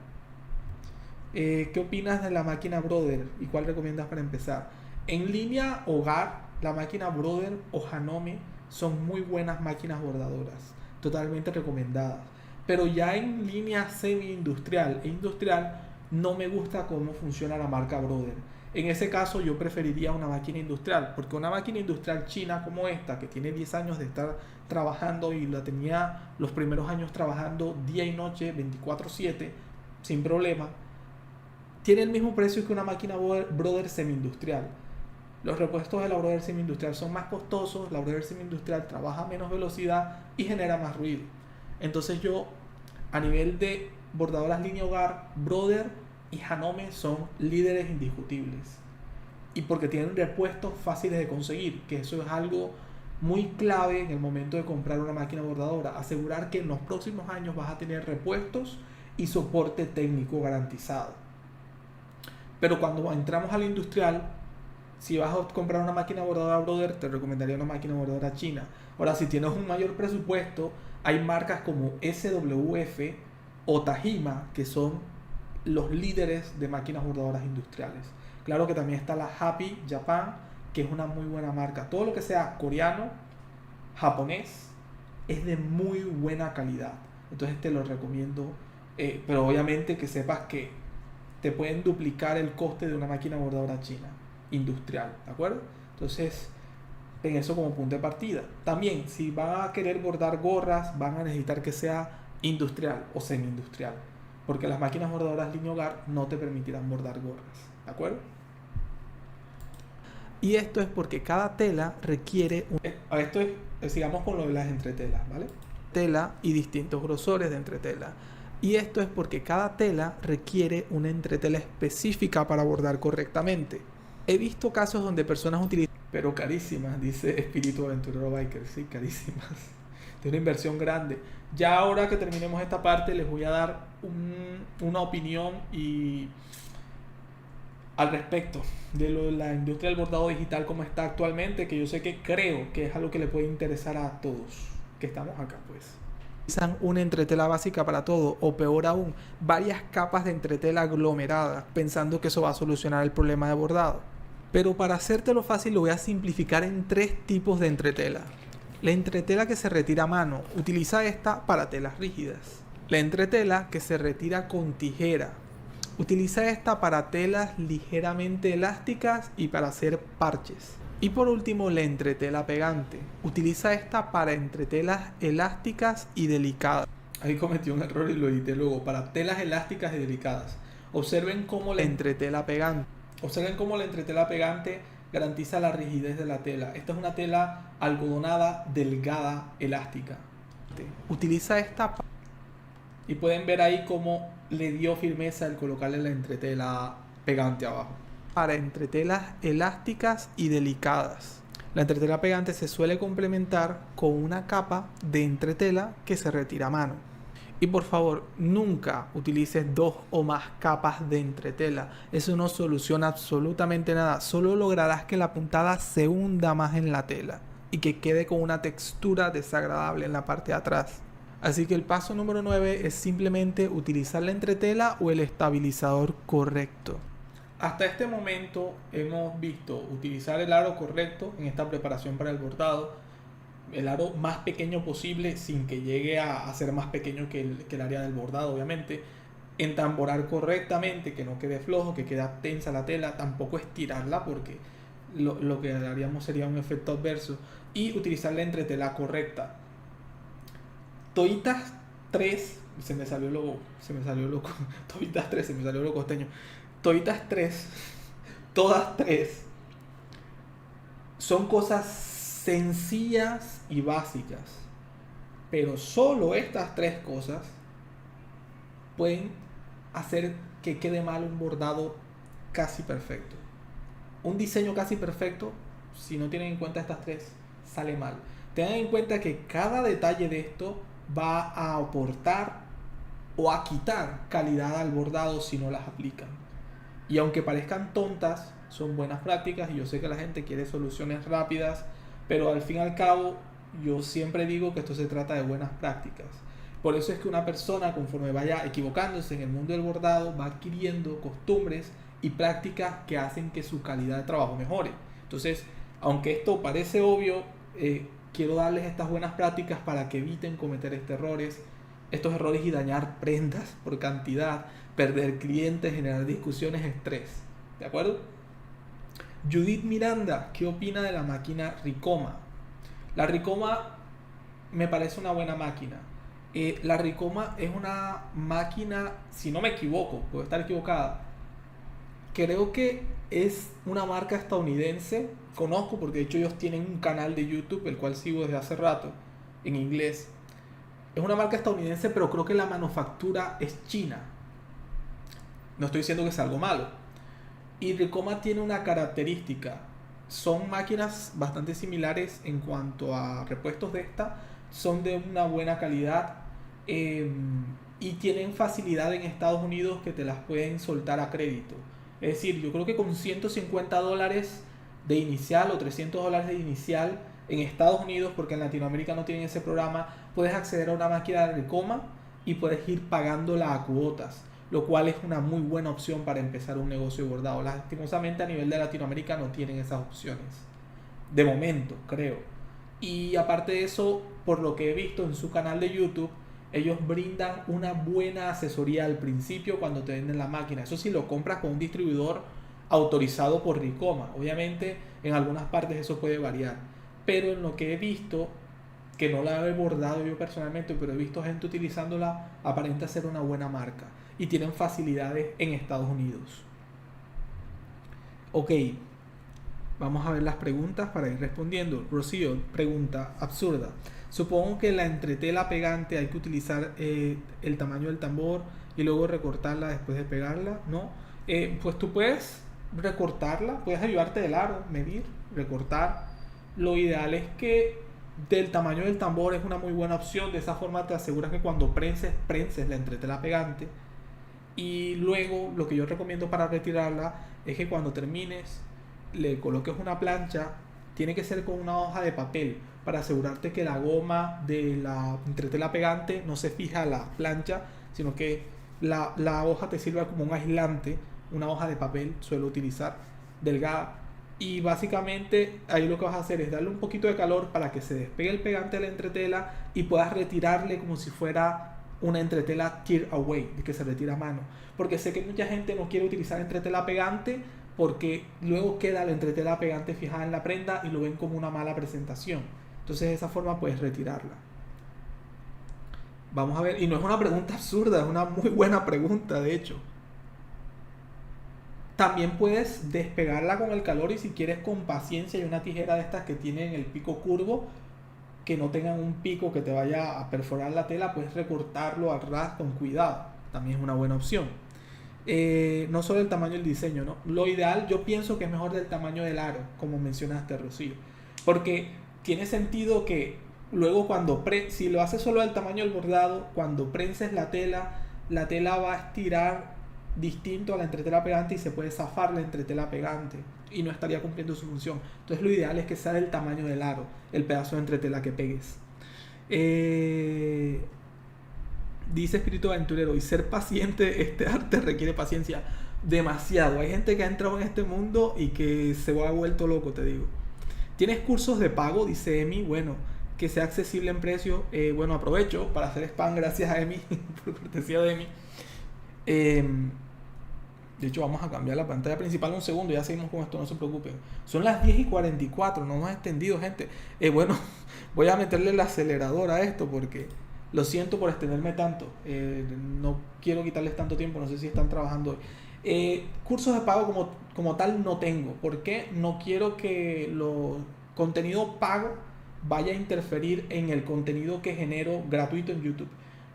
¿Qué opinas de la máquina Brother y cuál recomiendas para empezar? En línea, hogar, la máquina Brother o Janome son muy buenas máquinas bordadoras, totalmente recomendadas. Pero ya en línea semi-industrial e industrial no me gusta cómo funciona la marca Brother. En ese caso yo preferiría una máquina industrial, porque una máquina industrial china como esta, que tiene 10 años de estar trabajando y la tenía los primeros años trabajando día y noche 24/7 sin problema, tiene el mismo precio que una máquina Brother semi-industrial. Los repuestos de la Brother semi-industrial son más costosos, la Brother semi-industrial trabaja a menos velocidad y genera más ruido. Entonces yo, a nivel de bordadoras línea hogar, Brother y Janome son líderes indiscutibles. Y porque tienen repuestos fáciles de conseguir, que eso es algo muy clave en el momento de comprar una máquina bordadora. Asegurar que en los próximos años vas a tener repuestos y soporte técnico garantizado. Pero cuando entramos al industrial, si vas a comprar una máquina bordadora Brother, te recomendaría una máquina bordadora china. Ahora, si tienes un mayor presupuesto, hay marcas como SWF o Tajima, que son los líderes de máquinas bordadoras industriales. Claro que también está la Happy Japan, que es una muy buena marca. Todo lo que sea coreano, japonés, es de muy buena calidad. Entonces te lo recomiendo. Pero obviamente que sepas que te pueden duplicar el coste de una máquina bordadora china industrial, ¿de acuerdo? Entonces, en eso como punto de partida. También, si van a querer bordar gorras, van a necesitar que sea industrial o semi-industrial, porque las máquinas bordadoras línea hogar no te permitirán bordar gorras, ¿de acuerdo? Y esto es porque cada tela requiere sigamos con lo de las entretelas, ¿vale? Tela y distintos grosores de entretela. Y esto es porque cada tela requiere una entretela específica para bordar correctamente. He visto casos donde personas utilizan, pero carísimas, dice Espíritu Aventurero Biker, sí, carísimas. De una inversión grande. Ya ahora que terminemos esta parte les voy a dar una opinión al respecto de lo de la industria del bordado digital como está actualmente, que yo sé que creo que es algo que le puede interesar a todos que estamos acá, pues. Utilizan una entretela básica para todo, o peor aún, varias capas de entretela aglomeradas, pensando que eso va a solucionar el problema de bordado. Pero para hacértelo fácil lo voy a simplificar en 3 tipos de entretela. La entretela que se retira a mano, utiliza esta para telas rígidas. La entretela que se retira con tijera, utiliza esta para telas ligeramente elásticas y para hacer parches. Y por último, la entretela pegante. Utiliza esta para entretelas elásticas y delicadas. Ahí cometí un error y lo edité luego. Para telas elásticas y delicadas. Observen cómo la entretela pegante garantiza la rigidez de la tela. Esta es una tela algodonada, delgada, elástica. Utiliza esta y pueden ver ahí cómo le dio firmeza al colocarle la entretela pegante abajo. Para entretelas elásticas y delicadas. La entretela pegante se suele complementar con una capa de entretela que se retira a mano. Y por favor, nunca utilices 2 o más capas de entretela. Eso no soluciona absolutamente nada. Solo lograrás que la puntada se hunda más en la tela y que quede con una textura desagradable en la parte de atrás. Así que el paso número 9 es simplemente utilizar la entretela o el estabilizador correcto. Hasta este momento hemos visto utilizar el aro correcto en esta preparación para el bordado, el aro más pequeño posible sin que llegue a ser más pequeño que el área del bordado, obviamente, entamborar correctamente, que no quede flojo, que quede tensa la tela, tampoco estirarla porque lo que haríamos sería un efecto adverso, y utilizar la entretela correcta. Toditas 3, se me salió lo Toditas 3, se me salió lo costeño. Toditas 3, todas 3 son cosas sencillas y básicas, pero solo estas 3 cosas pueden hacer que quede mal un bordado casi perfecto. Un diseño casi perfecto, si no tienen en cuenta estas 3, sale mal. Tengan en cuenta que cada detalle de esto va a aportar o a quitar calidad al bordado si no las aplican. Y aunque parezcan tontas, son buenas prácticas y yo sé que la gente quiere soluciones rápidas, pero al fin y al cabo yo siempre digo que esto se trata de buenas prácticas. Por eso es que una persona, conforme vaya equivocándose en el mundo del bordado, va adquiriendo costumbres y prácticas que hacen que su calidad de trabajo mejore. Entonces, Aunque esto parece obvio, quiero darles estas buenas prácticas para que eviten cometer estos errores y dañar prendas por cantidad, perder clientes, generar discusiones, estrés. ¿De acuerdo? Judith Miranda, ¿qué opina de la máquina Ricoma? La Ricoma me parece una buena máquina. La Ricoma es una máquina, si no me equivoco, puedo estar equivocada, creo que es una marca estadounidense. Conozco porque de hecho ellos tienen un canal de YouTube, el cual sigo desde hace rato, en inglés. Es una marca estadounidense, pero creo que la manufactura es china. No estoy diciendo que sea algo malo. Y Ricoma tiene una característica. Son máquinas bastante similares en cuanto a repuestos de esta. Son de una buena calidad. Y tienen facilidad en Estados Unidos que te las pueden soltar a crédito. Es decir, yo creo que con $150 de inicial o $300 de inicial en Estados Unidos, porque en Latinoamérica no tienen ese programa, puedes acceder a una máquina de Ricoma y puedes ir pagándola a cuotas, lo cual es una muy buena opción para empezar un negocio de bordado. Lastimosamente a nivel de Latinoamérica no tienen esas opciones, de momento, creo. Y aparte de eso, por lo que he visto en su canal de YouTube, ellos brindan una buena asesoría al principio cuando te venden la máquina. Eso sí, lo compras con un distribuidor autorizado por Ricoma. Obviamente en algunas partes eso puede variar, pero en lo que he visto, que no la he bordado yo personalmente, pero he visto gente utilizándola, aparenta ser una buena marca y tienen facilidades en Estados Unidos. Ok, vamos a ver las preguntas para ir respondiendo. Rocío pregunta absurda: supongo que la entretela pegante hay que utilizar el tamaño del tambor y luego recortarla después de pegarla, ¿no? Pues tú puedes recortarla, puedes ayudarte del aro, medir, recortar. Lo ideal es que del tamaño del tambor es una muy buena opción. De esa forma te aseguras que cuando prenses la entretela pegante. Y luego lo que yo recomiendo para retirarla es que cuando termines le coloques una plancha. Tiene que ser con una hoja de papel para asegurarte que la goma de la entretela pegante no se fija a la plancha, sino que la hoja te sirva como un aislante. Una hoja de papel suelo utilizar, delgada. Y básicamente ahí lo que vas a hacer es darle un poquito de calor para que se despegue el pegante de la entretela y puedas retirarle como si fuera una entretela tear away, de que se retira a mano. Porque sé que mucha gente no quiere utilizar entretela pegante porque luego queda la entretela pegante fijada en la prenda y lo ven como una mala presentación. Entonces de esa forma puedes retirarla. Vamos a ver, y no es una pregunta absurda, es una muy buena pregunta de hecho. También puedes despegarla con el calor y si quieres con paciencia, hay una tijera de estas que tienen el pico curvo, que no tengan un pico que te vaya a perforar la tela, puedes recortarlo al ras con cuidado. También es una buena opción. No solo el tamaño del diseño, ¿no? Lo ideal yo pienso que es mejor del tamaño del aro, como mencionaste, Rocío, porque tiene sentido que luego si lo haces solo del tamaño del bordado, cuando prenses la tela va a estirar distinto a la entretela pegante y se puede zafar la entretela pegante y no estaría cumpliendo su función. Entonces lo ideal es que sea del tamaño del aro el pedazo de entretela que pegues. Dice Espíritu Aventurero: y ser paciente, este arte requiere paciencia. Demasiado. Hay gente que ha entrado en este mundo y que se ha vuelto loco, te digo. ¿Tienes cursos de pago? Dice Emi. Bueno, que sea accesible en precio. Bueno, aprovecho para hacer spam, gracias a Emi, por cortesía de Emi. De hecho, vamos a cambiar la pantalla principal un segundo. Ya seguimos con esto, no se preocupen. Son las 10:44, no hemos extendido, gente. Bueno, voy a meterle el acelerador a esto porque lo siento por extenderme tanto. No quiero quitarles tanto tiempo, no sé si están trabajando hoy. Cursos de pago como tal no tengo. ¿Por qué? No quiero que lo contenido pago vaya a interferir en el contenido que genero gratuito en YouTube.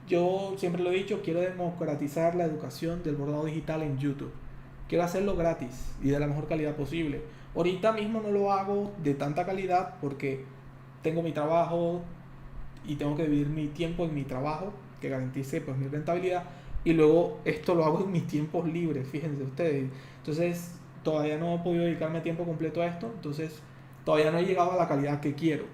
Yo siempre lo he dicho, quiero democratizar la educación del bordado digital en YouTube. Quiero hacerlo gratis y de la mejor calidad posible. Ahorita mismo no lo hago de tanta calidad porque tengo mi trabajo y tengo que dividir mi tiempo en mi trabajo, que garantice pues mi rentabilidad, y luego esto lo hago en mis tiempos libres, fíjense ustedes. Entonces todavía no he podido dedicarme tiempo completo a esto, entonces todavía no he llegado a la calidad que quiero.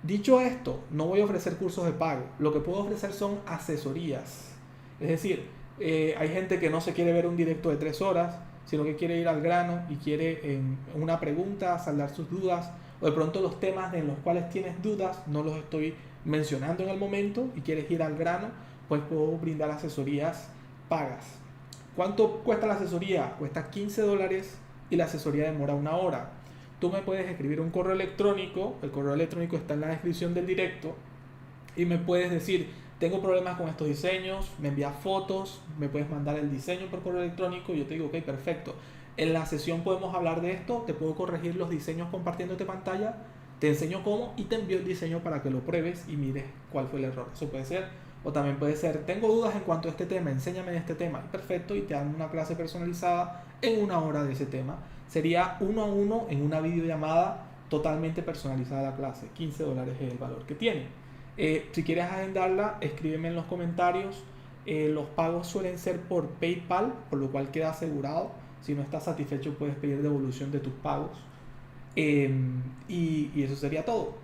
Dicho esto, no voy a ofrecer cursos de pago. Lo que puedo ofrecer son asesorías. Es decir, hay gente que no se quiere ver un directo de 3 horas sino que quiere ir al grano y quiere en una pregunta saldar sus dudas, o de pronto los temas en los cuales tienes dudas no los estoy mencionando en el momento y quieres ir al grano, pues puedo brindar asesorías pagas. ¿Cuánto cuesta la asesoría? Cuesta $15 y la asesoría demora 1 hora. Tú me puedes escribir un correo electrónico, el correo electrónico está en la descripción del directo, y me puedes decir, tengo problemas con estos diseños, me envías fotos, me puedes mandar el diseño por correo electrónico, y yo te digo, ok, perfecto. En la sesión podemos hablar de esto, te puedo corregir los diseños compartiéndote pantalla, te enseño cómo y te envío el diseño para que lo pruebes y mires cuál fue el error. Eso puede ser, o también puede ser, tengo dudas en cuanto a este tema, enséñame de este tema, perfecto, y te dan una clase personalizada en 1 hora de ese tema. Sería 1 a 1 en una videollamada totalmente personalizada la clase. $15 es el valor que tiene. Si quieres agendarla, escríbeme en los comentarios. Los pagos suelen ser por PayPal, por lo cual queda asegurado. Si no estás satisfecho, puedes pedir devolución de tus pagos. Y eso sería todo.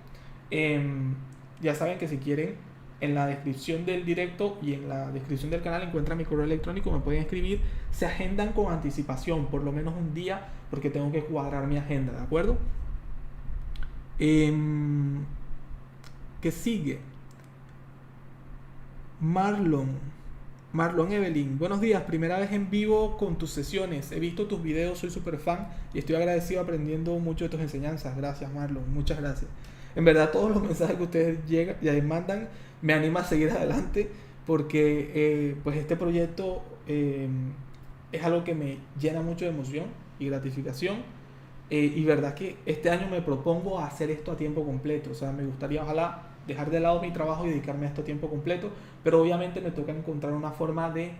Ya saben que si quieren, en la descripción del directo y en la descripción del canal encuentran mi correo electrónico, me pueden escribir. Se agendan con anticipación, por lo menos un día, porque tengo que cuadrar mi agenda, ¿de acuerdo? ¿Qué sigue? Marlon Evelyn, buenos días, primera vez en vivo con tus sesiones, he visto tus videos, soy súper fan y estoy agradecido aprendiendo mucho de tus enseñanzas. Gracias, Marlon, muchas gracias. En verdad todos los mensajes que ustedes llegan y mandan me anima a seguir adelante, porque pues este proyecto es algo que me llena mucho de emoción y gratificación, y verdad que este año me propongo hacer esto a tiempo completo. O sea, me gustaría ojalá dejar de lado mi trabajo y dedicarme a esto a tiempo completo, pero obviamente me toca encontrar una forma de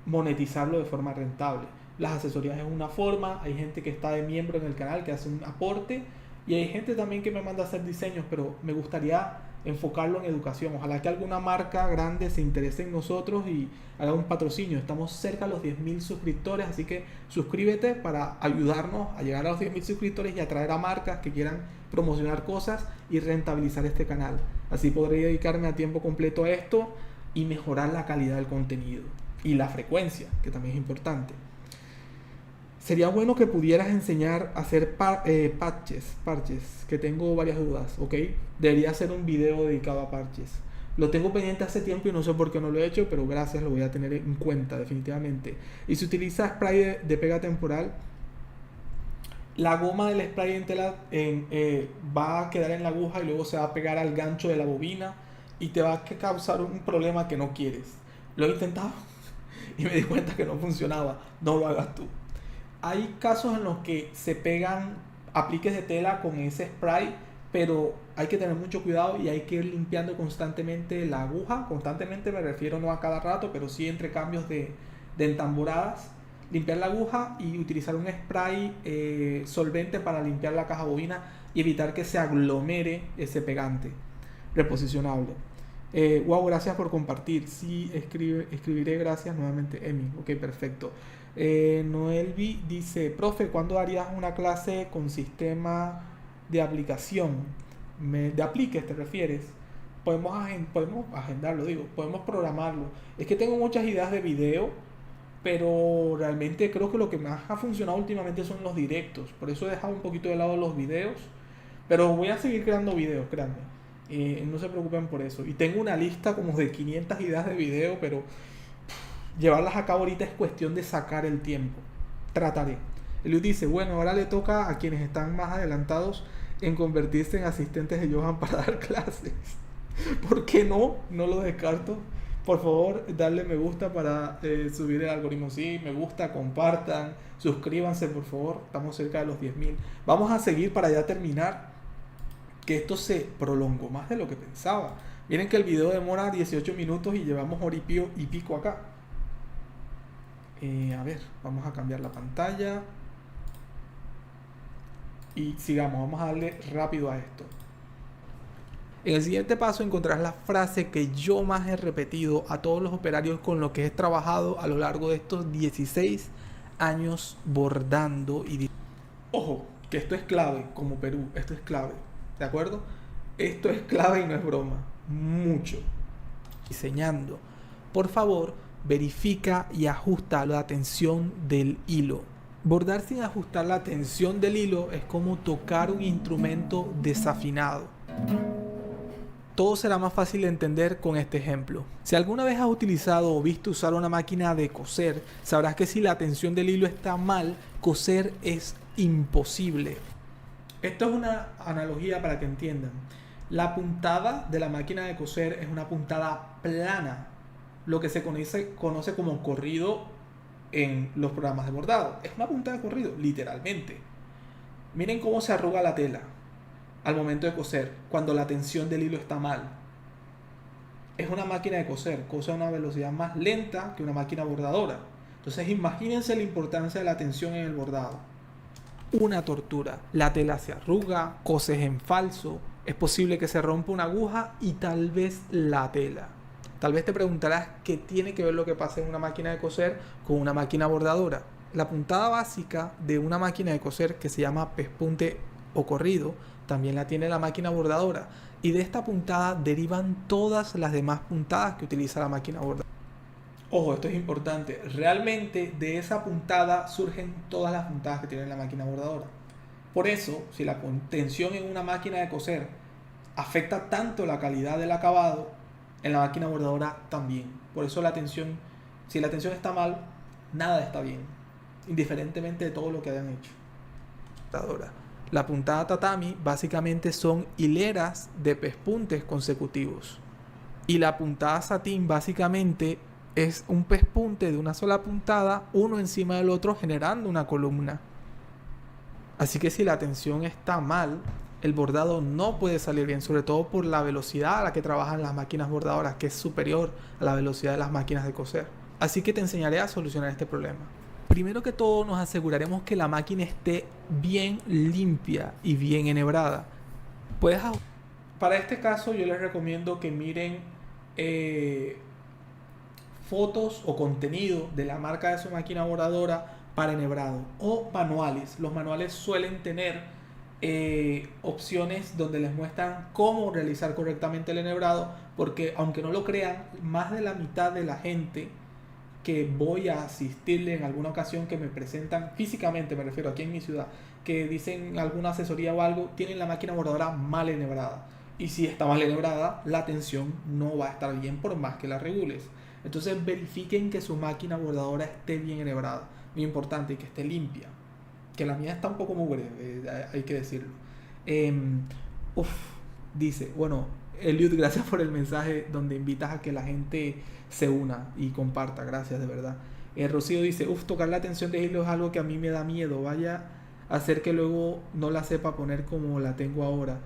monetizarlo de forma rentable. Las asesorías es una forma, hay gente que está de miembro en el canal que hace un aporte, y hay gente también que me manda a hacer diseños, pero me gustaría enfocarlo en educación. Ojalá que alguna marca grande se interese en nosotros y haga un patrocinio. Estamos cerca de los 10.000 suscriptores, así que suscríbete para ayudarnos a llegar a los 10.000 suscriptores y atraer a marcas que quieran promocionar cosas y rentabilizar este canal. Así podré dedicarme a tiempo completo a esto y mejorar la calidad del contenido y la frecuencia, que también es importante. Sería bueno que pudieras enseñar a hacer parches, que tengo varias dudas, ¿ok? Debería hacer un video dedicado a parches. Lo tengo pendiente hace tiempo y no sé por qué no lo he hecho, pero gracias, lo voy a tener en cuenta definitivamente. Y si utilizas spray de pega temporal, la goma del spray en tela va a quedar en la aguja y luego se va a pegar al gancho de la bobina y te va a causar un problema que no quieres. Lo he intentado y me di cuenta que no funcionaba. No lo hagas tú. Hay casos en los que se pegan apliques de tela con ese spray, pero hay que tener mucho cuidado y hay que ir limpiando constantemente la aguja. Constantemente me refiero no a cada rato, pero sí entre cambios de entamboradas. Limpiar la aguja y utilizar un spray solvente para limpiar la caja bobina y evitar que se aglomere ese pegante. Reposicionable. Wow, gracias por compartir. Sí, escribiré, gracias nuevamente, Emi. Ok, perfecto. Noelvi dice, profe, ¿cuándo harías una clase con sistema de aplicación? ¿De apliques te refieres? Podemos agendarlo, podemos programarlo. Es que tengo muchas ideas de video, pero realmente creo que lo que más ha funcionado últimamente son los directos. Por eso he dejado un poquito de lado los videos, pero voy a seguir creando videos, créanme. No se preocupen por eso. Y tengo una lista como de 500 ideas de video, pero llevarlas a cabo ahorita es cuestión de sacar el tiempo. Trataré. Eliud dice, bueno, ahora le toca a quienes están más adelantados en convertirse en asistentes de Johan para dar clases. ¿Por qué no? No lo descarto. Por favor, darle me gusta para subir el algoritmo. Sí, me gusta, compartan, suscríbanse, por favor. Estamos cerca de los 10.000. Vamos a seguir para ya terminar, que esto se prolongó más de lo que pensaba. Miren que el video demora 18 minutos y llevamos hora y pico acá. A ver, vamos a cambiar la pantalla y sigamos, vamos a darle rápido a esto. En el siguiente paso encontrarás la frase que yo más he repetido a todos los operarios con los que he trabajado a lo largo de estos 16 años bordando y... Ojo, que esto es clave, como Perú, esto es clave, ¿de acuerdo? Esto es clave y no es broma, mucho. Diseñando, por favor, verifica y ajusta la tensión del hilo. Bordar sin ajustar la tensión del hilo es como tocar un instrumento desafinado. Todo será más fácil de entender con este ejemplo. Si alguna vez has utilizado o visto usar una máquina de coser, sabrás que si la tensión del hilo está mal, coser es imposible. Esto es una analogía para que entiendan. La puntada de la máquina de coser es una puntada plana, lo que se conoce como corrido en los programas de bordado. Es una puntada de corrido, literalmente. Miren cómo se arruga la tela al momento de coser, cuando la tensión del hilo está mal. Es una máquina de coser, cose a una velocidad más lenta que una máquina bordadora. Entonces imagínense la importancia de la tensión en el bordado. Una tortura. La tela se arruga, coses en falso, es posible que se rompa una aguja y tal vez la tela. Tal vez te preguntarás qué tiene que ver lo que pasa en una máquina de coser con una máquina bordadora. La puntada básica de una máquina de coser, que se llama pespunte o corrido, también la tiene la máquina bordadora, y de esta puntada derivan todas las demás puntadas que utiliza la máquina bordadora. Ojo, esto es importante. Realmente de esa puntada surgen todas las puntadas que tiene la máquina bordadora. Por eso, si la tensión en una máquina de coser afecta tanto la calidad del acabado, en la máquina bordadora también. Por eso la tensión, si la tensión está mal, nada está bien, indiferentemente de todo lo que hayan hecho. La puntada tatami básicamente son hileras de pespuntes consecutivos. Y la puntada satín básicamente es un pespunte de una sola puntada, uno encima del otro, generando una columna. Así que si la tensión está mal, el bordado no puede salir bien, sobre todo por la velocidad a la que trabajan las máquinas bordadoras, que es superior a la velocidad de las máquinas de coser. Así que te enseñaré a solucionar este problema. Primero que todo, nos aseguraremos que la máquina esté bien limpia y bien enhebrada. Para este caso, yo les recomiendo que miren fotos o contenido de la marca de su máquina bordadora para enhebrado o manuales. Los manuales suelen tener opciones donde les muestran cómo realizar correctamente el enhebrado, porque aunque no lo crean, más de la mitad de la gente que voy a asistirle en alguna ocasión, que me presentan físicamente, me refiero aquí en mi ciudad, que dicen alguna asesoría o algo, tienen la máquina bordadora mal enhebrada. Y si está mal enhebrada, la tensión no va a estar bien por más que la regules. Entonces verifiquen que su máquina bordadora esté bien enhebrada. Muy importante, y que esté limpia. Que la mía está un poco mugre, hay que decirlo. Dice, bueno, Eliud, gracias por el mensaje donde invitas a que la gente se una y comparta. Gracias, de verdad. Rocío dice, tocar la tensión de hilo es algo que a mí me da miedo. Vaya a hacer que luego no la sepa poner como la tengo ahora.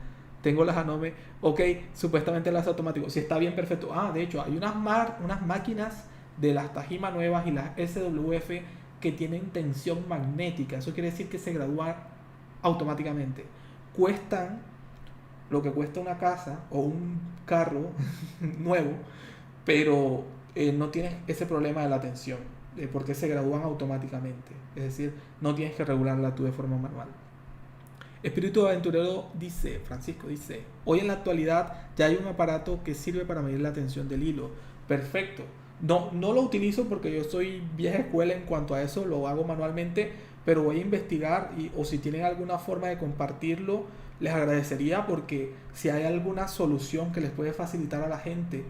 Tengo las Anome, ok, supuestamente las automático. Si está bien, perfecto. De hecho, hay unas máquinas de las Tajima nuevas y las SWF que tienen tensión magnética. Eso quiere decir que se gradúan automáticamente. Cuestan lo que cuesta una casa o un carro nuevo, pero no tienes ese problema de la tensión, porque se gradúan automáticamente. Es decir, no tienes que regularla tú de forma manual. Espíritu Aventurero dice, Francisco dice, hoy en la actualidad ya hay un aparato que sirve para medir la tensión del hilo. Perfecto. No lo utilizo porque yo soy vieja escuela en cuanto a eso, lo hago manualmente, pero voy a investigar o si tienen alguna forma de compartirlo, les agradecería, porque si hay alguna solución que les puede facilitar a la gente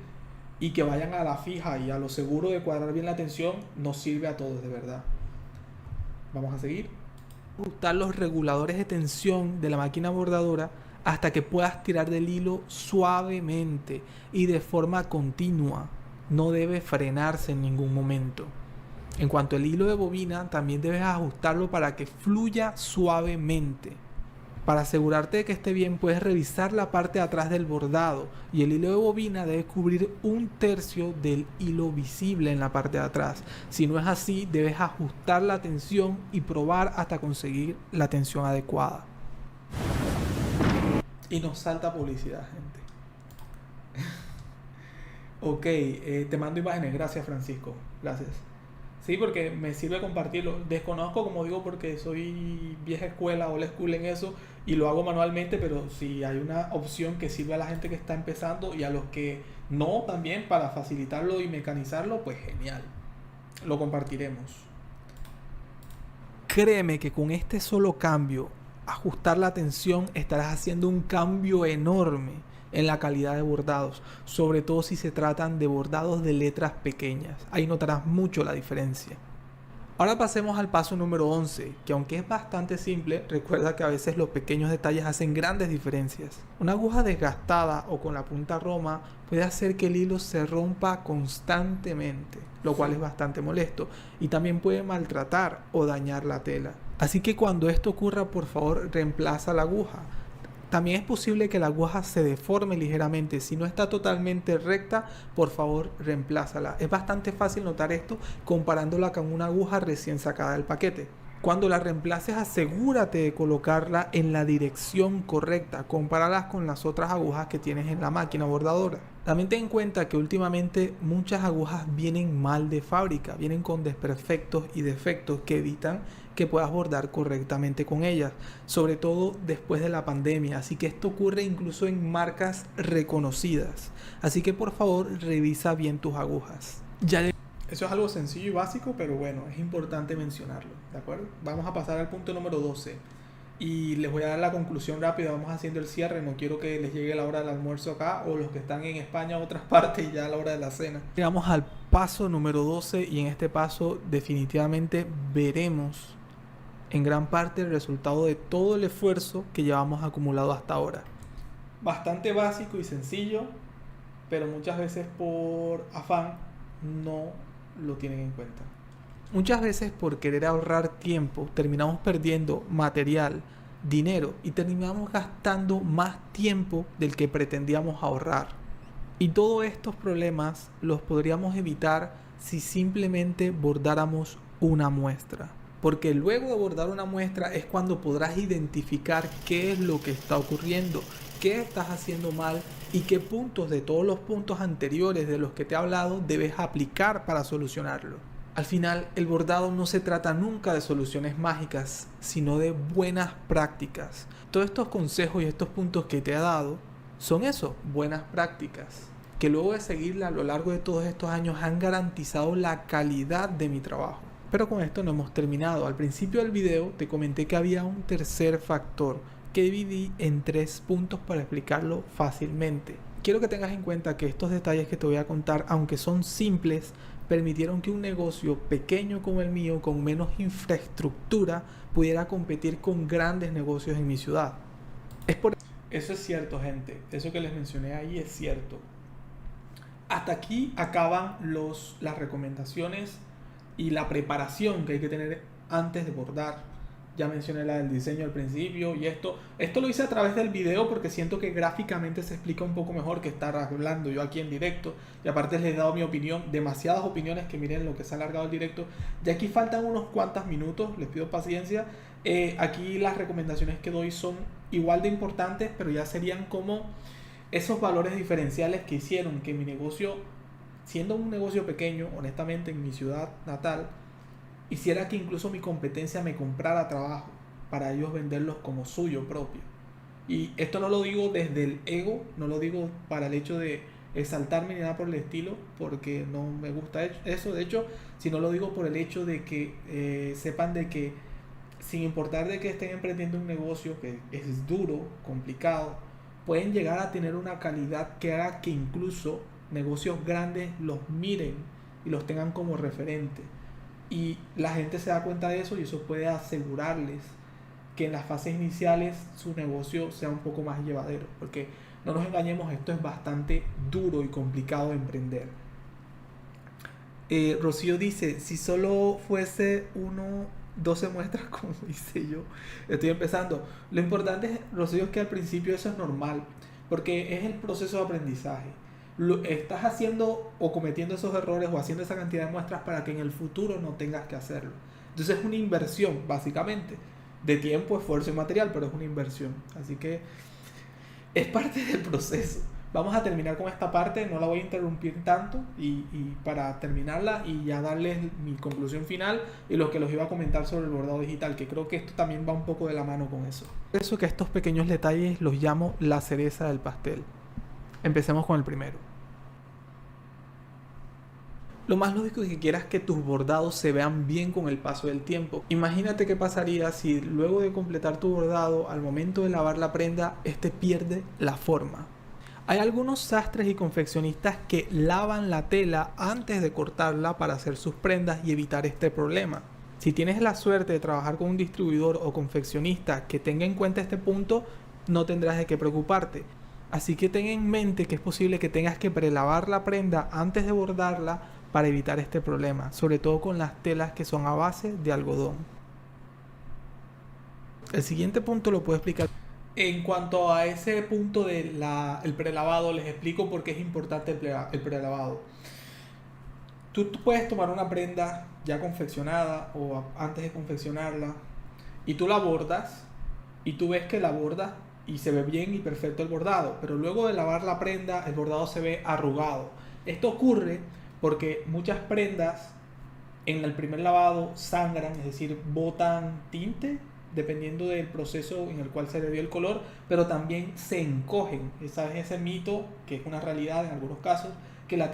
y que vayan a la fija y a lo seguro de cuadrar bien la tensión, nos sirve a todos, de verdad. Vamos a seguir. Ajustar los reguladores de tensión de la máquina bordadora hasta que puedas tirar del hilo suavemente y de forma continua. No debe frenarse en ningún momento. En cuanto al hilo de bobina, también debes ajustarlo para que fluya suavemente. Para asegurarte de que esté bien, puedes revisar la parte de atrás del bordado, y el hilo de bobina debe cubrir 1/3 del hilo visible en la parte de atrás. Si no es así, debes ajustar la tensión y probar hasta conseguir la tensión adecuada. Y nos salta publicidad, gente. Ok, te mando imágenes. Gracias, Francisco. Gracias. Sí, porque me sirve compartirlo. Desconozco, como digo, porque soy vieja escuela, old school en eso, y lo hago manualmente, pero si hay una opción que sirve a la gente que está empezando y a los que no también, para facilitarlo y mecanizarlo, pues genial. Lo compartiremos. créeme que con este solo cambio, ajustar la tensión, estarás haciendo un cambio enorme en la calidad de bordados, sobre todo si se tratan de bordados de letras pequeñas. Ahí notarás mucho la diferencia. Ahora pasemos al paso número 11, que aunque es bastante simple, recuerda que a veces los pequeños detalles hacen grandes diferencias. Una aguja desgastada o con la punta roma puede hacer que el hilo se rompa constantemente, lo cual es bastante molesto y también puede maltratar o dañar la tela. Así que cuando esto ocurra, por favor, reemplaza la aguja. También es posible que la aguja se deforme ligeramente. Si no está totalmente recta, por favor, reemplázala. Es bastante fácil notar esto comparándola con una aguja recién sacada del paquete. Cuando la reemplaces, asegúrate de colocarla en la dirección correcta. Compáralas con las otras agujas que tienes en la máquina bordadora. También ten en cuenta que últimamente muchas agujas vienen mal de fábrica, vienen con desperfectos y defectos que evitan que puedas bordar correctamente con ellas, sobre todo después de la pandemia. Así que esto ocurre incluso en marcas reconocidas. Así que por favor revisa bien tus agujas. Eso es algo sencillo y básico, pero bueno, es importante mencionarlo, ¿de acuerdo? Vamos a pasar al punto número 12 y les voy a dar la conclusión rápida. Vamos haciendo el cierre, no quiero que les llegue la hora del almuerzo acá o los que están en España a otras partes y ya la hora de la cena. Llegamos al paso número 12 y en este paso definitivamente veremos en gran parte el resultado de todo el esfuerzo que llevamos acumulado hasta ahora. Bastante básico y sencillo, pero muchas veces por afán no lo tienen en cuenta. Muchas veces por querer ahorrar tiempo terminamos perdiendo material, dinero y terminamos gastando más tiempo del que pretendíamos ahorrar. Y todos estos problemas los podríamos evitar si simplemente bordáramos una muestra. Porque luego de bordar una muestra es cuando podrás identificar qué es lo que está ocurriendo, qué estás haciendo mal y qué puntos de todos los puntos anteriores de los que te he hablado debes aplicar para solucionarlo. Al final, el bordado no se trata nunca de soluciones mágicas, sino de buenas prácticas. Todos estos consejos y estos puntos que te he dado son eso, buenas prácticas, que luego de seguirla a lo largo de todos estos años han garantizado la calidad de mi trabajo. Pero con esto no hemos terminado. Al principio del video te comenté que había un tercer factor que dividí en 3 puntos para explicarlo fácilmente. Quiero que tengas en cuenta que estos detalles que te voy a contar, aunque son simples, permitieron que un negocio pequeño como el mío, con menos infraestructura, pudiera competir con grandes negocios en mi ciudad. Eso es cierto, gente. Eso que les mencioné ahí es cierto. Hasta aquí acaban las recomendaciones y la preparación que hay que tener antes de bordar. Ya mencioné la del diseño al principio y esto lo hice a través del video porque siento que gráficamente se explica un poco mejor que estar hablando yo aquí en directo, y aparte les he dado mi opinión, demasiadas opiniones que miren lo que se ha alargado el directo. Ya aquí faltan unos cuantos minutos, les pido paciencia. Aquí las recomendaciones que doy son igual de importantes, pero ya serían como esos valores diferenciales que hicieron que mi negocio, siendo un negocio pequeño, honestamente en mi ciudad natal, hiciera que incluso mi competencia me comprara trabajo para ellos venderlos como suyo propio. Y esto no lo digo desde el ego, no lo digo para el hecho de exaltarme ni nada por el estilo, porque no me gusta eso, de hecho, sino lo digo por el hecho de que sepan de que sin importar de que estén emprendiendo un negocio que es duro, complicado, pueden llegar a tener una calidad que haga que incluso negocios grandes los miren y los tengan como referente. Y la gente se da cuenta de eso y eso puede asegurarles que en las fases iniciales su negocio sea un poco más llevadero. Porque no nos engañemos, esto es bastante duro y complicado de emprender. Rocío dice, si solo fuese 12 muestras como hice yo, estoy empezando. Lo importante, Rocío, es que al principio eso es normal, porque es el proceso de aprendizaje. Estás haciendo o cometiendo esos errores o haciendo esa cantidad de muestras para que en el futuro no tengas que hacerlo. Entonces es una inversión, básicamente, de tiempo, esfuerzo y material, pero es una inversión. Así que es parte del proceso. Vamos a terminar con esta parte, no la voy a interrumpir tanto y para terminarla y ya darles mi conclusión final y lo que los iba a comentar sobre el bordado digital, que creo que esto también va un poco de la mano con eso. Por eso que estos pequeños detalles los llamo la cereza del pastel. Empecemos con el primero. Lo más lógico es que quieras que tus bordados se vean bien con el paso del tiempo. Imagínate qué pasaría si luego de completar tu bordado, al momento de lavar la prenda, este pierde la forma. Hay algunos sastres y confeccionistas que lavan la tela antes de cortarla para hacer sus prendas y evitar este problema. Si tienes la suerte de trabajar con un distribuidor o confeccionista que tenga en cuenta este punto, no tendrás de qué preocuparte. Así que ten en mente que es posible que tengas que prelavar la prenda antes de bordarla para evitar este problema, sobre todo con las telas que son a base de algodón. El siguiente punto lo puedo explicar. En cuanto a ese punto del prelavado, les explico por qué es importante el prelavado. Tú puedes tomar una prenda ya confeccionada o antes de confeccionarla y tú la bordas y tú ves que la bordas y se ve bien y perfecto el bordado, pero luego de lavar la prenda el bordado se ve arrugado. Esto ocurre porque muchas prendas en el primer lavado sangran, es decir, botan tinte dependiendo del proceso en el cual se le dio el color, pero también se encogen. ¿Sabes? Ese mito, que es una realidad en algunos casos, que las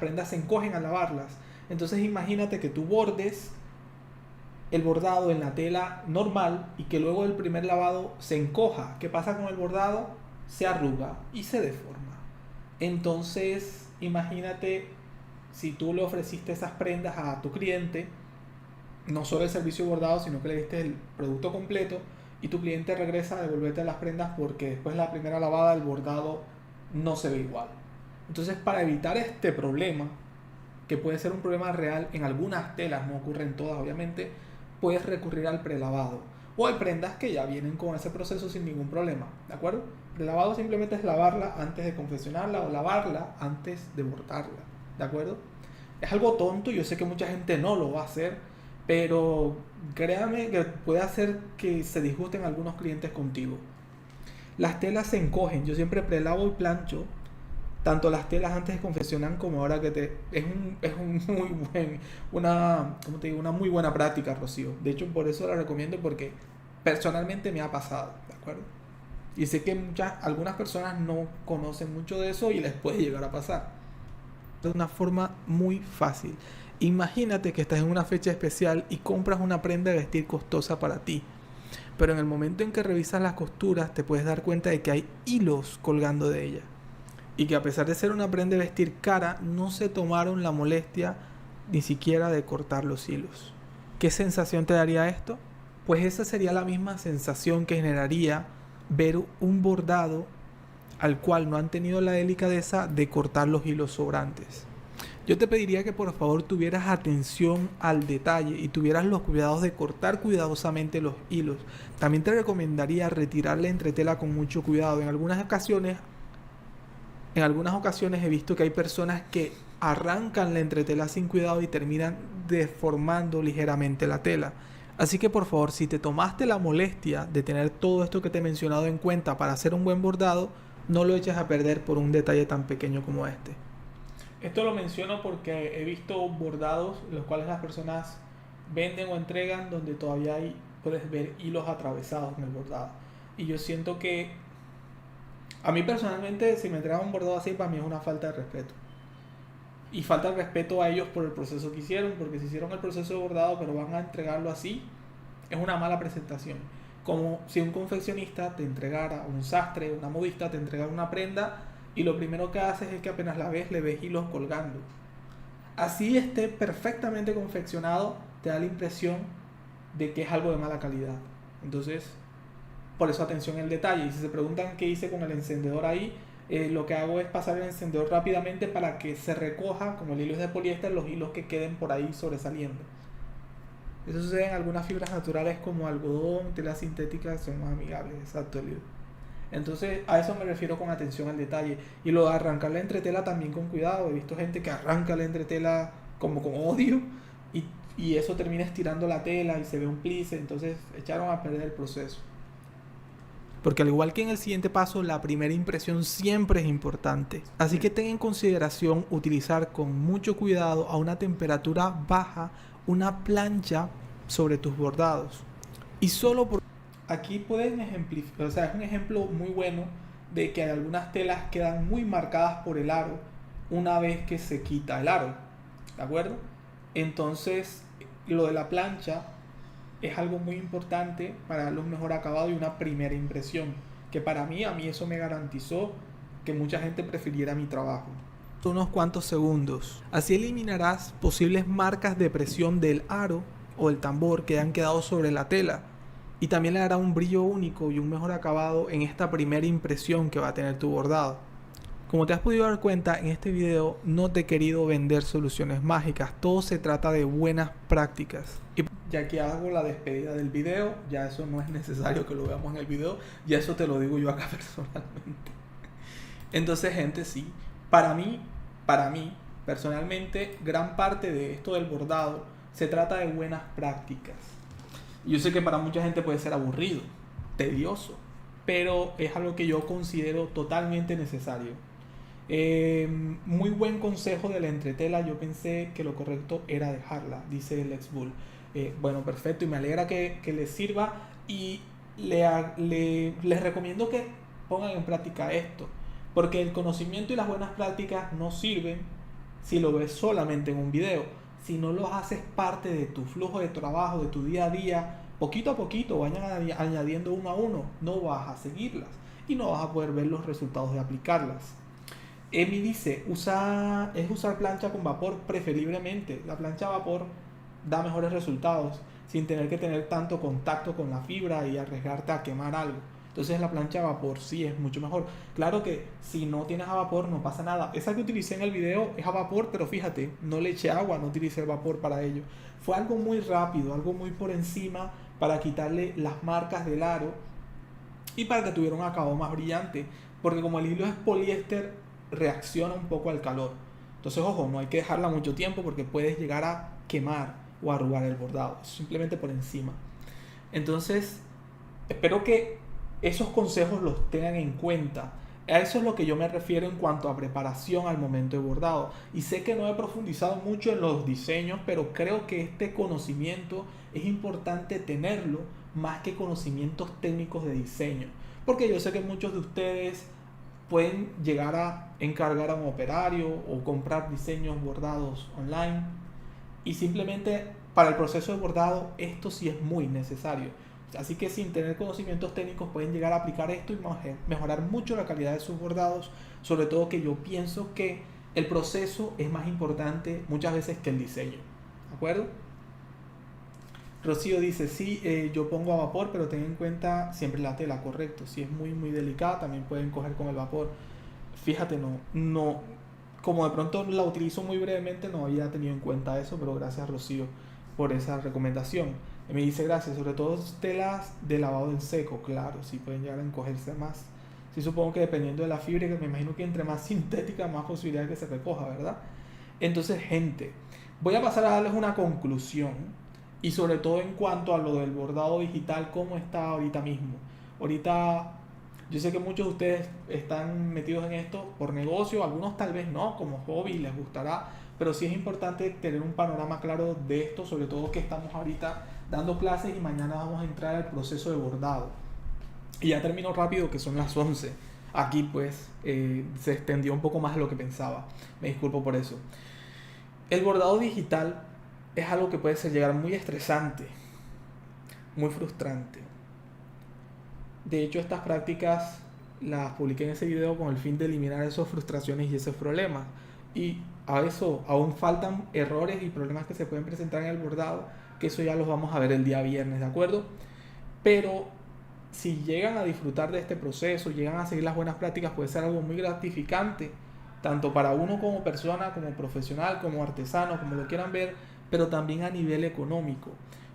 prendas se encogen al lavarlas. Entonces imagínate que tú bordes el bordado en la tela normal y que luego del primer lavado se encoja. ¿Qué pasa con el bordado? Se arruga y se deforma. Entonces imagínate si tú le ofreciste esas prendas a tu cliente, no solo el servicio bordado, sino que le diste el producto completo y tu cliente regresa a devolverte las prendas porque después de la primera lavada el bordado no se ve igual. Entonces, para evitar este problema, que puede ser un problema real en algunas telas, no ocurre en todas obviamente, puedes recurrir al prelavado. O hay prendas que ya vienen con ese proceso sin ningún problema, ¿de acuerdo? Prelavado simplemente es lavarla antes de confeccionarla o lavarla antes de bordarla, ¿de acuerdo? Es algo tonto, yo sé que mucha gente no lo va a hacer, pero créame que puede hacer que se disgusten algunos clientes contigo. Las telas se encogen, yo siempre prelavo y plancho tanto las telas antes de confeccionar como ahora que es un muy ¿cómo te digo? Una muy buena práctica, Rocío. De hecho, por eso la recomiendo porque personalmente me ha pasado, ¿de acuerdo? Y sé que algunas personas no conocen mucho de eso y les puede llegar a pasar. De una forma muy fácil. Imagínate que estás en una fecha especial y compras una prenda de vestir costosa para ti. Pero en el momento en que revisas las costuras te puedes dar cuenta de que hay hilos colgando de ella. Y que a pesar de ser una prenda de vestir cara, no se tomaron la molestia ni siquiera de cortar los hilos. ¿Qué sensación te daría esto? Pues esa sería la misma sensación que generaría ver un bordado al cual no han tenido la delicadeza de cortar los hilos sobrantes. Yo te pediría que por favor tuvieras atención al detalle y tuvieras los cuidados de cortar cuidadosamente los hilos. También te recomendaría retirar la entretela con mucho cuidado. En algunas ocasiones he visto que hay personas que arrancan la entretela sin cuidado y terminan deformando ligeramente la tela. Así que por favor, si te tomaste la molestia de tener todo esto que te he mencionado en cuenta para hacer un buen bordado, no lo eches a perder por un detalle tan pequeño como este. Esto lo menciono porque he visto bordados en los cuales las personas venden o entregan donde todavía puedes ver hilos atravesados en el bordado. Y yo siento que a mí personalmente, si me entregan un bordado así, para mí es una falta de respeto. Y falta de respeto a ellos por el proceso que hicieron, porque si hicieron el proceso de bordado pero van a entregarlo así, es una mala presentación. Como si un confeccionista te entregara, un sastre, una modista te entregara una prenda y lo primero que haces es que apenas la ves, le ves hilos colgando. Así esté perfectamente confeccionado, te da la impresión de que es algo de mala calidad. Entonces, por eso atención al detalle. Y si se preguntan qué hice con el encendedor ahí, lo que hago es pasar el encendedor rápidamente para que se recoja, como el hilo es de poliéster, los hilos que queden por ahí sobresaliendo. Eso sucede en algunas fibras naturales como algodón, telas sintéticas son más amigables, exacto, el hilo. Entonces a eso me refiero con atención al detalle. Y lo de arrancar la entretela también con cuidado. He visto gente que arranca la entretela como con odio y eso termina estirando la tela y se ve un plice, entonces echaron a perder el proceso. Porque al igual que en el siguiente paso, la primera impresión siempre es importante. Así que ten en consideración utilizar con mucho cuidado a una temperatura baja una plancha sobre tus bordados. Y solo por aquí pueden ejemplificar, o sea, es un ejemplo muy bueno de que algunas telas quedan muy marcadas por el aro una vez que se quita el aro. ¿de acuerdo? Entonces, lo de la plancha es algo muy importante para darle un mejor acabado y una primera impresión, que para mí, a mí eso me garantizó que mucha gente prefiriera mi trabajo. Unos cuantos segundos. Así eliminarás posibles marcas de presión del aro o el tambor que han quedado sobre la tela, y también le dará un brillo único y un mejor acabado en esta primera impresión que va a tener tu bordado. Como te has podido dar cuenta, en este video no te he querido vender soluciones mágicas, todo se trata de buenas prácticas. Y ya que hago la despedida del video, ya eso no es necesario que lo veamos en el video, ya eso te lo digo yo acá personalmente. Entonces, gente, sí, para mí, personalmente, gran parte de esto del bordado se trata de buenas prácticas. Yo sé que para mucha gente puede ser aburrido, tedioso, pero es algo que yo considero totalmente necesario. Muy buen consejo de la entretela. Yo pensé que lo correcto era dejarla, dice Lex Bull. Bueno, perfecto, y me alegra que les sirva, y les recomiendo que pongan en práctica esto, porque el conocimiento y las buenas prácticas no sirven si lo ves solamente en un video. Si no los haces parte de tu flujo de trabajo, de tu día a día, poquito a poquito vayan añadiendo uno a uno, no vas a seguirlas y no vas a poder ver los resultados de aplicarlas. Emi dice, usar plancha con vapor preferiblemente. La plancha a vapor da mejores resultados sin tener que tener tanto contacto con la fibra y arriesgarte a quemar algo. Entonces la plancha a vapor sí es mucho mejor. Claro que si no tienes a vapor no pasa nada. Esa que utilicé en el video es a vapor, pero fíjate, no le eché agua, no utilicé el vapor para ello. Fue algo muy rápido, algo muy por encima para quitarle las marcas del aro y para que tuviera un acabado más brillante. Porque como el hilo es poliéster, reacciona un poco al calor. Entonces, ojo, no hay que dejarla mucho tiempo porque puedes llegar a quemar o arrugar el bordado, simplemente por encima. Entonces, espero que esos consejos los tengan en cuenta. A eso es lo que yo me refiero en cuanto a preparación al momento de bordado. Y sé que no he profundizado mucho en los diseños, pero creo que este conocimiento es importante tenerlo más que conocimientos técnicos de diseño. Porque yo sé que muchos de ustedes pueden llegar a encargar a un operario o comprar diseños bordados online, y simplemente para el proceso de bordado esto sí es muy necesario. Así que sin tener conocimientos técnicos pueden llegar a aplicar esto y mejorar mucho la calidad de sus bordados. Sobre todo que yo pienso que el proceso es más importante muchas veces que el diseño. ¿De acuerdo? Rocío dice, sí, yo pongo a vapor, pero ten en cuenta siempre la tela, correcto. Si es muy delicada, también pueden coger con el vapor. Fíjate, no, como de pronto la utilizo muy brevemente, no había tenido en cuenta eso, pero gracias, Rocío, por esa recomendación. Me dice gracias, sobre todo telas de lavado en seco, claro, sí pueden llegar a encogerse más. Sí, supongo que dependiendo de la fibra, que me imagino que entre más sintética, más posibilidad de que se recoja, ¿verdad? Entonces, gente, voy a pasar a darles una conclusión, y sobre todo en cuanto a lo del bordado digital, cómo está ahorita mismo. Ahorita, yo sé que muchos de ustedes están metidos en esto por negocio, algunos tal vez no, como hobby les gustará, pero sí es importante tener un panorama claro de esto, sobre todo que estamos ahorita dando clases y mañana vamos a entrar al proceso de bordado. Y ya termino rápido, que son las 11. Aquí pues se extendió un poco más de lo que pensaba. Me disculpo por eso. El bordado digital es algo que puede llegar muy estresante, muy frustrante. De hecho, estas prácticas las publiqué en ese video con el fin de eliminar esas frustraciones y esos problemas. Y a eso aún faltan errores y problemas que se pueden presentar en el bordado, que eso ya los vamos a ver el día viernes, ¿de acuerdo? Pero si llegan a disfrutar de este proceso, llegan a seguir las buenas prácticas, puede ser algo muy gratificante, tanto para uno como persona, como profesional, como artesano, como lo quieran ver, pero también a nivel económico.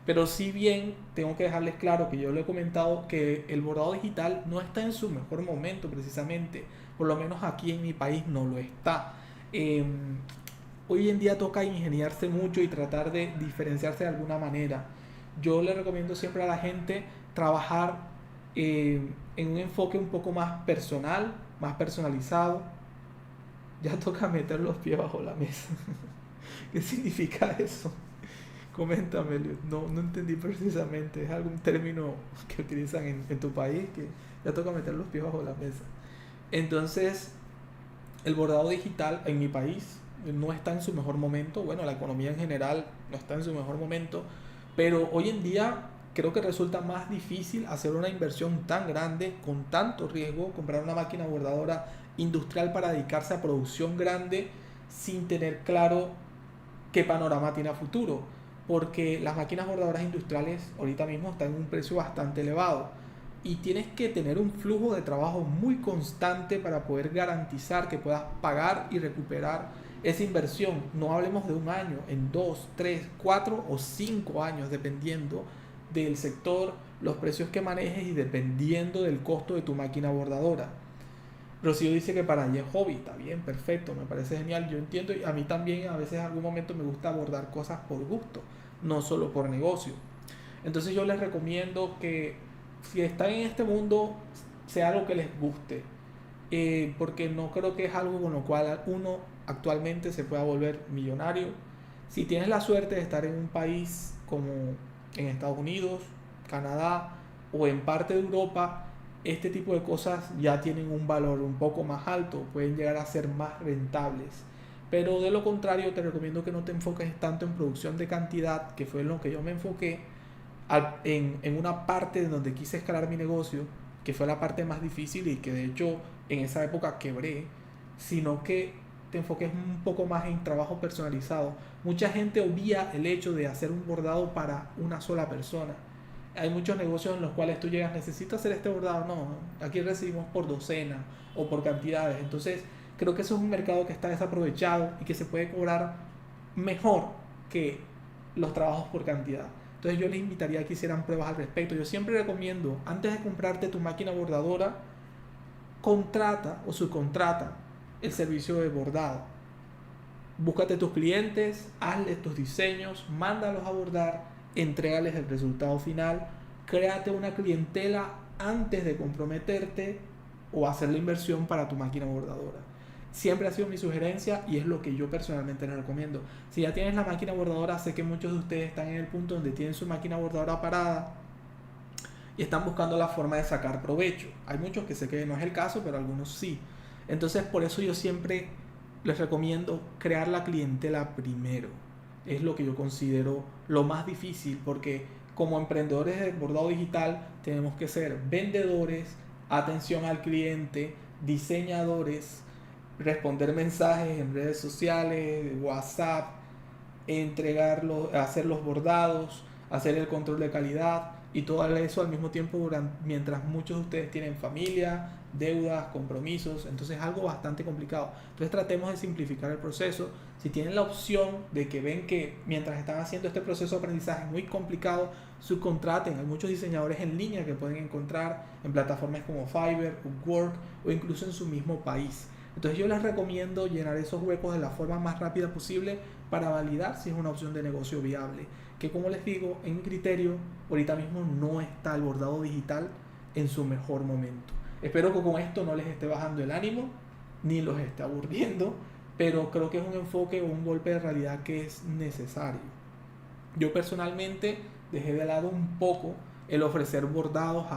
Pero si bien tengo que dejarles claro que yo lo he comentado, que el bordado digital no está en su mejor momento precisamente, por lo menos aquí en mi país no lo está. Hoy en día toca ingeniarse mucho y tratar de diferenciarse de alguna manera. Yo le recomiendo siempre a la gente trabajar en un enfoque un poco más personal, más personalizado. Ya toca meter los pies bajo la mesa. ¿Qué significa eso? Coméntame, no entendí precisamente. ¿Es algún término que utilizan en tu país? Que ya toca meter los pies bajo la mesa. Entonces, el bordado digital en mi país no está en su mejor momento. Bueno, la economía en general no está en su mejor momento, pero hoy en día creo que resulta más difícil hacer una inversión tan grande, con tanto riesgo, comprar una máquina bordadora industrial para dedicarse a producción grande sin tener claro qué panorama tiene a futuro, porque las máquinas bordadoras industriales ahorita mismo están en un precio bastante elevado y tienes que tener un flujo de trabajo muy constante para poder garantizar que puedas pagar y recuperar esa inversión. No hablemos de un año, en 2, 3, 4 o 5 años, dependiendo del sector, los precios que manejes y dependiendo del costo de tu máquina bordadora. Rocío dice que para ella es hobby, está bien, perfecto, me parece genial, yo entiendo, y a mí también a veces en algún momento me gusta abordar cosas por gusto, no solo por negocio. Entonces yo les recomiendo que si están en este mundo, sea algo que les guste, porque no creo que es algo con lo cual uno actualmente se pueda volver millonario. Si tienes la suerte de estar en un país como en Estados Unidos, Canadá o en parte de Europa, este tipo de cosas ya tienen un valor un poco más alto, pueden llegar a ser más rentables. Pero de lo contrario, te recomiendo que no te enfoques tanto en producción de cantidad, que fue en lo que yo me enfoqué, en una parte en donde quise escalar mi negocio, que fue la parte más difícil y que de hecho en esa época quebré, sino que te enfoques un poco más en trabajo personalizado. Mucha gente obvia el hecho de hacer un bordado para una sola persona. Hay muchos negocios en los cuales tú llegas, necesito hacer este bordado, no, aquí recibimos por docena o por cantidades. Entonces creo que eso es un mercado que está desaprovechado y que se puede cobrar mejor que los trabajos por cantidad. Entonces yo les invitaría a que hicieran pruebas al respecto. Yo siempre recomiendo, antes de comprarte tu máquina bordadora, contrata o subcontrata el servicio de bordado. Búscate tus clientes, hazles tus diseños, mándalos a bordar, entrégales el resultado final, créate una clientela antes de comprometerte o hacer la inversión para tu máquina bordadora. Siempre ha sido mi sugerencia y es lo que yo personalmente les recomiendo. Si ya tienes la máquina bordadora, sé que muchos de ustedes están en el punto donde tienen su máquina bordadora parada y están buscando la forma de sacar provecho. Hay muchos que sé que no es el caso, pero algunos sí. Entonces por eso yo siempre les recomiendo crear la clientela primero. Es lo que yo considero lo más difícil, porque como emprendedores de bordado digital tenemos que ser vendedores, atención al cliente, diseñadores, responder mensajes en redes sociales, WhatsApp, entregarlos, hacer los bordados, hacer el control de calidad y todo eso al mismo tiempo mientras muchos de ustedes tienen familia, deudas, compromisos. Entonces es algo bastante complicado. Entonces tratemos de simplificar el proceso. Si tienen la opción de que ven que mientras están haciendo este proceso de aprendizaje muy complicado, subcontraten. Hay muchos diseñadores en línea que pueden encontrar en plataformas como Fiverr, Upwork o incluso en su mismo país. Entonces yo les recomiendo llenar esos huecos de la forma más rápida posible para validar si es una opción de negocio viable. Que como les digo, en mi criterio, ahorita mismo no está el bordado digital en su mejor momento. Espero que con esto no les esté bajando el ánimo, ni los esté aburriendo, pero creo que es un enfoque o un golpe de realidad que es necesario. Yo personalmente dejé de lado un poco el ofrecer bordados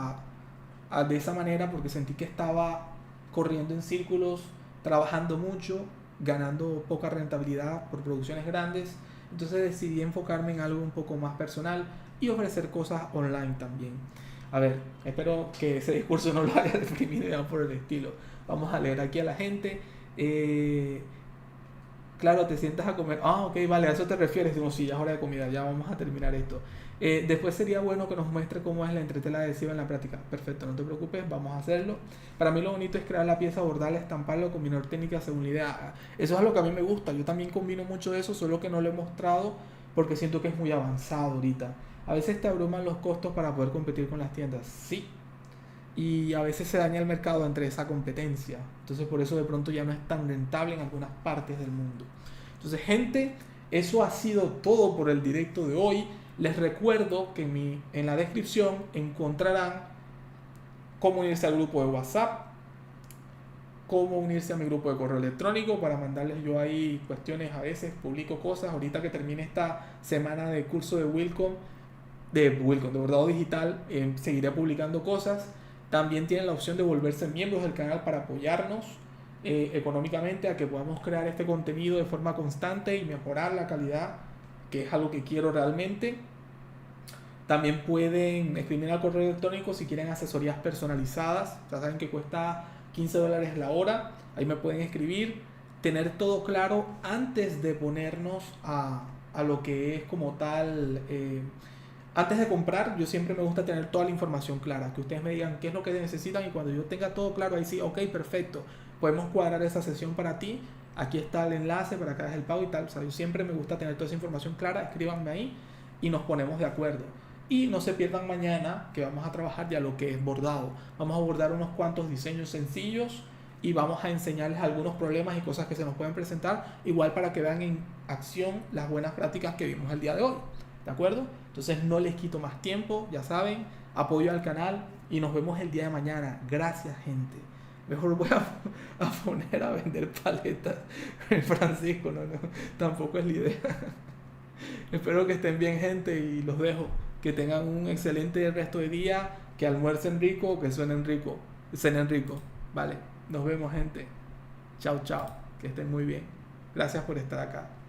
de esa manera porque sentí que estaba corriendo en círculos, trabajando mucho, ganando poca rentabilidad por producciones grandes. Entonces decidí enfocarme en algo un poco más personal y ofrecer cosas online también. A ver, espero que ese discurso no lo haya deprimido ya por el estilo. Vamos a leer aquí a la gente. Claro, te sientas a comer. Ah, ok, vale, a eso te refieres. Digo, sí, ya es hora de comida, ya vamos a terminar esto. Después sería bueno que nos muestre cómo es la entretela adhesiva en la práctica. Perfecto, no te preocupes, vamos a hacerlo. Para mí lo bonito es crear la pieza, bordarla, estamparla, combinar técnicas según la idea. Eso es lo que a mí me gusta. Yo también combino mucho de eso, solo que no lo he mostrado porque siento que es muy avanzado ahorita. A veces te abruman los costos para poder competir con las tiendas. Sí. Y a veces se daña el mercado entre esa competencia. Entonces por eso de pronto ya no es tan rentable en algunas partes del mundo. Entonces gente, eso ha sido todo por el directo de hoy. Les recuerdo que en la descripción encontrarán cómo unirse al grupo de WhatsApp, cómo unirse a mi grupo de correo electrónico para mandarles yo ahí cuestiones. A veces publico cosas. Ahorita que termine esta semana de curso de Wilcom, de bordado digital, seguiré publicando cosas. También tienen la opción de volverse miembros del canal para apoyarnos. económicamente a que podamos crear este contenido de forma constante y mejorar la calidad, que es algo que quiero realmente. También pueden escribir al correo electrónico si quieren asesorías personalizadas. Ya saben que cuesta $15 la hora. Ahí me pueden escribir. Tener todo claro antes de ponernos a lo que es como tal. Antes de comprar, yo siempre me gusta tener toda la información clara. Que ustedes me digan qué es lo que necesitan y cuando yo tenga todo claro, ahí sí, ok, perfecto. Podemos cuadrar esa sesión para ti. Aquí está el enlace para que hagas el pago y tal. O sea, yo siempre me gusta tener toda esa información clara. Escríbanme ahí y nos ponemos de acuerdo. Y no se pierdan mañana que vamos a trabajar ya lo que es bordado. Vamos a bordar unos cuantos diseños sencillos y vamos a enseñarles algunos problemas y cosas que se nos pueden presentar, igual para que vean en acción las buenas prácticas que vimos el día de hoy. ¿De acuerdo? Entonces no les quito más tiempo, ya saben, apoyo al canal y nos vemos el día de mañana. Gracias, gente. Mejor voy a poner a vender paletas en Francisco, no, tampoco es la idea. Espero que estén bien, gente, y los dejo. Que tengan un excelente resto de día, que almuercen rico, que cenen rico. Vale, nos vemos, gente. Chao, chao. Que estén muy bien. Gracias por estar acá.